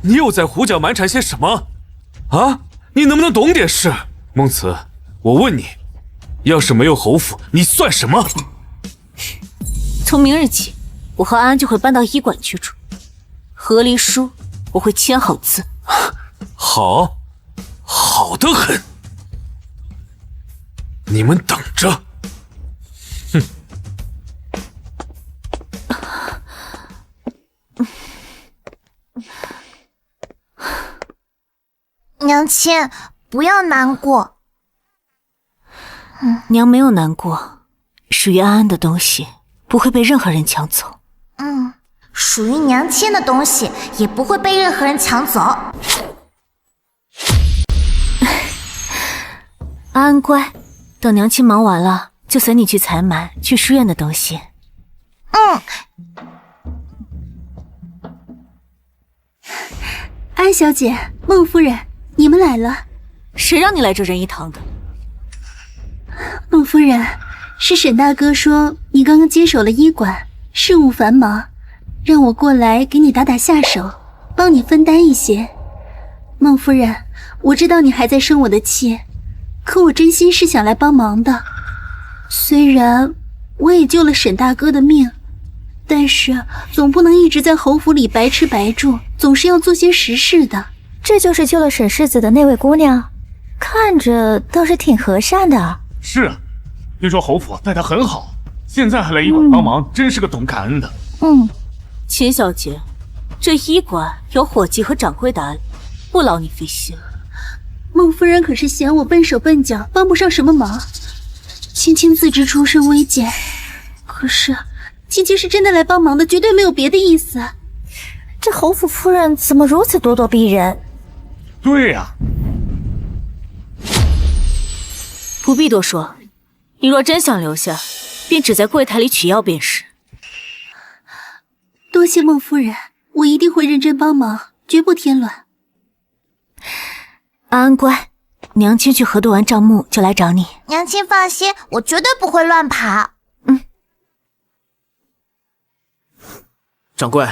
你又在胡搅蛮缠些什么？啊，你能不能懂点事？孟慈，我问你，要是没有侯府，你算什么？从明日起，我和安安就会搬到医馆居住，和离书我会签好字。好，好得很。你们等着。哼。娘亲，不要难过。娘没有难过，属于安安的东西不会被任何人抢走。属于娘亲的东西也不会被任何人抢走。安安乖，等娘亲忙完了，就随你去采买去书院的东西。安小姐，孟夫人，你们来了。谁让你来这仁义堂的？孟夫人，是沈大哥说你刚刚接手了医馆，事务繁忙，让我过来给你打打下手，帮你分担一些。孟夫人，我知道你还在生我的气，可我真心是想来帮忙的。虽然我也救了沈大哥的命，但是总不能一直在侯府里白吃白住，总是要做些实事的。这就是救了沈世子的那位姑娘，看着倒是挺和善的。是啊，听说侯府待她很好，现在还来医馆帮忙，真是个懂感恩的。秦小姐，这医馆由伙计和掌柜打理，不劳你费心。孟夫人可是嫌我笨手笨脚，帮不上什么忙。青青自知出身微贱，可是青青是真的来帮忙的，绝对没有别的意思。这侯府夫人怎么如此咄咄逼人？对呀，不必多说，你若真想留下，便只在柜台里取药便是。多谢孟夫人，我一定会认真帮忙，绝不添乱。安安乖，娘亲去核对完账目就来找你。娘亲放心，我绝对不会乱跑。掌柜，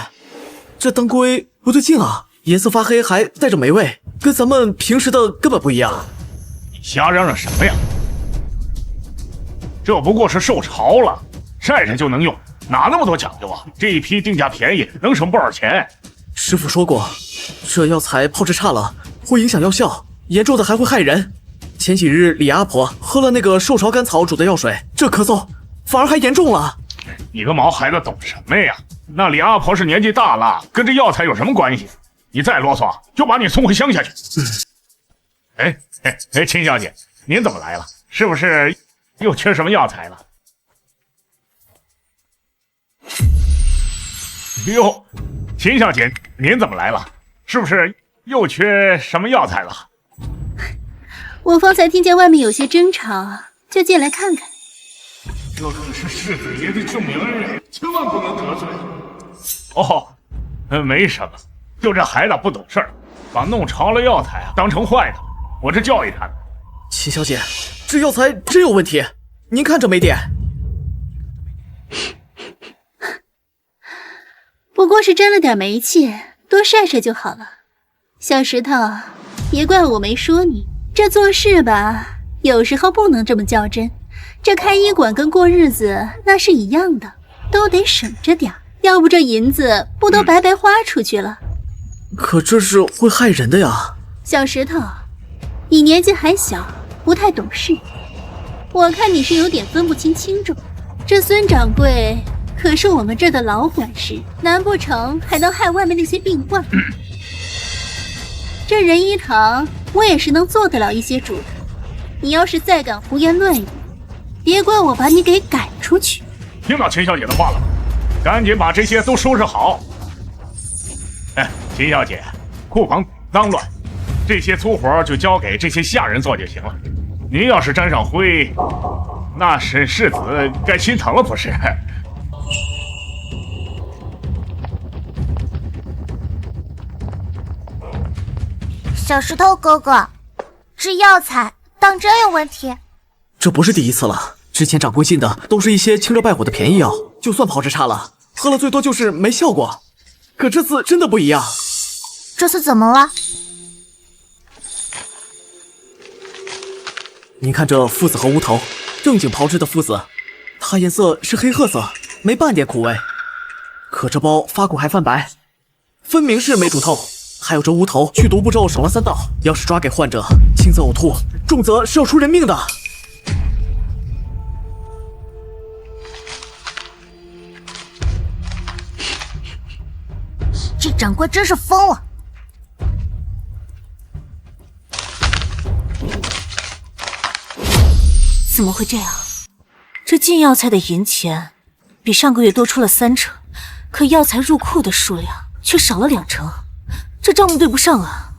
这当归不对劲啊，颜色发黑，还带着霉味，跟咱们平时的根本不一样。你瞎嚷嚷什么呀？这不过是受潮了，晒晒就能用，哪那么多讲究啊？这一批定价便宜，能省不少钱。师傅说过，这药材泡制差了会影响药效，严重的还会害人。前几日李阿婆喝了那个受潮甘草煮的药水，这咳嗽反而还严重了。你个毛孩子懂什么呀？那李阿婆是年纪大了，跟这药材有什么关系？你再啰嗦，就把你送回乡下去。秦小姐，您怎么来了？是不是又缺什么药材了？哟，秦小姐，您怎么来了？是不是又缺什么药材了？我方才听见外面有些争吵，就进来看看。这可是世子爷的救命恩人，千万不能得罪。哦，没什么，就这孩子不懂事儿，把弄潮了药材当成坏的，我这教育他呢。秦小姐，这药材真有问题，您看这霉点。不过是沾了点霉气，多晒晒就好了。小石头，别怪我没说你，这做事吧，有时候不能这么较真。这开医馆跟过日子那是一样的，都得省着点，要不这银子不都白白花出去了。可这是会害人的呀。小石头，你年纪还小，不太懂事，我看你是有点分不清轻重。这孙掌柜可是我们这的老管事，难不成还能害外面那些病患？这仁医堂我也是能做得了一些主的，你要是再敢胡言乱语，别怪我把你给赶出去。听到秦小姐的话了吗？赶紧把这些都收拾好。秦小姐，库房脏乱，这些粗活就交给这些下人做就行了。您要是沾上灰，那是世子该心疼了不是？小石头哥哥，这药材当真有问题？这不是第一次了，之前掌柜进的都是一些清热败火的便宜药，就算炮制差了，喝了最多就是没效果。可这次真的不一样。这次怎么了？您看这附子和乌头，正经炮制的附子，它颜色是黑褐色，没半点苦味。可这包发苦还泛白，分明是没煮透。还有这乌头去毒步骤省了3道，要是抓给患者，轻则呕吐，重则是要出人命的。这掌柜真是疯了！怎么会这样？这进药材的银钱比上个月多出了3成，可药材入库的数量却少了2成，这账目对不上啊！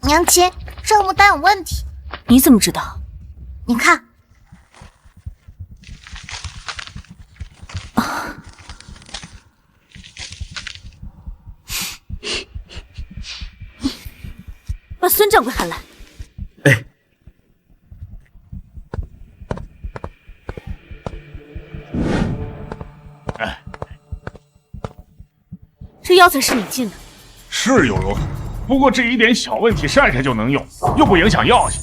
娘亲，账目单有问题。你怎么知道？你看。把孙掌柜喊来。哎。这药材是你进的？是有用，不过这一点小问题晒晒就能用，又不影响药性。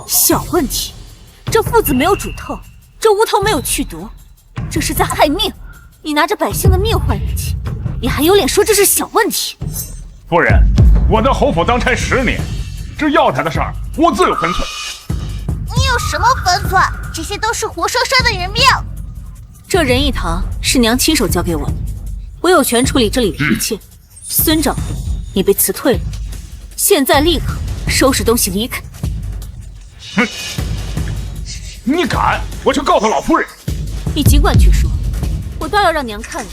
小问题？这附子没有煮透，这乌头没有去毒，这是在害命！你拿着百姓的命换人气，你还有脸说这是小问题？夫人，我在侯府当差10年，这药材的事儿我自有分寸。你有什么分寸？这些都是活生生的人命。这仁义堂是娘亲手交给我的，我有权处理这里的一切。孙掌柜，你被辞退了，现在立刻收拾东西离开。哼！你敢，我就告诉老夫人。你尽管去说，我倒要让娘看看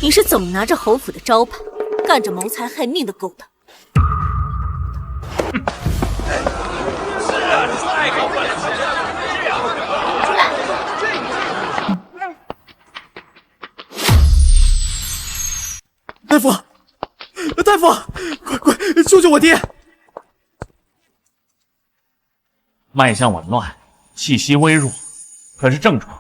你是怎么拿着侯府的招牌，干着谋财害命的勾当。大夫，大夫，快救救我爹！脉象紊乱，气息微弱，可是症状？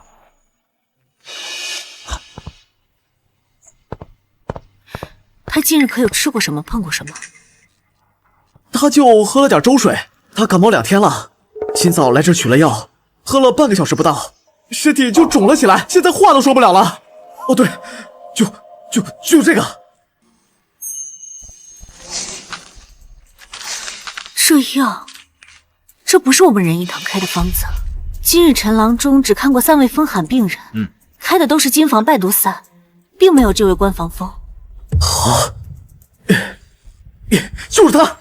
他近日可有吃过什么，碰过什么？他就喝了点粥水。他感冒2天了，今早来这取了药，喝了半个小时不到，身体就肿了起来，现在话都说不了了。哦对，就这个。这药，这不是我们仁义堂开的方子。今日陈郎中只看过3位风寒病人，开的都是金防败毒散，并没有这位关防风。啊，就是他！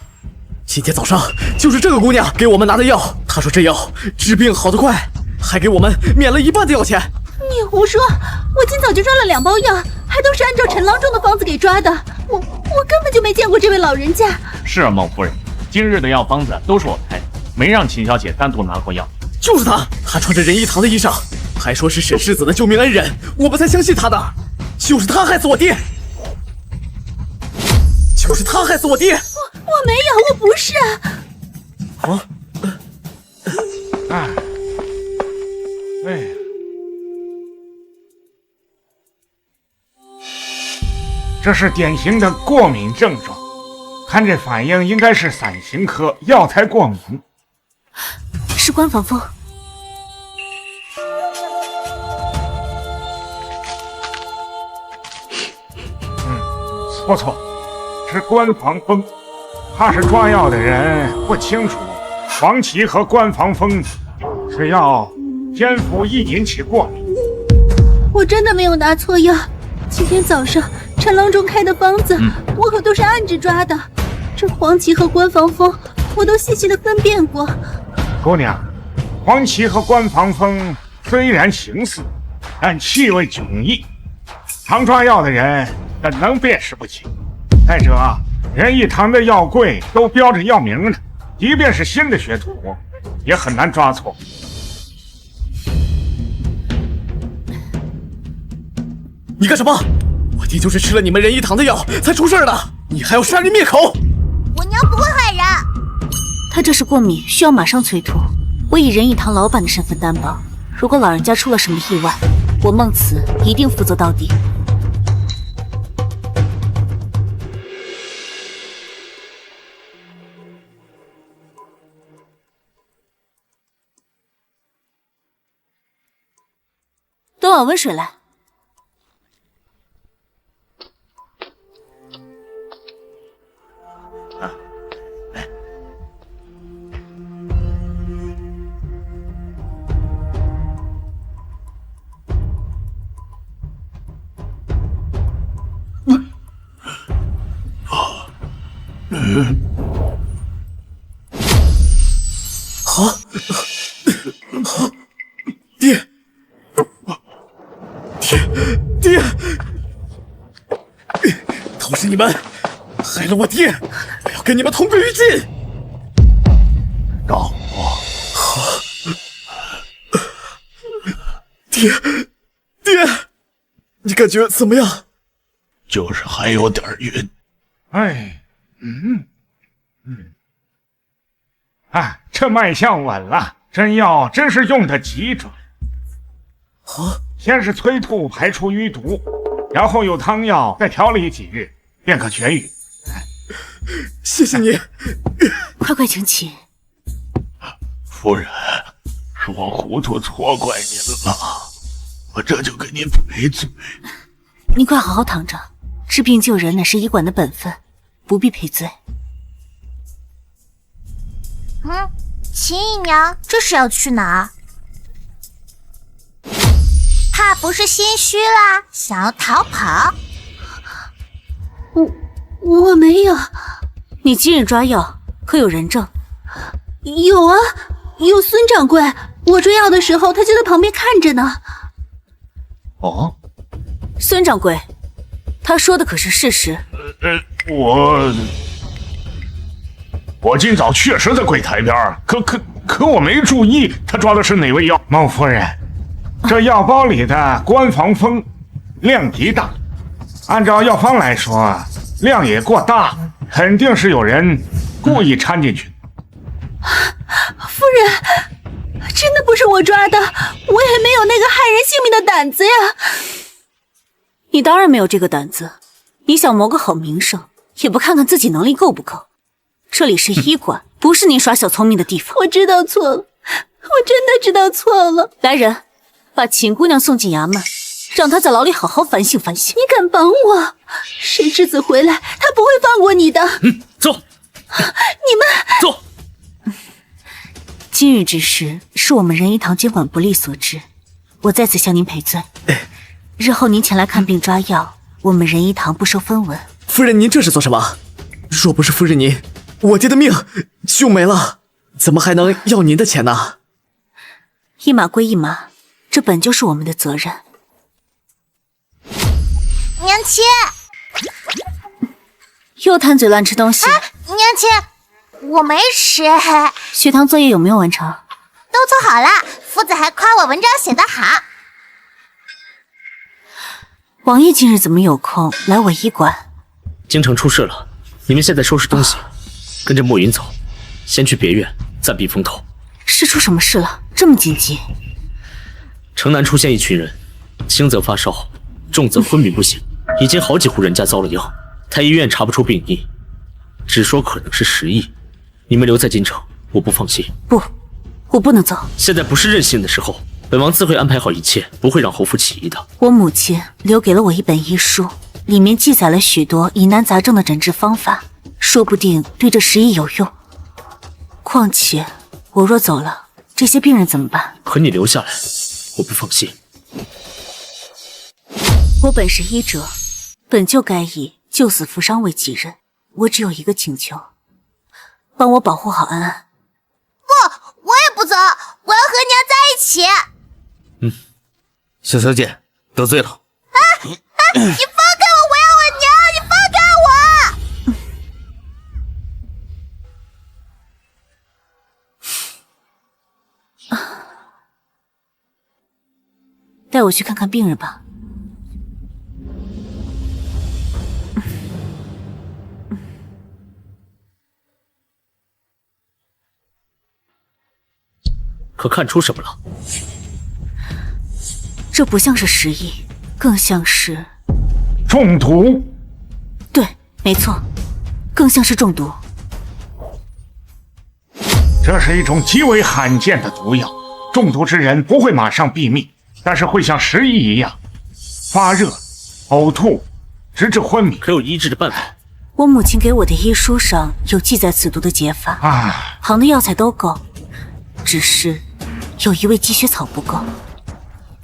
今天早上就是这个姑娘给我们拿的药，她说这药治病好得快，还给我们免了1半的药钱。你胡说！我今早就抓了2包药，还都是按照陈郎中的方子给抓的。我根本就没见过这位老人家。是啊，孟夫人，今日的药方子都是我开的，没让秦小姐单独拿过药。就是他，他穿着仁义堂的衣裳，还说是沈世子的救命恩人，我们才相信他的。就是他害死我爹，就是他害死我爹。我没有，我不是。这是典型的过敏症状，看这反应应该是伞形科药材过敏。是关防风。错，是关防风。怕是抓药的人不清楚，黄芪和关防风是药天赋易引起过敏。我真的没有拿错药，今天早上陈郎中开的方子，我可都是按着抓的。这黄芪和关防风，我都细细的分辨过。姑娘，黄芪和关防风虽然形似，但气味迥异，常抓药的人怎能辨识不清？再者，仁义堂的药柜都标着药名呢，即便是新的学徒，也很难抓错。你干什么？我爹就是吃了你们仁义堂的药才出事的，你还要杀人灭口！我娘不会害人。他这是过敏，需要马上催吐。我以仁义堂老板的身份担保，如果老人家出了什么意外，我孟慈一定负责到底。端碗温水来。爹，都是你们害了我爹，我要跟你们同归于尽。让我爹，你感觉怎么样？就是还有点晕。这脉象稳了，真药真是用得极准。先是催吐排出淤毒，然后用汤药再调理几日，便可痊愈。谢谢你，快请起。夫人，是我糊涂错怪您了，我这就给您赔罪。你快好好躺着，治病救人乃是医馆的本分，不必赔罪。秦姨娘这是要去哪儿？怕不是心虚啦，想要逃跑？我没有。你今日抓药可有人证？有啊，有孙掌柜，我追药的时候他就在旁边看着呢。孙掌柜，他说的可是事实？我今早确实在柜台边，可我没注意他抓的是哪味药。孟夫人，这药包里的关防风量极大，按照药方来说，量也过大，肯定是有人故意掺进去。夫人，真的不是我抓的，我也没有那个害人性命的胆子呀。你当然没有这个胆子，你想谋个好名声，也不看看自己能力够不够。这里是医馆，不是你耍小聪明的地方。我知道错了，我真的知道错了。来人，把秦姑娘送进衙门，让她在牢里好好反省反省。你敢绑我？沈世子回来，他不会放过你的。走。你们走。今日之事是我们仁义堂监管不力所致，我在此向您赔罪。日后您前来看病抓药，我们仁义堂不收分文。夫人，您这是做什么？若不是夫人您，我爹的命就没了，怎么还能要您的钱呢？一码归一码，这本就是我们的责任。娘亲，又贪嘴乱吃东西。娘亲，我没吃。学堂作业有没有完成？都做好了，夫子还夸我文章写得好。王爷今日怎么有空来我医馆？京城出事了，你们现在收拾东西，跟着墨云走，先去别院暂避风头。是出什么事了？这么紧急？城南出现一群人，轻则发烧，重则昏迷不醒，已经好几户人家遭了殃。太医院查不出病因，只说可能是食疫。你们留在京城，我不放心。不，我不能走。现在不是任性的时候，本王自会安排好一切，不会让侯府起疑的。我母亲留给了我一本医书，里面记载了许多疑难杂症的诊治方法，说不定对这食疫有用。况且我若走了，这些病人怎么办？可你留下来，我不放心。我本是医者，本就该以救死扶伤为己任。我只有一个请求，帮我保护好安安。不，我也不走，我要和娘在一起。小姐得罪了。你放开我，我要我娘！你放开我！带我去看看病人吧。可看出什么了？这不像是食疫，更像是中毒。对，没错，更像是中毒。这是一种极为罕见的毒药，中毒之人不会马上毙命，但是会像食疫一样发热、呕吐，直至昏迷。可有医治的办法？我母亲给我的医书上有记载此毒的解法，旁的药材都够，只是有一味积雪草不够。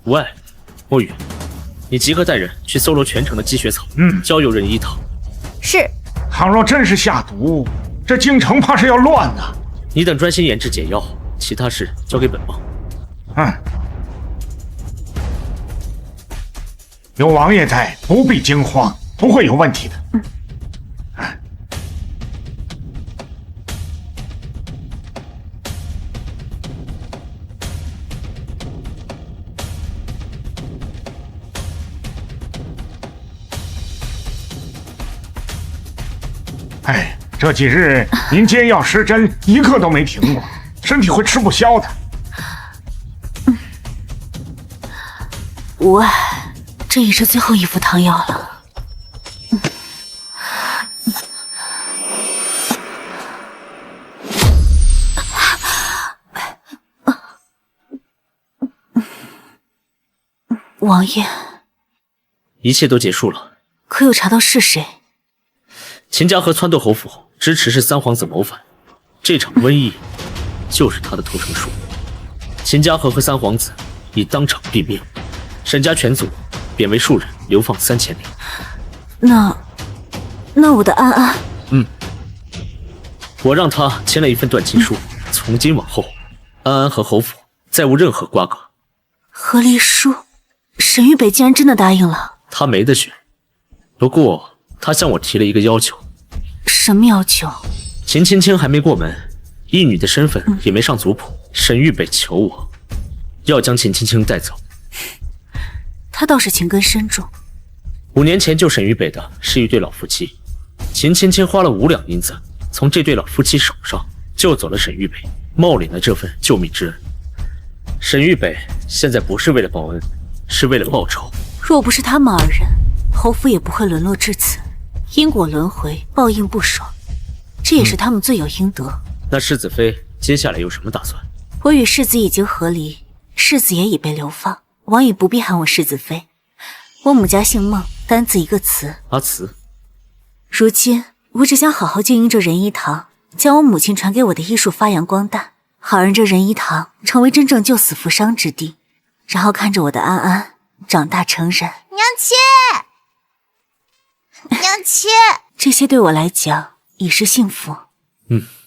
无碍，墨雨，你即刻带人去搜罗全城的积雪草，交由人医堂。是。倘若真是下毒，这京城怕是要乱呐。你等专心研制解药，其他事交给本王。有王爷在，不必惊慌，不会有问题的。这几日您煎药施针一刻都没停过，身体会吃不消的。无碍，这已是最后一副汤药了。王爷，一切都结束了，可有查到是谁？秦家河撺掇侯府支持是三皇子谋反，这场瘟疫就是他的投诚术。秦家河和三皇子已当场毙命，沈家全族贬为庶人，流放3000里。那我的安安，我让他签了一份断亲书，从今往后，安安和侯府再无任何瓜葛。和离书，沈玉北竟然真的答应了。他没得选，不过他向我提了一个要求。什么要求？秦青青还没过门，义女的身份也没上族谱。沈玉北求我要将秦青青带走。他倒是情根深重。5年前救沈玉北的是一对老夫妻，秦青青花了5两银子从这对老夫妻手上救走了沈玉北，冒领了这份救命之恩。沈玉北现在不是为了报恩，是为了报仇。若不是他们2人，侯府也不会沦落至此。因果轮回，报应不爽，这也是他们罪有应得。那世子妃接下来有什么打算？我与世子已经和离，世子也已被流放，王爷不必喊我世子妃。我母家姓孟，单字一个词，阿慈。如今我只想好好经营这仁医堂，将我母亲传给我的医术发扬光大，好让这仁医堂成为真正救死扶伤之地，然后看着我的安安长大成人。娘亲，娘亲，这些对我来讲已是幸福。嗯。